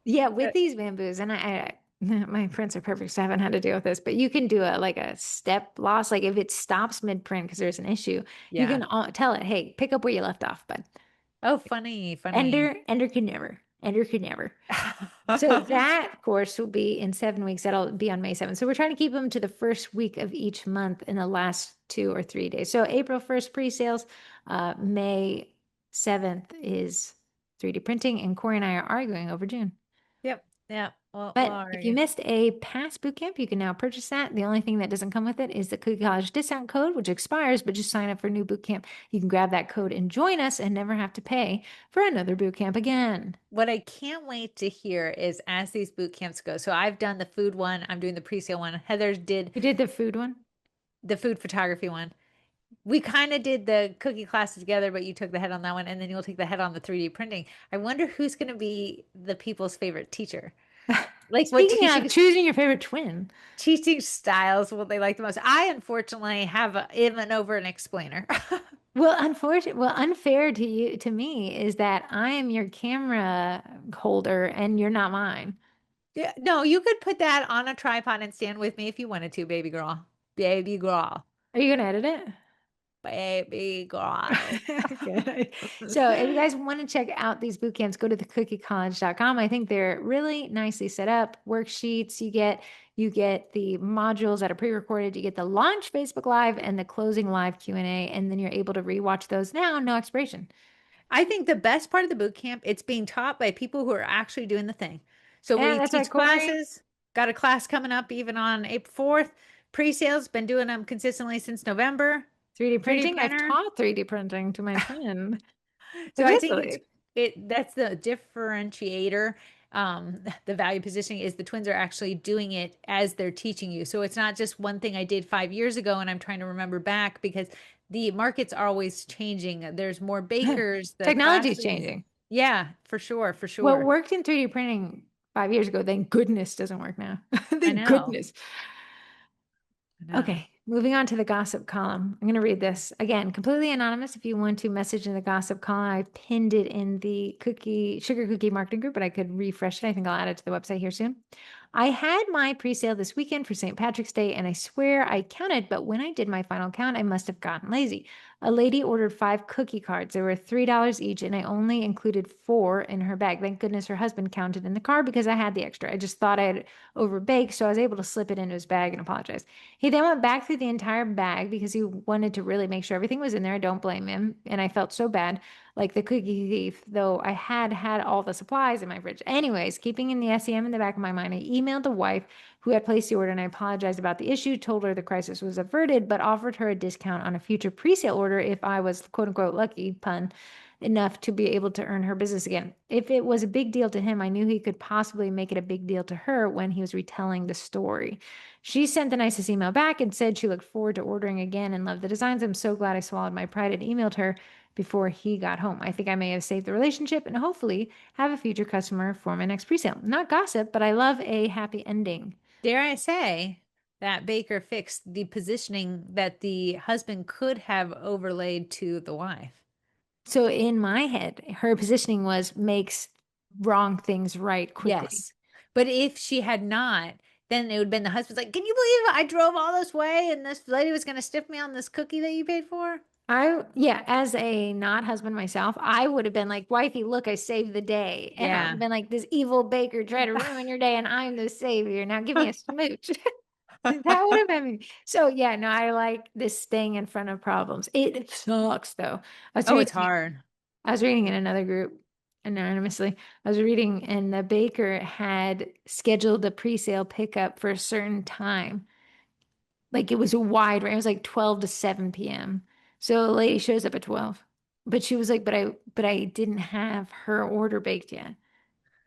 A: Yeah, with these bamboos, and I my prints are perfect, so I haven't had to deal with this, but you can do a step loss. Like if it stops mid print because there's an issue, you can tell it, hey, pick up where you left off, bud.
B: Oh, funny.
A: Ender can never. So that course will be in 7 weeks. That'll be on May 7th. So we're trying to keep them to the first week of each month in the last 2 or 3 days. So April 1st pre-sales, May 7th is 3D printing, and Corey and I are arguing over June.
B: Yep. Yeah. Well,
A: But
B: all
A: if you
B: right.
A: missed a past boot camp, you can now purchase that. The only thing that doesn't come with it is the Cookie College discount code, which expires, but just sign up for a new boot camp. You can grab that code and join us and never have to pay for another boot camp again.
B: What I can't wait to hear is as these boot camps go. So I've done the food one, I'm doing the pre-sale one. Heather did
A: You did the food one?
B: the food photography one. We kind of did the cookie classes together, but you took the head on that one, and then you'll take the head on the 3D printing. I wonder who's going to be the people's favorite teacher. Like what
A: Speaking of choosing your favorite twin,
B: teaching styles will they like the most? I unfortunately am an over an explainer.
A: unfair to you, to me, is that I am your camera holder and you're not mine.
B: Yeah, no, you could put that on a tripod and stand with me if you wanted to, baby girl. Baby girl.
A: Are you gonna edit it?
B: Baby girl.
A: Good. So if you guys want to check out these boot camps, go to thecookiecollege.com. I think they're really nicely set up. Worksheets, you get the modules that are pre-recorded, you get the launch Facebook Live and the closing live Q&A, and then you're able to rewatch those now, no expiration.
B: I think the best part of the boot camp, it's being taught by people who are actually doing the thing. So
A: And
B: we
A: that's right,
B: teach
A: Corey.
B: classes, got a class coming up even on April 4th. Pre-sales, been doing them consistently since November.
A: 3D
B: 3D
A: printing. I've
B: printer.
A: taught 3D printing to my twin
B: So I think it's
A: successfully.
B: that's the differentiator. The value positioning is the twins are actually doing it as they're teaching you. So it's not just one thing I did 5 years ago and I'm trying to remember back because the markets are always changing. There's more bakers, the
A: Technology is
B: classes.
A: changing.
B: Yeah, for sure, for
A: What
B: sure.
A: worked in 3D printing 5 years ago, thank goodness doesn't work now.
B: I
A: Thank
B: know.
A: goodness.
B: I know.
A: Okay, moving on to the gossip column. I'm going to read this again, completely anonymous. If you want to message in the gossip column, I pinned it in the sugar cookie marketing group, but I could refresh it. I think I'll add it to the website here soon. I had my pre-sale this weekend for St. Patrick's Day, and I swear I counted, but when I did my final count, I must have gotten lazy. A lady ordered 5 cookie cards. They were $3 each, and I only included 4 in her bag. Thank goodness her husband counted in the car because I had the extra. I just thought I had overbaked, so I was able to slip it into his bag and apologize. He then went back through the entire bag because he wanted to really make sure everything was in there. I don't blame him, and I felt so bad, like the cookie thief, though I had all the supplies in my fridge. Anyways, keeping in the SEM in the back of my mind, I emailed the wife who had placed the order and I apologized about the issue, told her the crisis was averted, but offered her a discount on a future pre-sale order if I was quote unquote lucky, pun, enough to be able to earn her business again. If it was a big deal to him, I knew he could possibly make it a big deal to her when he was retelling the story. She sent the nicest email back and said she looked forward to ordering again and loved the designs. I'm so glad I swallowed my pride and emailed her before he got home. I think I may have saved the relationship and hopefully have a future customer for my next presale. Not gossip, but I love a happy ending.
B: Dare I say that Baker fixed the positioning that the husband could have overlaid to the wife.
A: So in my head, her positioning was makes wrong things right quickly.
B: Yes. But if she had not, then it would have been the husband's like, can you believe I drove all this way and this lady was going to stiff me on this cookie that you paid for?
A: Yeah, as a not husband myself, I would have been like, wifey, look, I saved the day. And I would have
B: Yeah.
A: been like, this evil baker tried to ruin your day, and I'm the savior. Now give me a smooch. That would have been me. So yeah, no, I like this staying in front of problems. It sucks though. I was
B: Oh, it's
A: reading,
B: hard.
A: I was reading in another group anonymously. I was reading, and the baker had scheduled a pre-sale pickup for a certain time. Like it was a wide range. It was like 12 to 7 p.m. So the lady shows up at 12. But she was like, but I didn't have her order baked yet.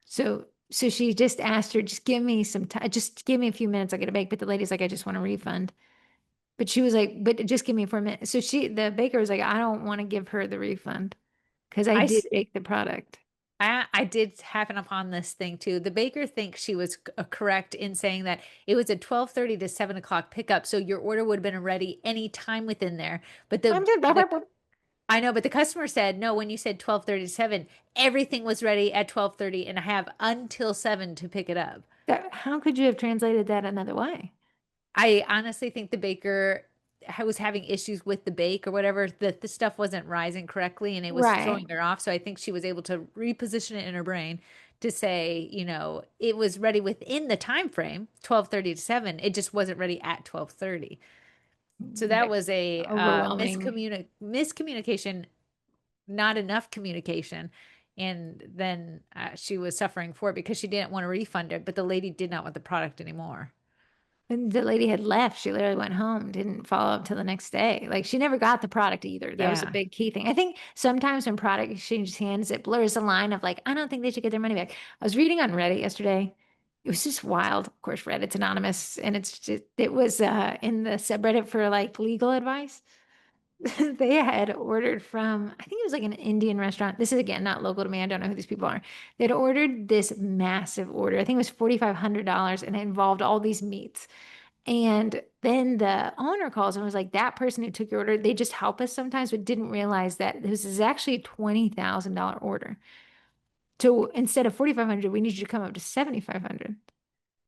A: So she just asked her, just give me some time, just give me a few minutes, I'll get it baked. But the lady's like, I just want a refund. But she was like, but just give me 4 minutes. So the baker was like, I don't want to give her the refund because I
B: I,
A: did
B: s-
A: bake the product.
B: I did happen upon this thing too. The baker thinks she was correct in saying that it was a 12:30 to 7 o'clock pickup. So your order would have been ready any time within there. But
A: I'm just,
B: I know, but the customer said, no, when you said 12:30 to 7, everything was ready at 12:30 and I have until 7 to pick it up.
A: how could you have translated that another way?
B: I honestly think the baker was having issues with the bake or whatever, that the stuff wasn't rising correctly and it was
A: Right.
B: throwing her off. So I think she was able to reposition it in her brain to say, it was ready within the time frame, 12:30 to 7. It just wasn't ready at 12:30. So that
A: Like
B: was a
A: overwhelming.
B: miscommunication, not enough communication. And then she was suffering for it because she didn't want to refund it, but the lady did not want the product anymore.
A: And the lady had left. She literally went home, didn't follow up till the next day. Like she never got the product either. That was a
B: Yeah.
A: big key thing. I think sometimes when product exchanges hands, it blurs the line of like, I don't think they should get their money back. I was reading on Reddit yesterday. It was just wild. Of course, Reddit's anonymous, and it was in the subreddit for like legal advice. They had ordered from, I think it was like an Indian restaurant. This is again not local to me. I don't know who these people are. They'd ordered this massive order. I think it was $4,500, and it involved all these meats. And then the owner calls and was like, that person who took your order, they just help us sometimes, but didn't realize that this is actually a $20,000 order. So instead of 4,500, we need you to come up to 7,500.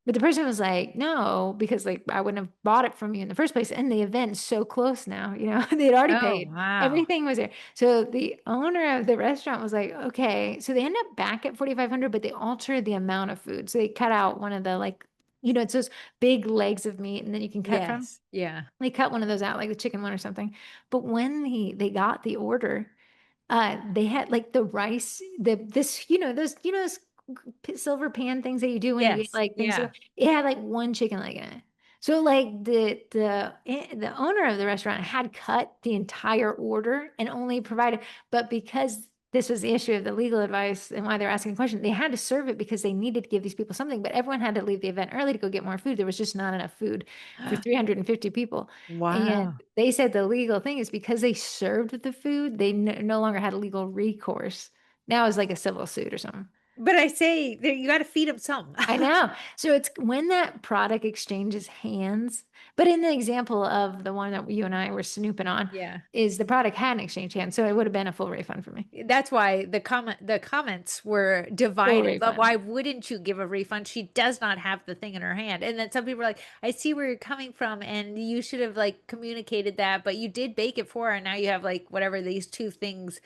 A: But the person was like, no, because like I wouldn't have bought it from you in the first place. And the event's so close now, they'd already
B: Oh,
A: paid.
B: wow.
A: Everything was there. So the owner of the restaurant was like, okay. So they end up back at 4,500, but they altered the amount of food. So they cut out one of the like, it's those big legs of meat and then you can cut from.
B: Yes. Yeah.
A: They cut one of those out, like the chicken one or something. But when they got the order, they had like the rice, those silver pan things that you do when you get
B: Yes.
A: like things.
B: Yeah.
A: It had like one chicken leg in it. So like the owner of the restaurant had cut the entire order and only provided, but because this was the issue of the legal advice and why they're asking a question, they had to serve it because they needed to give these people something, but everyone had to leave the event early to go get more food. There was just not enough food for 350 people. And
B: Wow.
A: they said the legal thing is because they served the food, they no longer had a legal recourse. Now it's like a civil suit or something.
B: But I say there, you got to feed them some.
A: I know. So it's when that product exchanges hands. But in the example of the one that you and I were snooping on,
B: Yeah.
A: is the product hadn't exchanged hands. So it would have been a full refund for me.
B: That's why the comments were
A: Full
B: divided. But
A: refund.
B: why wouldn't you give a refund? She does not have the thing in her hand. And then some people are like, I see where you're coming from, and you should have like communicated that, but you did bake it for her, and now you have like whatever these two things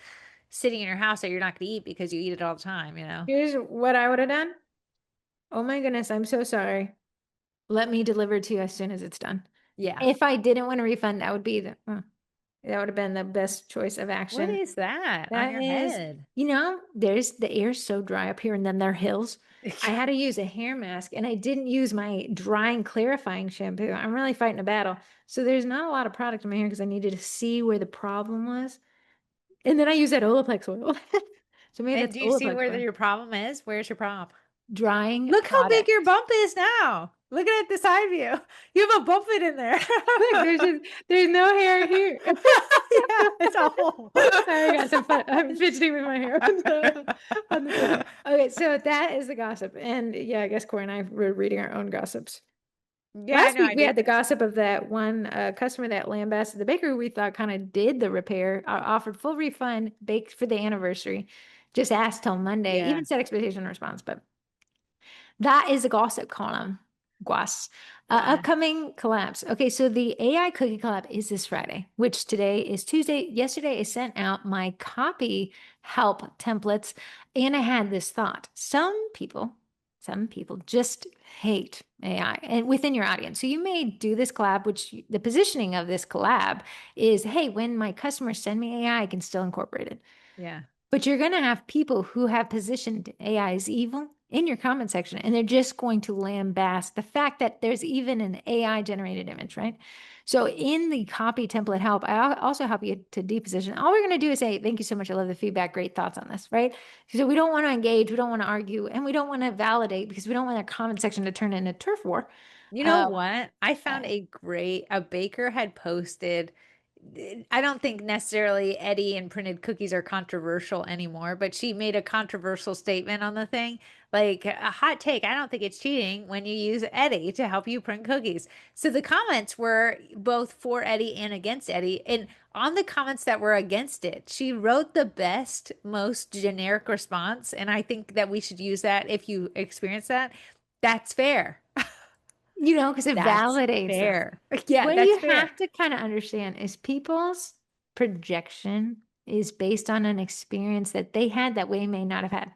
B: sitting in your house that you're not gonna eat because you eat it all the time, you know?
A: Here's what I would have done. Oh my goodness, I'm so sorry. Let me deliver it to you as soon as it's done.
B: Yeah.
A: If I didn't want a refund, that would have been the best choice of
B: What
A: action.
B: is that on
A: That
B: your
A: is,
B: head?
A: there's the air's so dry up here and then there are hills. I had to use a hair mask and I didn't use my drying clarifying shampoo. I'm really fighting a battle. So there's not a lot of product in my hair because I needed to see where the problem was. And then I use that Olaplex oil. So maybe
B: And
A: that's
B: do you see
A: Olaplex
B: where
A: oil.
B: your problem is? Where's your problem?
A: Drying
B: Look how big your
A: product.
B: bump is now. Look at the side view. You have a bump it in there.
A: Look, there's no hair here.
B: Yeah, it's a hole.
A: I got some fun. I'm fidgeting with my hair on the thing. Okay, so that is the gossip. And yeah, I guess Corey and I were reading our own gossips.
B: Yeah, I
A: Last
B: know.
A: week
B: I
A: we
B: did
A: had the
B: this.
A: gossip of that one customer that lambasted the baker who we thought kind of did the repair, offered full refund, baked for the anniversary, just asked till Monday,
B: Yeah,
A: even set expectation response. But that is a gossip column. Guas.
B: yeah,
A: Upcoming collabs. Okay, so the AI cookie collab is this Friday, which today is Tuesday. Yesterday, I sent out my copy help templates, and I had this thought. Some people just hate AI and within your audience. So you may do this collab, which the positioning of this collab is, hey, when my customers send me AI, I can still incorporate it.
B: yeah.
A: But you're going to have people who have positioned AI as evil in your comment section, and they're just going to lambast the fact that there's even an AI generated image, right? So in the copy template help, I also help you to deposition. All we're going to do is say, thank you so much. I love the feedback. Great thoughts on this, right? So we don't want to engage. We don't want to argue, and we don't want to validate because we don't want our comment section to turn into a turf war.
B: You know
A: Um,
B: what? I found a baker had posted. I don't think necessarily Eddie and printed cookies are controversial anymore, but she made a controversial statement on the thing. Like a hot take, I don't think it's cheating when you use Eddie to help you print cookies. So the comments were both for Eddie and against Eddie. And on the comments that were against it, she wrote the best, most generic response. And I think that we should use that if you experience that. That's fair.
A: because it
B: That's
A: validates them.
B: fair. Yeah,
A: What
B: that's
A: you
B: fair.
A: have to kind of understand is people's projection is based on an experience that they had that we may not have had.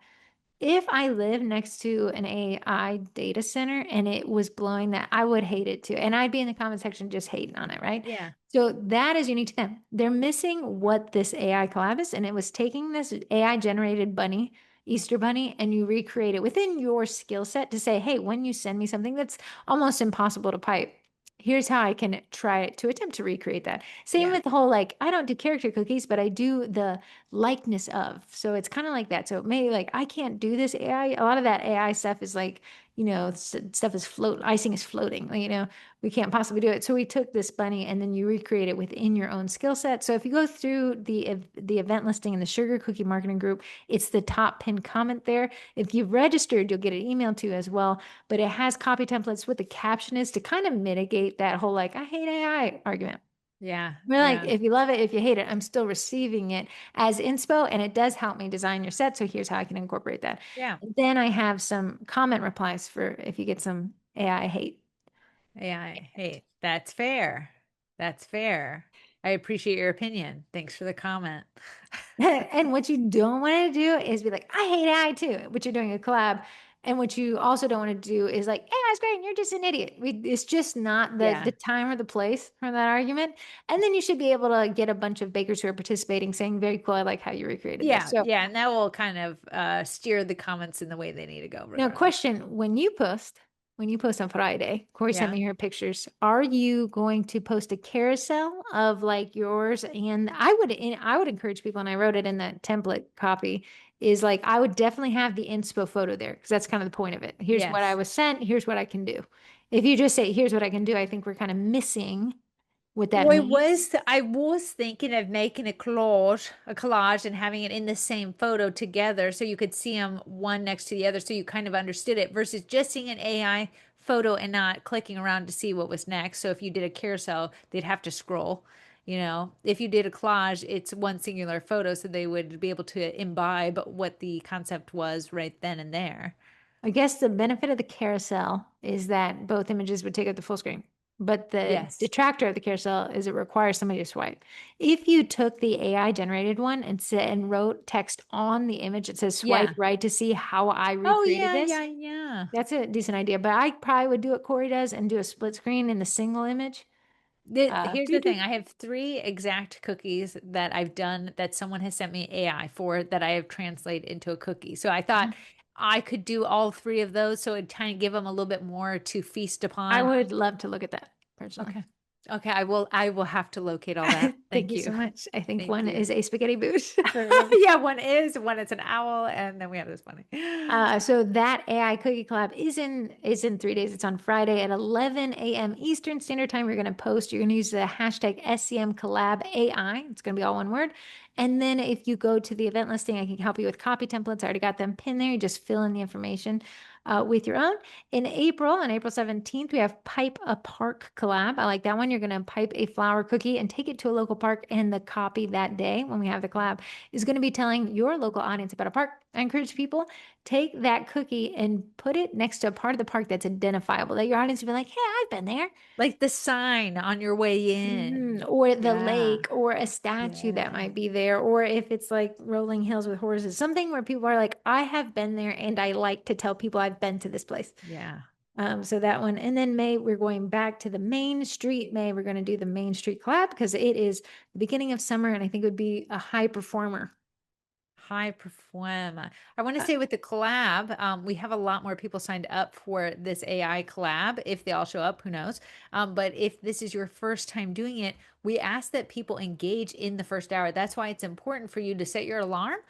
A: If I live next to an AI data center and it was blowing that, I would hate it too. And I'd be in the comment section just hating on it, right?
B: Yeah.
A: So that is unique to them. They're missing what this AI collab is, and it was taking this AI generated bunny, Easter bunny, and you recreate it within your skill set to say, hey, when you send me something that's almost impossible to pipe, here's how I can try to attempt to recreate that. Same
B: Yeah.
A: with the whole like, I don't do character cookies, but I do the likeness of. So it's kind of like that. So it may like, I can't do this AI. A lot of that AI stuff is like, stuff is icing is floating, we can't possibly do it. So we took this bunny and then you recreate it within your own skill set. So if you go through the event listing in the Sugar Cookie Marketing Group, it's the top pinned comment there. If you've registered, you'll get an email to you as well. But it has copy templates. What the caption is to kind of mitigate that whole like I hate AI argument.
B: Yeah.
A: We're like,
B: Yeah.
A: if you love it, if you hate it, I'm still receiving it as inspo, and it does help me design your set. So here's how I can incorporate that.
B: Yeah.
A: And then I have some comment replies for if you get some AI hate.
B: Yeah. Hey, that's fair. That's fair. I appreciate your opinion. Thanks for the comment.
A: And what you don't want to do is be like, I hate AI too, which you're doing a collab. And what you also don't want to do is like, AI is great and you're just an idiot. It's just not
B: Yeah.
A: the time or the place for that argument. And then you should be able to get a bunch of bakers who are participating saying, very cool, I like how you recreated this.
B: Yeah.
A: So
B: Yeah. And that will kind of steer the comments in the way they need to go,
A: now,
B: regardless.
A: question, when you post on Friday, Corey sent
B: Yeah.
A: me her pictures. Are you going to post a carousel of like yours? And I would encourage people, and I wrote it in that template copy, is like I would definitely have the inspo photo there because that's kind of the point of it. Here's what I
B: Yes.
A: was sent, here's what I can do. If you just say, here's what I can do, I think we're kind of missing what that
B: Well,
A: means.
B: I was thinking of making a collage and having it in the same photo together so you could see them one next to the other so you kind of understood it versus just seeing an AI photo and not clicking around to see what was next. So if you did a carousel, they'd have to scroll. If you did a collage, it's one singular photo, so they would be able to imbibe what the concept was right then and there.
A: I guess the benefit of the carousel is that both images would take up the full screen. But the
B: Yes.
A: detractor of the carousel is it requires somebody to swipe. If you took the AI generated one and said and wrote text on the image that says swipe
B: Yeah.
A: right to see how I
B: Oh,
A: recreated
B: yeah,
A: this,
B: yeah, yeah.
A: that's a decent idea. But I probably would do what Corey does and do a split screen in the single image.
B: Here's
A: Doo
B: the
A: doo.
B: thing. I have three exact cookies that I've done that someone has sent me AI for that I have translated into a cookie. So I thought I could do all three of those. So it'd kind of give them a little bit more to feast
A: I
B: upon.
A: would love to look at that personally.
B: Okay. Okay. I will have to locate all that.
A: Thank
B: Thank
A: you so
B: you.
A: much. I think
B: Thank
A: one
B: you.
A: is a spaghetti boot for whatever.
B: Yeah, one is an owl, and then we have this bunny.
A: So that AI cookie collab is in 3 days. It's on Friday at 11 a.m. Eastern Standard Time. You're going to post. You're going to use the hashtag SCM Collab AI. It's going to be all one word. And then if you go to the event listing, I can help you with copy templates. I already got them pinned there. You just fill in the information with your own. In April, on April 17th, we have Pipe a Park collab. I like that one. You're going to pipe a flower cookie and take it to a local park. And the copy that day when we have the collab is going to be telling your local audience about a park. I encourage people take that cookie and put it next to a part of the park that's identifiable, that your audience will be like, hey, I've been there.
B: Like the sign on your way in.
A: Or the
B: Yeah.
A: lake or a statue that
B: Yeah.
A: might be there. Or if it's like rolling hills with horses, something where people are like, I have been there and I like to tell people I've been to this place.
B: Yeah.
A: So that one. And then May, we're going back to the Main Street. May, we're going to do the Main Street collab because it is the beginning of summer and I think it would be a high performer.
B: High performer. I want to
A: Uh,
B: say with the collab, we have a lot more people signed up for this AI collab. If they all show up, who knows? But if this is your first time doing it, we ask that people engage in the first hour. That's why it's important for you to set your alarm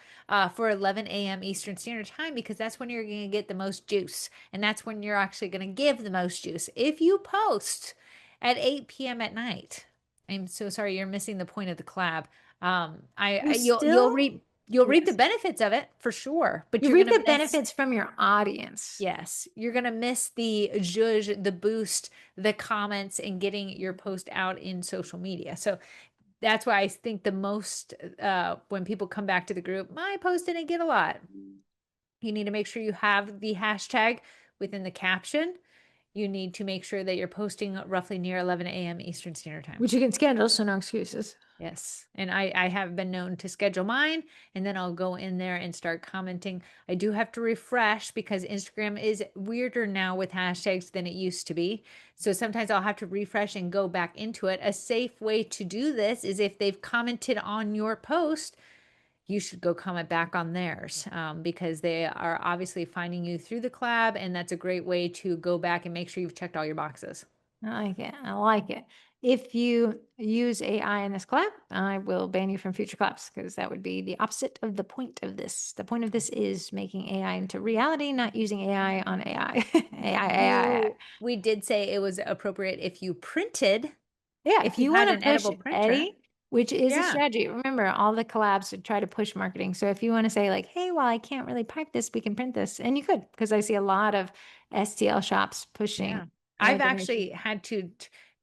B: for 11 a.m. Eastern Standard Time because that's when you're going to get the most juice. And that's when you're actually going to give the most juice. If you post at 8 p.m. at night, I'm so sorry, you're missing the point of the collab.
A: you
B: You'll
A: still,
B: reap reap the
A: yes,
B: benefits of it for sure, but
A: you
B: you're
A: reap
B: gonna
A: the
B: miss,
A: benefits from your audience.
B: yes, you're gonna miss the zhuzh, the boost, the comments, and getting your post out in social media. So that's why I think the most when people come back to the group, my post didn't get a lot. You need to make sure you have the hashtag within the caption. you need to make sure that you're posting roughly near 11 a.m. Eastern Standard Time.
A: Which you can schedule, so no excuses.
B: Yes. And I have been known to schedule mine, and then I'll go in there and start commenting. I do have to refresh because Instagram is weirder now with hashtags than it used to be. So sometimes I'll have to refresh and go back into it. A safe way to do this is if they've commented on your post, you should go comment back on theirs, because they are obviously finding you through the collab, and that's a great way to go back and make sure you've checked all your boxes.
A: I like it. I like it. If you use AI in this collab, I will ban you from future collabs because that would be the opposite of the point of this. The point of this is making AI into reality, not using AI on AI. AI.
B: We did say it was appropriate if you printed,
A: Yeah,
B: if
A: if
B: you
A: you
B: had
A: want
B: an
A: to push
B: edible printer.
A: Eddie, which is a
B: Yeah.
A: strategy. Remember, all the collabs to try to push marketing. So if you want to say like, hey, well, I can't really pipe this, we can print this. And you could, because I see a lot of STL shops pushing
B: Yeah. I've
A: donation.
B: actually had to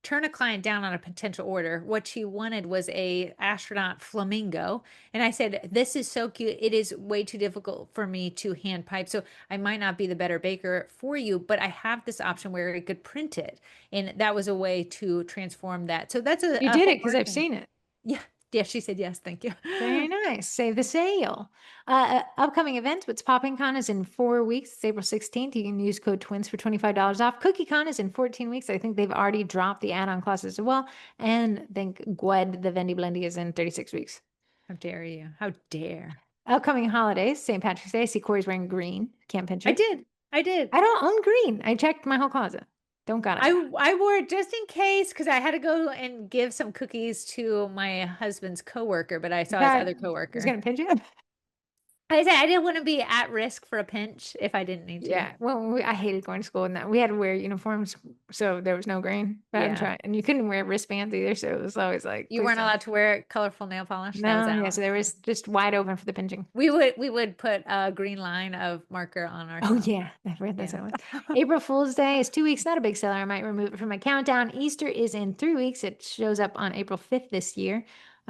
B: turn a client down on a potential order. What she wanted was a astronaut flamingo. And I said, this is so cute. It is way too difficult for me to hand pipe. So I might not be the better baker for you, but I have this option where I could print it. And that was a way to transform that. So that's
A: You
B: a
A: did it
B: whole
A: because I've
B: marketing.
A: seen it.
B: Yeah. Yeah. She said, yes. Thank you.
A: Very nice. Save the sale. Upcoming events. What's Popping Con is in 4 weeks. It's April 16th. You can use code TWINS for $25 off. Cookie Con is in 14 weeks. I think they've already dropped the add-on classes as well. And I think Gwed, the Vendy Blendy, is in 36 weeks.
B: How dare you? How dare.
A: Upcoming holidays. St. Patrick's Day. I see Corey's wearing green. Can't
B: I
A: picture.
B: did. I did.
A: I don't own green. I checked my whole closet. Don't got it.
B: I wore it just in case because I had to go and give some cookies to my husband's coworker, but I
A: You
B: saw his
A: thought
B: other
A: I was
B: coworker.
A: gonna pinch you?
B: I said I didn't want to be at risk for a pinch if I didn't need to.
A: Yeah. Well, I hated going to school and that we had to wear uniforms, so there was no green. But I'm
B: Yeah.
A: trying, and you couldn't wear wristbands either, so it was always like,
B: You
A: please
B: weren't
A: don't.
B: allowed to wear colorful nail polish. That was
A: No, yeah.
B: out.
A: So there was just wide open for the pinching.
B: We would put a green line of marker on our
A: Oh
B: top.
A: yeah, I read that's
B: Yeah.
A: how it was. April Fool's Day is 2 weeks, not a big seller. I might remove it from my countdown. Easter is in 3 weeks. It shows up on April 5th this year.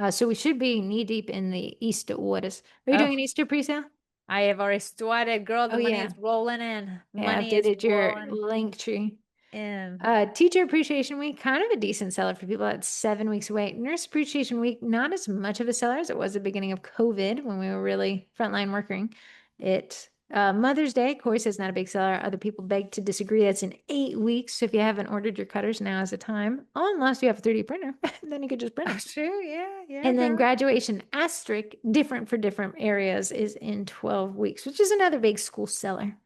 A: So we should be knee deep in the Easter waters. Are you doing
B: Oh,
A: an Easter pre-sale?
B: I have already started, girl.
A: Oh
B: The money
A: yeah.
B: is rolling in.
A: Yeah,
B: Money is
A: updated your
B: rolling
A: link tree.
B: in.
A: Teacher Appreciation Week, kind of a decent seller for people that's 7 weeks away. Nurse Appreciation Week, not as much of a seller as it was at the beginning of COVID when we were really frontline working. Mother's Day, Corey says not a big seller. Other people beg to disagree. That's in 8 weeks. So if you haven't ordered your cutters, now is the time. Unless you have a 3D printer, then you could just print
B: Oh,
A: them.
B: true. Yeah. Yeah,
A: And then
B: girl.
A: graduation asterisk, different for different areas, is in 12 weeks, which is another big school seller.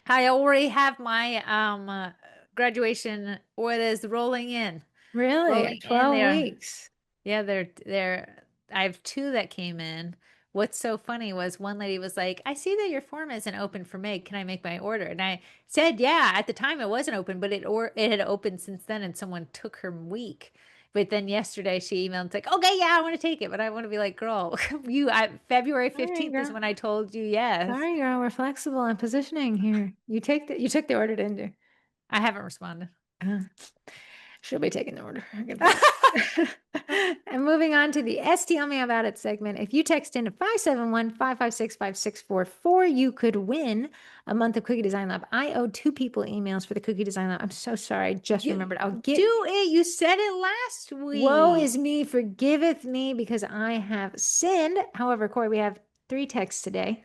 B: I already have my graduation orders rolling in.
A: Really?
B: Rolling
A: At
B: in
A: 12
B: there.
A: weeks.
B: Yeah, they're I have two that came in. What's so funny was one lady was like, I see that your form isn't open for May. Can I make my order? And I said, yeah, at the time it wasn't open, but it had opened since then and someone took her week. But then yesterday she emailed and like, okay, yeah, I want to take it. But I want to be like, girl, February
A: All right,
B: 15th is
A: girl.
B: when I told you yes.
A: Sorry, girl, we're flexible on positioning here. You took the order, didn't you?
B: I haven't responded.
A: Uh, she'll be taking the order. I can feel it. And moving on to the STL Me About It segment. If you text in to 571-556-5644, you could win a month of Cookie Design Lab. I owe two people emails for the Cookie Design Lab. I'm so sorry. I just
B: You
A: remembered. I'll get
B: do it. You said it last
A: woe
B: week.
A: is me, forgiveth me because I have sinned. However, Corey, we have 3 texts today.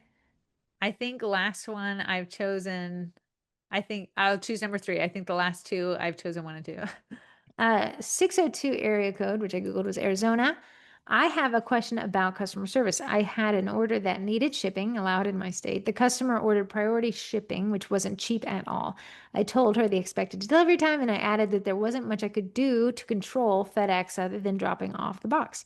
B: I think last one I've chosen. I think I'll choose number three. I think the last two I've chosen one and two.
A: 602 area code, which I Googled, was Arizona. I have a question about customer service. I had an order that needed shipping allowed in my state. The customer ordered priority shipping, which wasn't cheap at all. I told her the expected delivery time, and I added that there wasn't much I could do to control FedEx other than dropping off the box.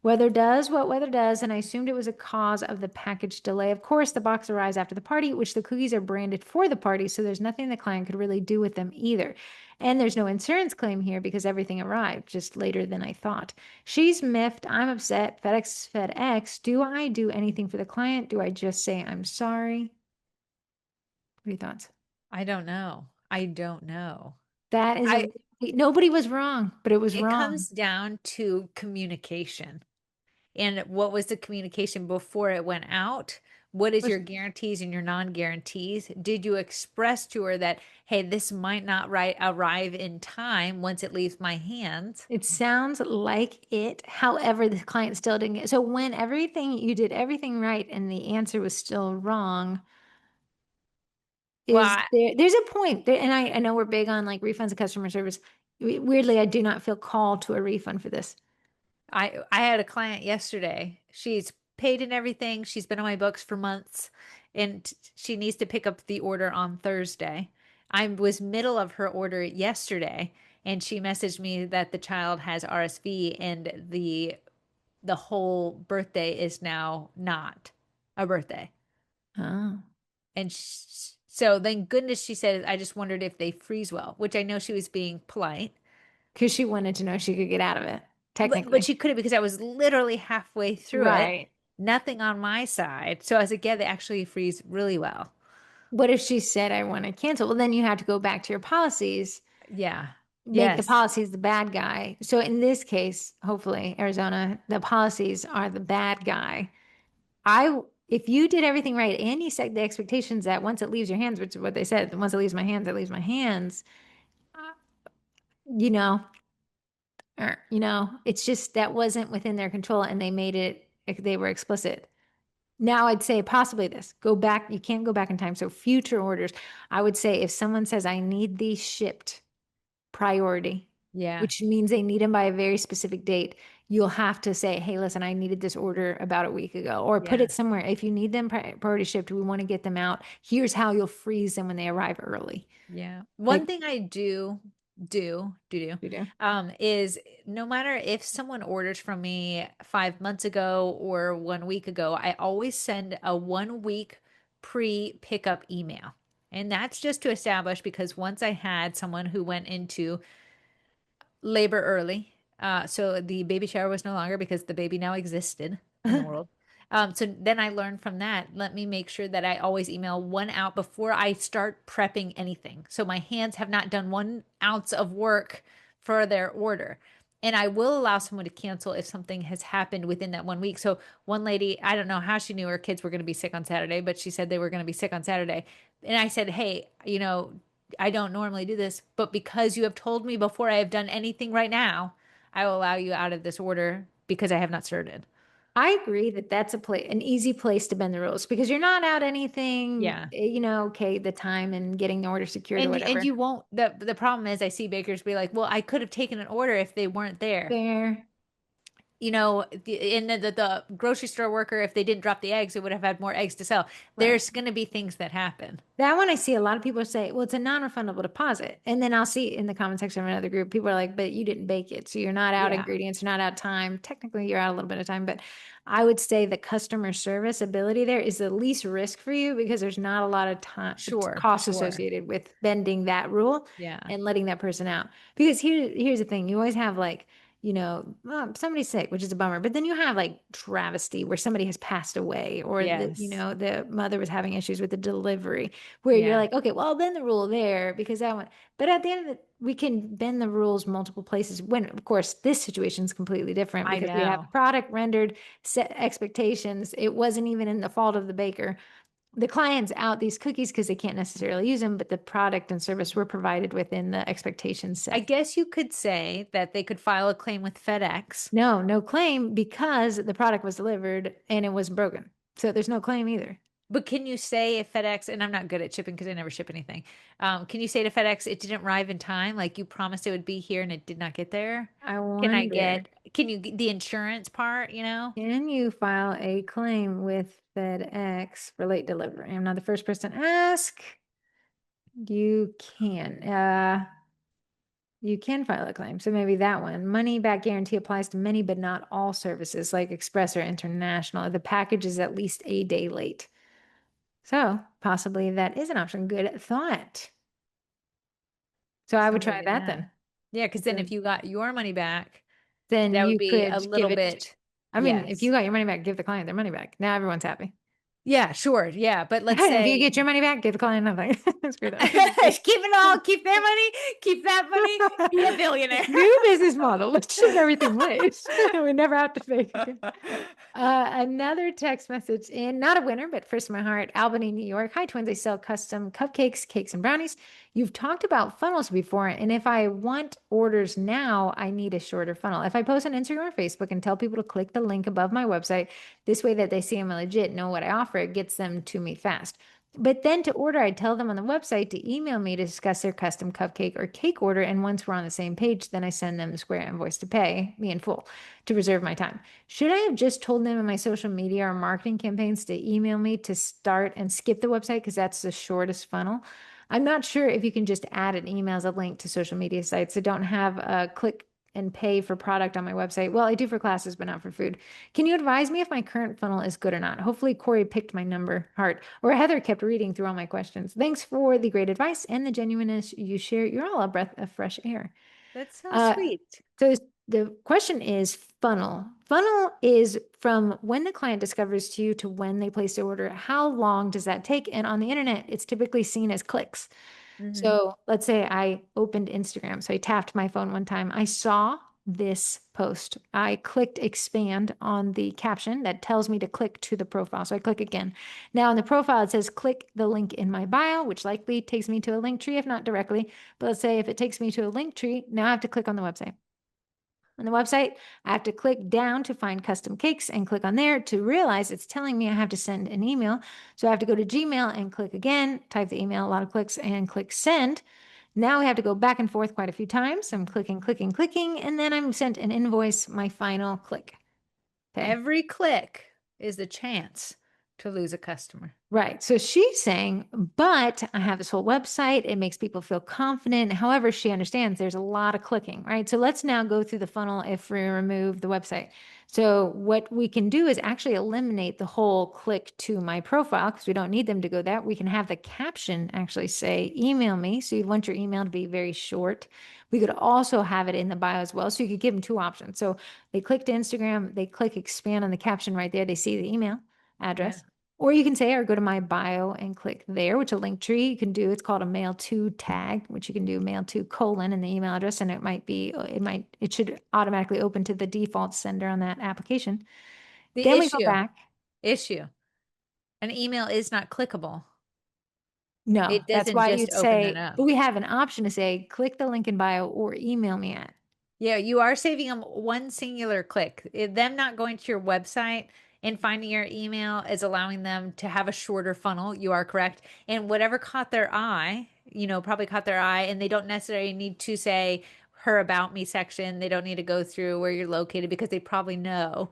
A: Weather does what weather does, and I assumed it was a cause of the package delay. Of course, the box arrives after the party, which the cookies are branded for the party, so there's nothing the client could really do with them either. And there's no insurance claim here because everything arrived just later than I thought. She's miffed. I'm upset. FedEx. Do I do anything for the client? Do I just say I'm sorry? What are your thoughts?
B: I don't know. I don't know.
A: That is
B: I
A: a nobody was wrong, but it was
B: It
A: wrong.
B: comes down to communication. And what was the communication before it went out? What is
A: Which
B: your guarantees and your non-guarantees? Did you express to her that, hey, this might not arrive in time once it leaves my hands?
A: it sounds like it. However, the client still didn't get. So when everything you did everything right and the answer was still wrong,
B: Well,
A: is there's a point there, and I know we're big on like refunds and customer service. Weirdly, I do not feel called to a refund for this.
B: I had a client yesterday. She's paid and everything. She's been on my books for months, and she needs to pick up the order on Thursday. I was middle of her order yesterday, and she messaged me that the child has RSV and the whole birthday is now not a birthday.
A: Oh,
B: And so thank goodness she said, I just wondered if they freeze well, which I know she was being polite.
A: because she wanted to know she could get out of it,
B: But
A: technically.
B: she couldn't because I was literally halfway through it,
A: Right.
B: nothing on my side. So I was like, yeah, they actually freeze really well.
A: What if she said, I want to cancel? Well, then you have to go back to your policies,
B: Yeah.
A: make the
B: Yes.
A: policies the bad guy. So in this case, hopefully, Arizona, the policies are the bad guy. If you did everything right and you set the expectations that once it leaves your hands, which is what they said, once it leaves my hands, it leaves my hands, uh, you know, it's just that wasn't within their control and they made it, they were explicit. Now I'd say possibly this, go back, you can't go back in time. So future orders, I would say if someone says, I need these shipped, priority,
B: Yeah.
A: which means they need them by a very specific date, you'll have to say, hey, listen, I needed this order about a week ago, or put
B: Yeah.
A: it somewhere. If you need them priority shipped, we want to get them out. Here's how you'll freeze them when they arrive early.
B: Yeah. One
A: Like
B: thing I do
A: you do.
B: is no matter if someone orders from me 5 months ago or 1 week ago, I always send a 1 week pre-pickup email. And that's just to establish because once I had someone who went into labor early. So the baby shower was no longer because the baby now existed in the world. So then I learned from that. Let me make sure that I always email one out before I start prepping anything. So my hands have not done 1 ounce of work for their order. And I will allow someone to cancel if something has happened within that 1 week. So one lady, I don't know how she knew her kids were going to be sick on Saturday, but she said they were going to be sick on Saturday. And I said, hey, I don't normally do this, but because you have told me before I have done anything right now, I will allow you out of this order because I have not started.
A: I agree that that's an easy place to bend the rules because you're not out anything,
B: Yeah.
A: okay, the time and getting the order secured or
B: And
A: whatever.
B: you won't the problem is I see bakers be like, "Well, I could have taken an order if they weren't there."
A: Fair.
B: In the grocery store worker, if they didn't drop the eggs, it would have had more eggs to sell.
A: Right.
B: There's going to be things that happen.
A: That one I see a lot of people say, well, it's a non-refundable deposit. And then I'll see in the comment section of another group, people are like, but you didn't bake it. So you're not out
B: Yeah.
A: ingredients, you're not out time. Technically, you're out a little bit of time, but I would say the customer service ability there is the least risk for you because there's not a lot of time
B: Sure,
A: cost
B: sure.
A: associated with bending that rule
B: Yeah.
A: and letting that person out. Because here's the thing, you always have like, somebody's sick, which is a bummer. But then you have like travesty where somebody has passed away or
B: Yes.
A: the mother was having issues with the delivery where you're
B: Yeah.
A: like, okay, well, I'll bend the rule there because that one. But at the end of it, we can bend the rules multiple places. When, of course, this situation is completely different
B: I
A: because we have the
B: know.
A: product rendered, set expectations. It wasn't even in the fault of the baker. The client's out these cookies because they can't necessarily use them, but the product and service were provided within the expectations
B: I
A: set.
B: guess you could say that they could file a claim with FedEx.
A: No, no claim because the product was delivered and it was broken. So there's no claim either.
B: But can you say if FedEx, and I'm not good at shipping because I never ship anything, can you say to FedEx it didn't arrive in time, like you promised it would be here and it did not get there?
A: I
B: Can I
A: wonder.
B: get, can you get the insurance part?
A: Can you file a claim with FedEx for late delivery? I'm not the first person to ask. You can. You can file a claim. So maybe that one. Money back guarantee applies to many, but not all services like Express or International. If the package is at least a day late. So possibly that is an option. Good thought. So I
B: So
A: would try
B: maybe
A: that
B: that.
A: then.
B: Yeah, because then if you got your money back,
A: Then
B: that would
A: you
B: be a
A: could give
B: little
A: it.
B: bit,
A: I mean, if you
B: yes.
A: got your money back, give the client their money back. Now everyone's happy.
B: Yeah, sure. Yeah. But let's
A: If you
B: say
A: get your money back, give the client nothing. Screw that.
B: keep it all, keep their money, keep that money, be a billionaire.
A: New business model. Let's ship everything late. We never have to fake again. Another text message in, not a winner, but first in my heart, Albany, New York. Hi, twins. I sell custom cupcakes, cakes, and brownies. You've talked about funnels before, and if I want orders now, I need a shorter funnel. If I post on Instagram or Facebook and tell people to click the link above my website, this way that they see I'm legit, know what I offer, it gets them to me fast. But then to order, I tell them on the website to email me to discuss their custom cupcake or cake order. And once we're on the same page, then I send them the Square invoice to pay me in full to reserve my time. Should I have just told them in my social media or marketing campaigns to email me to start and skip the website because that's the shortest funnel? I'm not sure if you can just add an email as a link to social media sites. I don't have a click and pay for product on my website. Well, I do for classes, but not for food. Can you advise me if my current funnel is good or not? Hopefully, Corey picked my number heart, or Heather kept reading through all my questions. Thanks for the great advice and the genuineness you share. You're all a breath of fresh air.
B: That's so
A: Uh,
B: sweet.
A: so the question is funnel. Funnel is from when the client discovers to you to when they place the order. How long does that take? And on the internet, it's typically seen as clicks.
B: Hmm.
A: So let's say I opened Instagram. So I tapped my phone one time. I saw this post. I clicked expand on the caption that tells me to click to the profile. So I click again. Now in the profile, it says click the link in my bio, which likely takes me to a link tree, if not directly. But let's say if it takes me to a link tree, now I have to click on the website. On the website, I have to click down to find custom cakes and click on there to realize it's telling me I have to send an email. So I have to go to Gmail and click again, type the email, a lot of clicks, and click send. Now we have to go back and forth quite a few times. I'm clicking, clicking, clicking, and then I'm sent an invoice, my final click. Okay.
B: Every click is the chance to lose a customer.
A: Right. So she's saying, but I have this whole website. It makes people feel confident. However, she understands there's a lot of clicking, right? So let's now go through the funnel if we remove the website. So what we can do is actually eliminate the whole click to my profile because we don't need them to go there. We can have the caption actually say, email me. So you'd want your email to be very short. We could also have it in the bio as well. So you could give them two options. So they click to Instagram, they click expand on the caption right there. They see the email
B: Yeah.
A: address. Or you can say, or go to my bio and click there, which a link tree you can do. It's called a mail to tag, which you can do mail to colon in the email address. And it should automatically open to the default sender on that application.
B: The
A: Then we go
B: issue,
A: back.
B: issue, an email is not clickable.
A: No,
B: It
A: that's
B: doesn't
A: why
B: just
A: you'd
B: open that
A: say,
B: up.
A: but we have an option to say, click the link in bio or email me at.
B: Yeah, you are saving them one singular click. Them not going to your website and finding your email is allowing them to have a shorter funnel. You are correct. And whatever caught their eye, probably caught their eye, and they don't necessarily need to say her about me section. They don't need to go through where you're located because they probably know.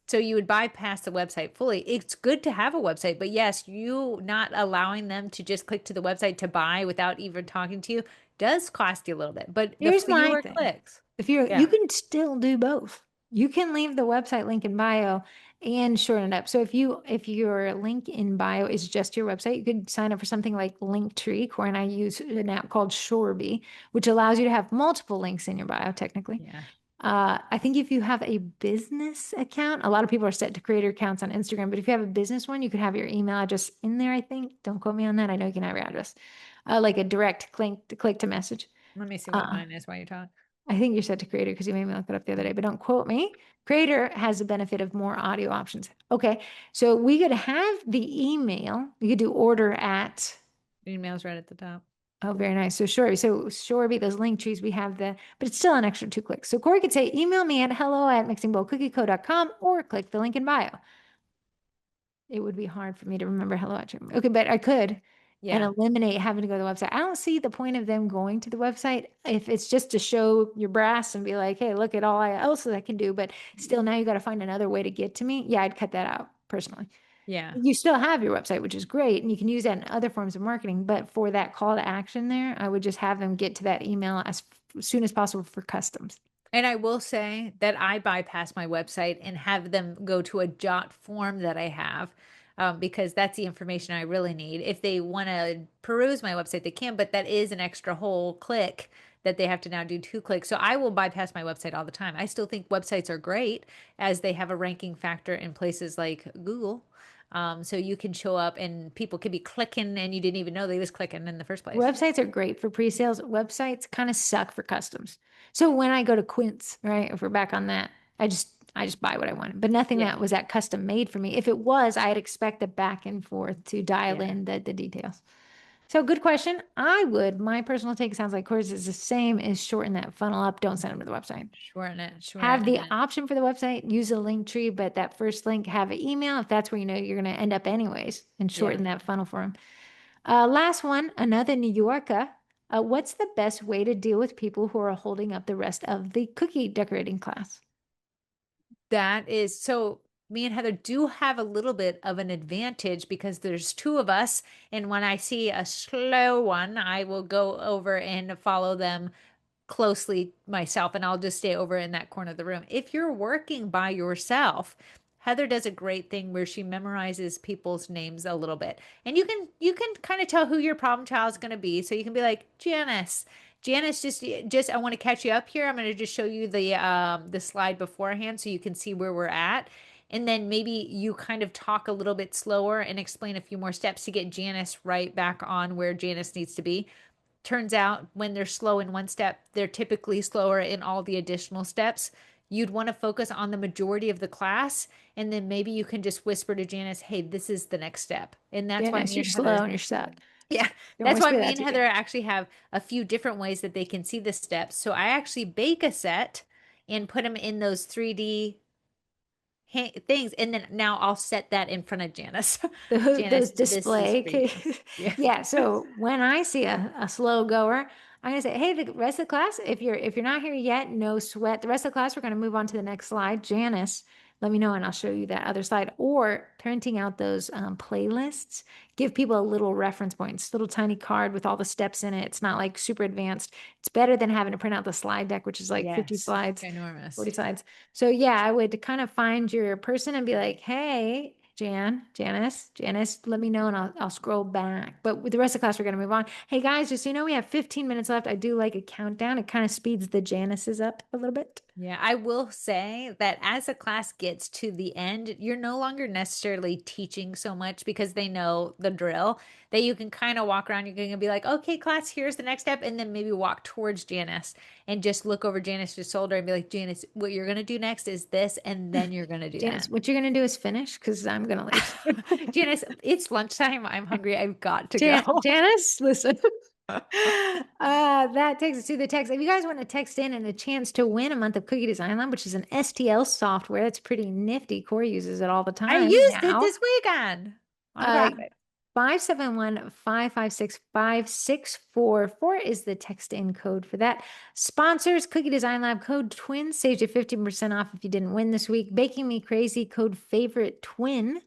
B: So you would bypass the website fully. It's good to have a website, but yes, you not allowing them to just click to the website to buy without even talking to you does cost you a little bit. But the
A: Here's my
B: fewer
A: thing.
B: clicks,
A: If you
B: yeah,
A: can still do both. You can leave the website link in bio and shorten it up. So if your link in bio is just your website, you could sign up for something like Linktree. Corey and I use an app called Shoreby, which allows you to have multiple links in your bio, technically.
B: yeah.
A: I think if you have a business account, a lot of people are set to creator accounts on Instagram, but if you have a business one, you could have your email address in there, I think. Don't quote me on that. I know you can have your address. Like a direct click to message.
B: Let me see what
A: Uh,
B: mine is while you're talking.
A: I think you're set to creator because you made me look it up the other day, but don't quote me. Creator has the benefit of more audio options. Okay. So we could have the email. We could do order at,
B: Email's right at the top.
A: oh, very nice. So Shoreby, those link trees, we have but it's still an extra 2 clicks. So Corey could say, email me at hello@mixingbowlcookieco.com or click the link in bio. It would be hard for me to remember hello at Gmail. Okay, but I could and
B: Yeah.
A: eliminate having to go to the website. I don't see the point of them going to the website if it's just to show your brass and be like, hey, look at all else that I can do. But still, now you got to find another way to get to me. Yeah, I'd cut that out personally.
B: Yeah.
A: You still have your website, which is great, and you can use that in other forms of marketing. But for that call to action there, I would just have them get to that email as soon as possible for customs.
B: And I will say that I bypass my website and have them go to a jot form that I have because that's the information I really need. If they want to peruse my website, they can, but that is an extra whole click that they have to now do 2 clicks. So I will bypass my website all the time. I still think websites are great as they have a ranking factor in places like Google. So you can show up and people could be clicking and you didn't even know they was clicking in the first place.
A: Websites are great for pre-sales. Websites kind of suck for customs. So when I go to Quince, right, if we're back on that, I just buy what I want, but nothing
B: Yeah.
A: that was that custom made for me. If it was, I'd expect the back and forth to dial
B: Yeah.
A: in the details. So good question. My personal take sounds like course is the same is shorten that funnel up. Don't send them to the website.
B: Shorten it,
A: Have the
B: shorten it.
A: option for the website, use a link tree, but that first link, have an email if that's where you know you're going to end up anyways, and
B: Yeah.
A: shorten that funnel for them. Last one, another New Yorker. What's the best way to deal with people who are holding up the rest of the cookie decorating class?
B: That is so me and Heather do have a little bit of an advantage because there's two of us. And when I see a slow one, I will go over and follow them closely myself, and I'll just stay over in that corner of the room. If you're working by yourself, Heather does a great thing where she memorizes people's names a little bit. And you can kind of tell who your problem child is going to be. So you can be like, Janice. Janice, just I want to catch you up here. I'm going to just show you the slide beforehand so you can see where we're at. And then maybe you kind of talk a little bit slower and explain a few more steps to get Janice right back on where Janice needs to be. Turns out when they're slow in one step, they're typically slower in all the additional steps. You'd want to focus on the majority of the class, and then maybe you can just whisper to Janice, hey, this is the next step. And that's why
A: Janice,
B: me
A: you're
B: and
A: slow
B: Heather,
A: and you're stuck.
B: yeah,
A: Don't
B: that's why
A: whisper
B: me
A: that
B: and
A: to
B: Heather
A: me.
B: actually have a few different ways that they can see the steps. So I actually bake a set and put them in those 3D things, and then now I'll set that in front of Janice.
A: Those
B: Janice, this is
A: display.
B: for you. Yeah.
A: Yeah. So when I see a slow goer, I'm gonna say, hey, the rest of the class, if you're not here yet, no sweat. The rest of the class, we're gonna move on to the next slide. Janice, let me know and I'll show you that other slide. Or printing out those playlists, give people a little reference points, little tiny card with all the steps in it. It's not like super advanced. It's better than having to print out the slide deck, which is like 50
B: Yes.
A: slides,
B: Ginormous.
A: 40 slides. So yeah, I would kind of find your person and be like, hey, Janice, let me know and I'll scroll back. But with the rest of the class, we're gonna move on. Hey guys, just so you know, we have 15 minutes left. I do like a countdown. It kind of speeds the Janices up a little bit.
B: Yeah, I will say that as a class gets to the end, you're no longer necessarily teaching so much because they know the drill that you can kind of walk around. You're going to be like, okay, class, here's the next step. And then maybe walk towards Janice and just look over Janice's shoulder and be like, Janice, what you're going to do next is this. And then you're going to do
A: Janice,
B: that.
A: what you're gonna do is finish because I'm gonna leave.
B: Janice, it's lunchtime. I'm hungry. I've got to go.
A: Janice, listen. That takes us to the text. If you guys want to text in and a chance to win a month of Cookie Design Lab, which is an STL software, that's pretty nifty. Corey uses it all the
B: I
A: time
B: used it
A: now.
B: this weekend on a
A: Uh,
B: profit.
A: 571-556-5644 is the text in code for that. Sponsors, Cookie Design Lab code TWIN saves you 15% off if you didn't win this week. Baking Me Crazy code favorite twin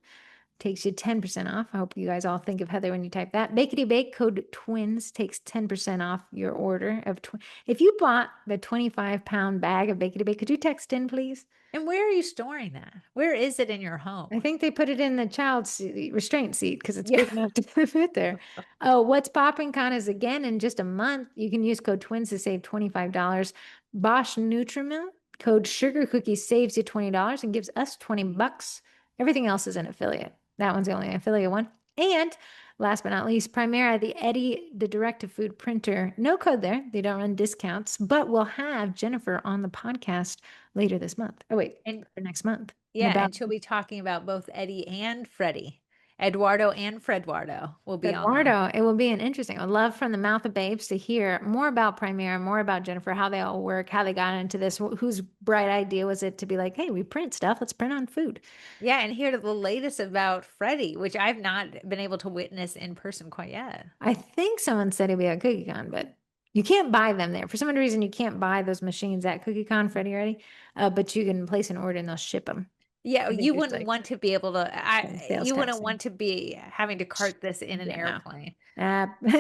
A: takes you 10% off. I hope you guys all think of Heather when you type that. Bakety Bake code twins takes 10% off your order of twin. If you bought the 25-pound bag of Bakety Bake, could you text in, please?
B: And where are you storing that? Where is it in your
A: I
B: home?
A: think they put it in the child seat, restraint seat because it's
B: Yeah.
A: big enough to fit there. Oh, what's popping con is again in just a month. You can use code twins to save $25. Bosch Nutrimilk code sugar cookies saves you $20 and gives us 20 bucks. Everything else is an affiliate. That one's the only affiliate one. And last but not least, Primera, the Eddie, the direct-to-food printer. No code there. They don't run discounts, but we'll have Jennifer on the podcast later this month. Oh, wait,
B: And
A: for next month. And
B: yeah,
A: about
B: and she'll be talking about both Eddie and Freddie. Eduardo and Fredwardo will be on there.
A: Eduardo, it will be an interesting. I'd love from the mouth of babes to hear more about Primera, more about Jennifer, how they all work, how they got into this, whose bright idea was it to be like, hey, we print stuff, let's print on food.
B: Yeah, and hear the latest about Freddie, which I've not been able to witness in person quite yet.
A: I think someone said it'd be at CookieCon, but you can't buy them there. For some reason, you can't buy those machines at CookieCon, Freddie Ready, but you can place an order and they'll ship them.
B: Yeah,
A: I think
B: you
A: there's
B: wouldn't
A: like
B: want to be able to
A: sales
B: you wouldn't
A: taxing.
B: want to be having to cart this in an
A: Yeah, no.
B: airplane.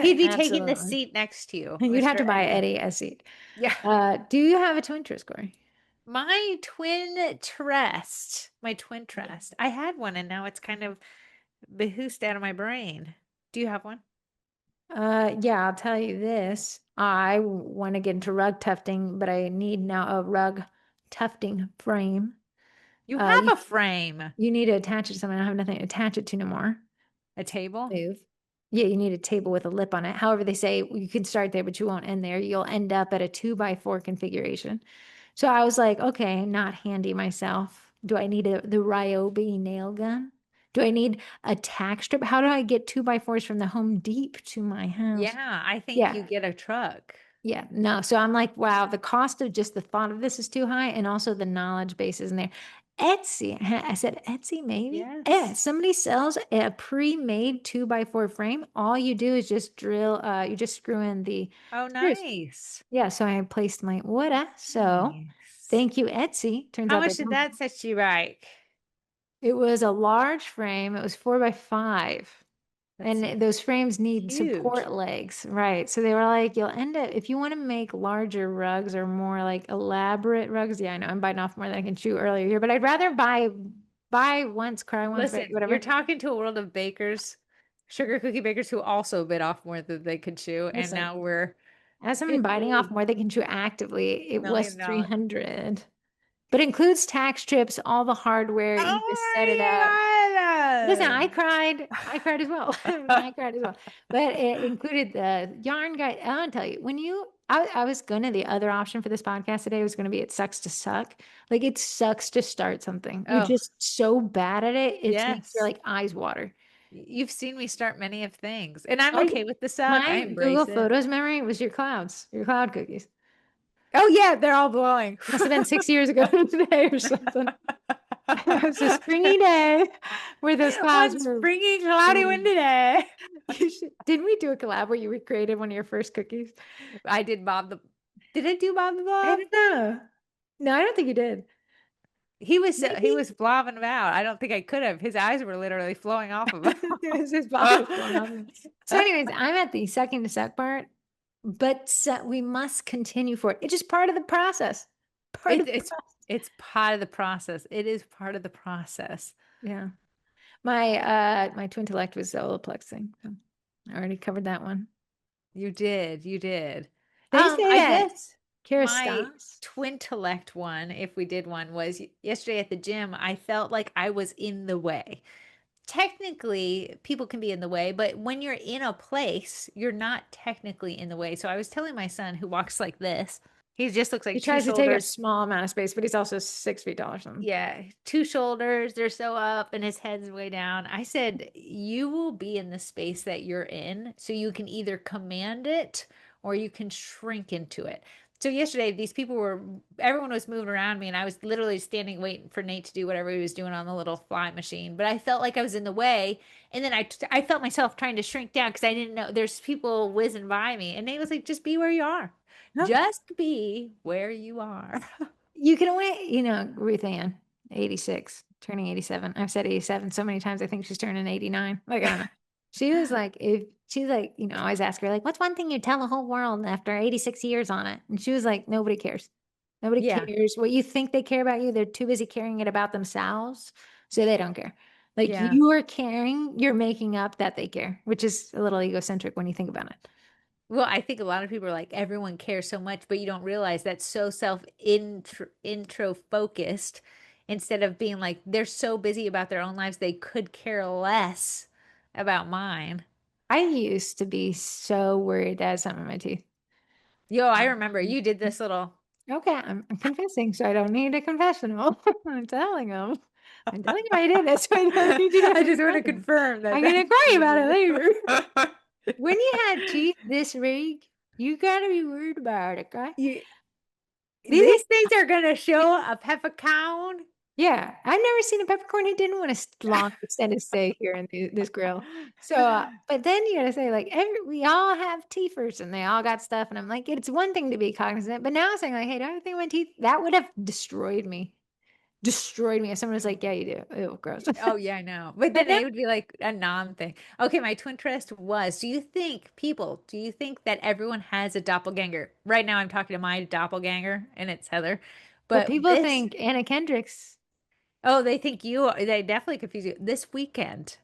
B: He'd be taking the
A: Absolutely.
B: seat next to you,
A: You'd have
B: Mr.
A: to buy
B: Eddie.
A: Eddie a seat.
B: Yeah.
A: Do you have a twin trust, Corey?
B: My twin trust, my twin trust. I had one and now it's kind of behoosed out of my brain. Do you have one?
A: Yeah, I'll tell you this. I want to get into rug tufting, but I need now a rug tufting frame.
B: You
A: Uh,
B: have
A: you
B: a frame.
A: you need to attach it to something. I don't have nothing to attach it to no more.
B: A table?
A: Move. Yeah, you need a table with a lip on it. However, they say you can start there, but you won't end there. You'll end up at a 2x4 configuration. So I was like, okay, not handy myself. Do I need the Ryobi nail gun? Do I need a tack strip? How do I get 2x4s from the Home Depot to my house?
B: Yeah, I think
A: Yeah,
B: you get a truck.
A: yeah, no. So I'm like, wow, the cost of just the thought of this is too high, and also the knowledge base isn't there. Etsy, I said Etsy, maybe. Yeah,
B: Yes.
A: somebody sells a pre-made 2x4 frame. All you do is just drill, you just screw in the
B: Oh,
A: screws.
B: nice.
A: Yeah, so I placed my order. So
B: Nice.
A: thank you, Etsy. Turns
B: How
A: out they
B: much did
A: don't.
B: that set you right?
A: It was a large frame. It was 4x5.
B: That's
A: And those frames need
B: huge.
A: support legs, right? So they were like, you'll end up, if you want to make larger rugs or more like elaborate rugs. Yeah, I know I'm biting off more than I can chew earlier here, but I'd rather buy once, cry once,
B: Listen,
A: right?
B: you're
A: Whatever.
B: talking to a world of bakers, sugar cookie bakers who also bit off more than they could chew, and
A: Listen,
B: now we're
A: as I'm biting off
B: $50
A: more, they can chew actively. It was
B: million dollars.
A: 300, but includes tax strips, all the hardware. You just set it up.
B: Oh
A: Listen,
B: my
A: I
B: God.
A: cried. I cried as well. I cried as well. But it included the yarn guide. I'll tell you, I was gonna, the other option for this podcast today was gonna be it sucks to suck. Like it sucks to start something. You're
B: Oh,
A: just so bad at it. It makes your
B: yes.
A: like eyes water.
B: You've seen me start many of things, and I'm
A: I,
B: okay with the suck. I
A: my Google
B: embrace it.
A: Photos memory was your cloud cookies.
B: Oh yeah, they're all blowing.
A: Must have been 6 years ago today or something. It was a springy day where those clouds
B: One
A: were.
B: springy, cloudy, windy day.
A: Didn't we do a collab where you recreated one of your first cookies?
B: I did Bob the. Did I do Bob the
A: I
B: Blob?
A: don't know. No, I don't think you did.
B: He
A: Maybe
B: was blobbing about. I don't think I could have. His eyes were literally flowing off of him.
A: it was his body was going off. So, anyways, I'm at the sucking to suck part, but we must continue for it. It's just part of the process. Part
B: It,
A: of the
B: it's
A: process.
B: it's part of the process. It is part of the process.
A: Yeah. My twin intellect was the Olaplexing. So I already covered that one.
B: You did. You did.
A: They say
B: I
A: that
B: guess
A: Kara
B: my
A: stops.
B: twin intellect one, if we did one, was yesterday at the gym. I felt like I was in the way. Technically, people can be in the way, but when you're in a place, you're not technically in the way. So I was telling my son who walks like this, he just looks
A: He
B: like two
A: tries to take a
B: shoulders.
A: small amount of space, but he's also 6 feet tall or something.
B: Yeah, two shoulders, they're so up and his head's way down. I said, you will be in the space that you're in, so you can either command it or you can shrink into it. So yesterday, everyone was moving around me, and I was literally standing waiting for Nate to do whatever he was doing on the little fly machine. But I felt like I was in the way, and then I felt myself trying to shrink down because I didn't know there's people whizzing by me, and Nate was like, "Just be where you are,
A: No,
B: just be where you are."
A: you can only, Ruth Ann, 86, turning 87. I've said 87 so many times, I think she's turning 89. Like, I don't know. She was like, if she's like, I always ask her, like, what's one thing you tell the whole world after 86 years on it? And she was like, nobody cares. Nobody
B: Yeah,
A: cares what you think they care about you. They're too busy caring it about themselves. So they don't care. Like
B: yeah.
A: you are caring, you're making up that they care, which is a little egocentric when you think about it.
B: Well, I think a lot of people are like, everyone cares so much, but you don't realize that's so intro focused instead of being like, they're so busy about their own lives, they could care less about mine.
A: I used to be so worried that I had something in my teeth.
B: Yo, I
A: Um,
B: remember you did this little.
A: Okay, I'm confessing, so I don't need a confessional. I'm telling him. I'm telling you I did it, so I don't need you to
B: I
A: have a
B: just want to
A: confession.
B: confirm that
A: I'm gonna
B: that's
A: cry about it
B: you.
A: later. When you had teeth this big, you gotta be worried about it, okay?
B: You,
A: These
B: these things are gonna show a peppercorn.
A: Yeah, I've never seen a peppercorn who didn't want a long extended stay here in this grill. So, but then you gotta say like we all have teethers and they all got stuff, and I'm like, it's one thing to be cognizant, but now I'm saying like, hey, do I have anything in my teeth? That would have destroyed me if someone was like, yeah, you do. Ew, gross.
B: Oh yeah, I know. But
A: But
B: then
A: now,
B: it would be like a non thing. Okay, my twin twist was, do you think that everyone has a doppelganger? Right now I'm talking to my doppelganger and it's Heather.
A: but
B: But
A: people think Anna Kendrick's.
B: oh, they definitely confuse you. This weekend,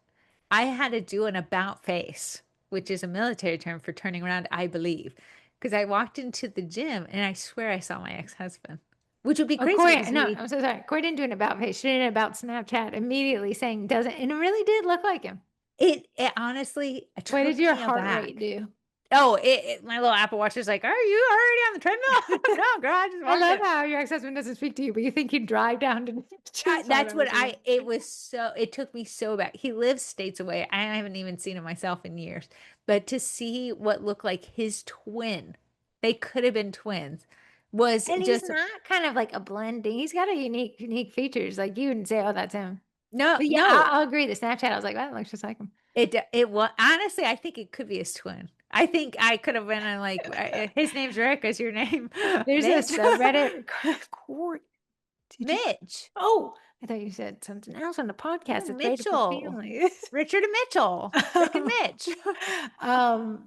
B: I had to do an about face, which is a military term for turning around, I believe. Because I walked into the gym and I swear I saw my ex-husband. which would be
A: Oh,
B: crazy.
A: Corey,
B: because
A: no,
B: we-
A: I'm so sorry. Corey didn't do an about face. She did an about Snapchat immediately saying doesn't, and it really did look like him.
B: it honestly
A: What did
B: took
A: your
B: me
A: heart
B: aback.
A: rate do?
B: Oh, my little Apple Watch is like, "Are you already on the treadmill?" No, girl, I just
A: I
B: walked
A: love
B: it.
A: how your ex-husband doesn't speak to you, but you think he'd drive down to
B: That's what it took me so back. He lives states away. I haven't even seen him myself in years. But to see what looked like his twin, they could have been twins, was
A: And he's
B: just
A: not kind of like a blending. He's got a unique features. Like you wouldn't say, "Oh, that's him."
B: no,
A: But yeah,
B: no.
A: I'll agree. The Snapchat, I was like, "That looks just like him."
B: It was honestly, I think it could be his twin. I think I could have been like, his name's Rick. Is your name
A: There's a
B: Mitch?
A: subreddit. Corey, did you?
B: Mitch.
A: Oh, I thought you said something else on the podcast.
B: Oh,
A: It's rated for
B: Mitchell.
A: families.
B: Richard and Mitchell. Rick and Mitch.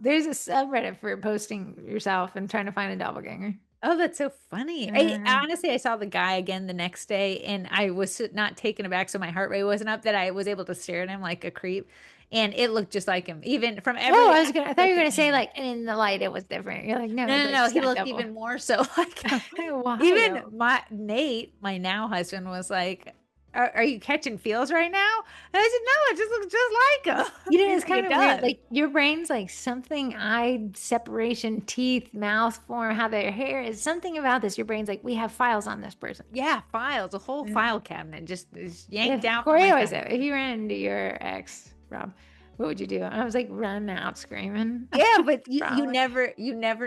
A: There's a subreddit for posting yourself and trying to find a doppelganger.
B: Oh, that's so funny. Honestly, I saw the guy again the next day and I was not taken aback, so my heart rate wasn't up, that I was able to stare at him like a creep. And it looked just like him, even from every.
A: Oh, I thought you were gonna say like in the light it was different. You're like, no,
B: No.
A: it's
B: He
A: that
B: looked
A: double.
B: even more so like him.
A: Wild.
B: Even Nate, my now husband, was like, are you catching feels right now? And I said, no, it just looks just like him.
A: You know,
B: He's
A: it's kind
B: it
A: of weird.
B: does.
A: Like your brain's like something eye separation, teeth, mouth form, how their hair is something about this. Your brain's like, we have files on this person.
B: Yeah, files, a whole file cabinet just is yanked out.
A: Corey always said, if you ran into your ex, Rob, what would you do? And I was like, run out screaming.
B: Yeah, but you
A: Probably.
B: never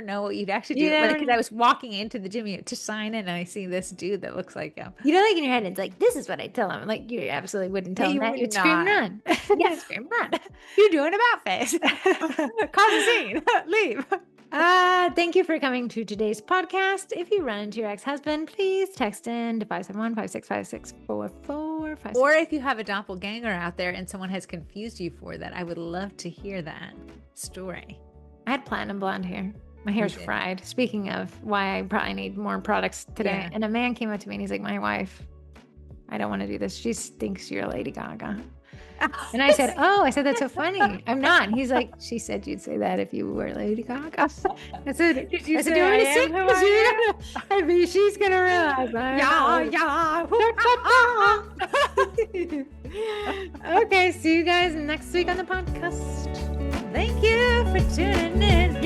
B: know what you'd actually do.
A: You never
B: Because I was walking into the gym to sign in and I see this dude that looks like him.
A: You know, like in your head, it's like, this is what I tell him. Like, you absolutely wouldn't tell
B: No,
A: him
B: you
A: that.
B: would
A: You'd scream,
B: not.
A: run.
B: Yeah,
A: Scream, run.
B: You're doing about face. Cause a scene. Leave.
A: Thank you for coming to today's podcast. If you run into your ex-husband, please text in to 571-565-644.
B: Or if you have a doppelganger out there and someone has confused you for that, I would love to hear that story.
A: I had platinum blonde hair. My hair's
B: did.
A: fried. Speaking of why I probably need more products today.
B: Yeah.
A: And a man came up to me and he's like, my wife, I don't want to do this. She thinks you're Lady Gaga. And I said, that's so funny. I'm not. And he's like, she said you'd say that if you were Lady Gaga. I said, do you want to sing? Maybe she's going to realize that. Okay, see you guys next week on the podcast.
B: Thank you for tuning in.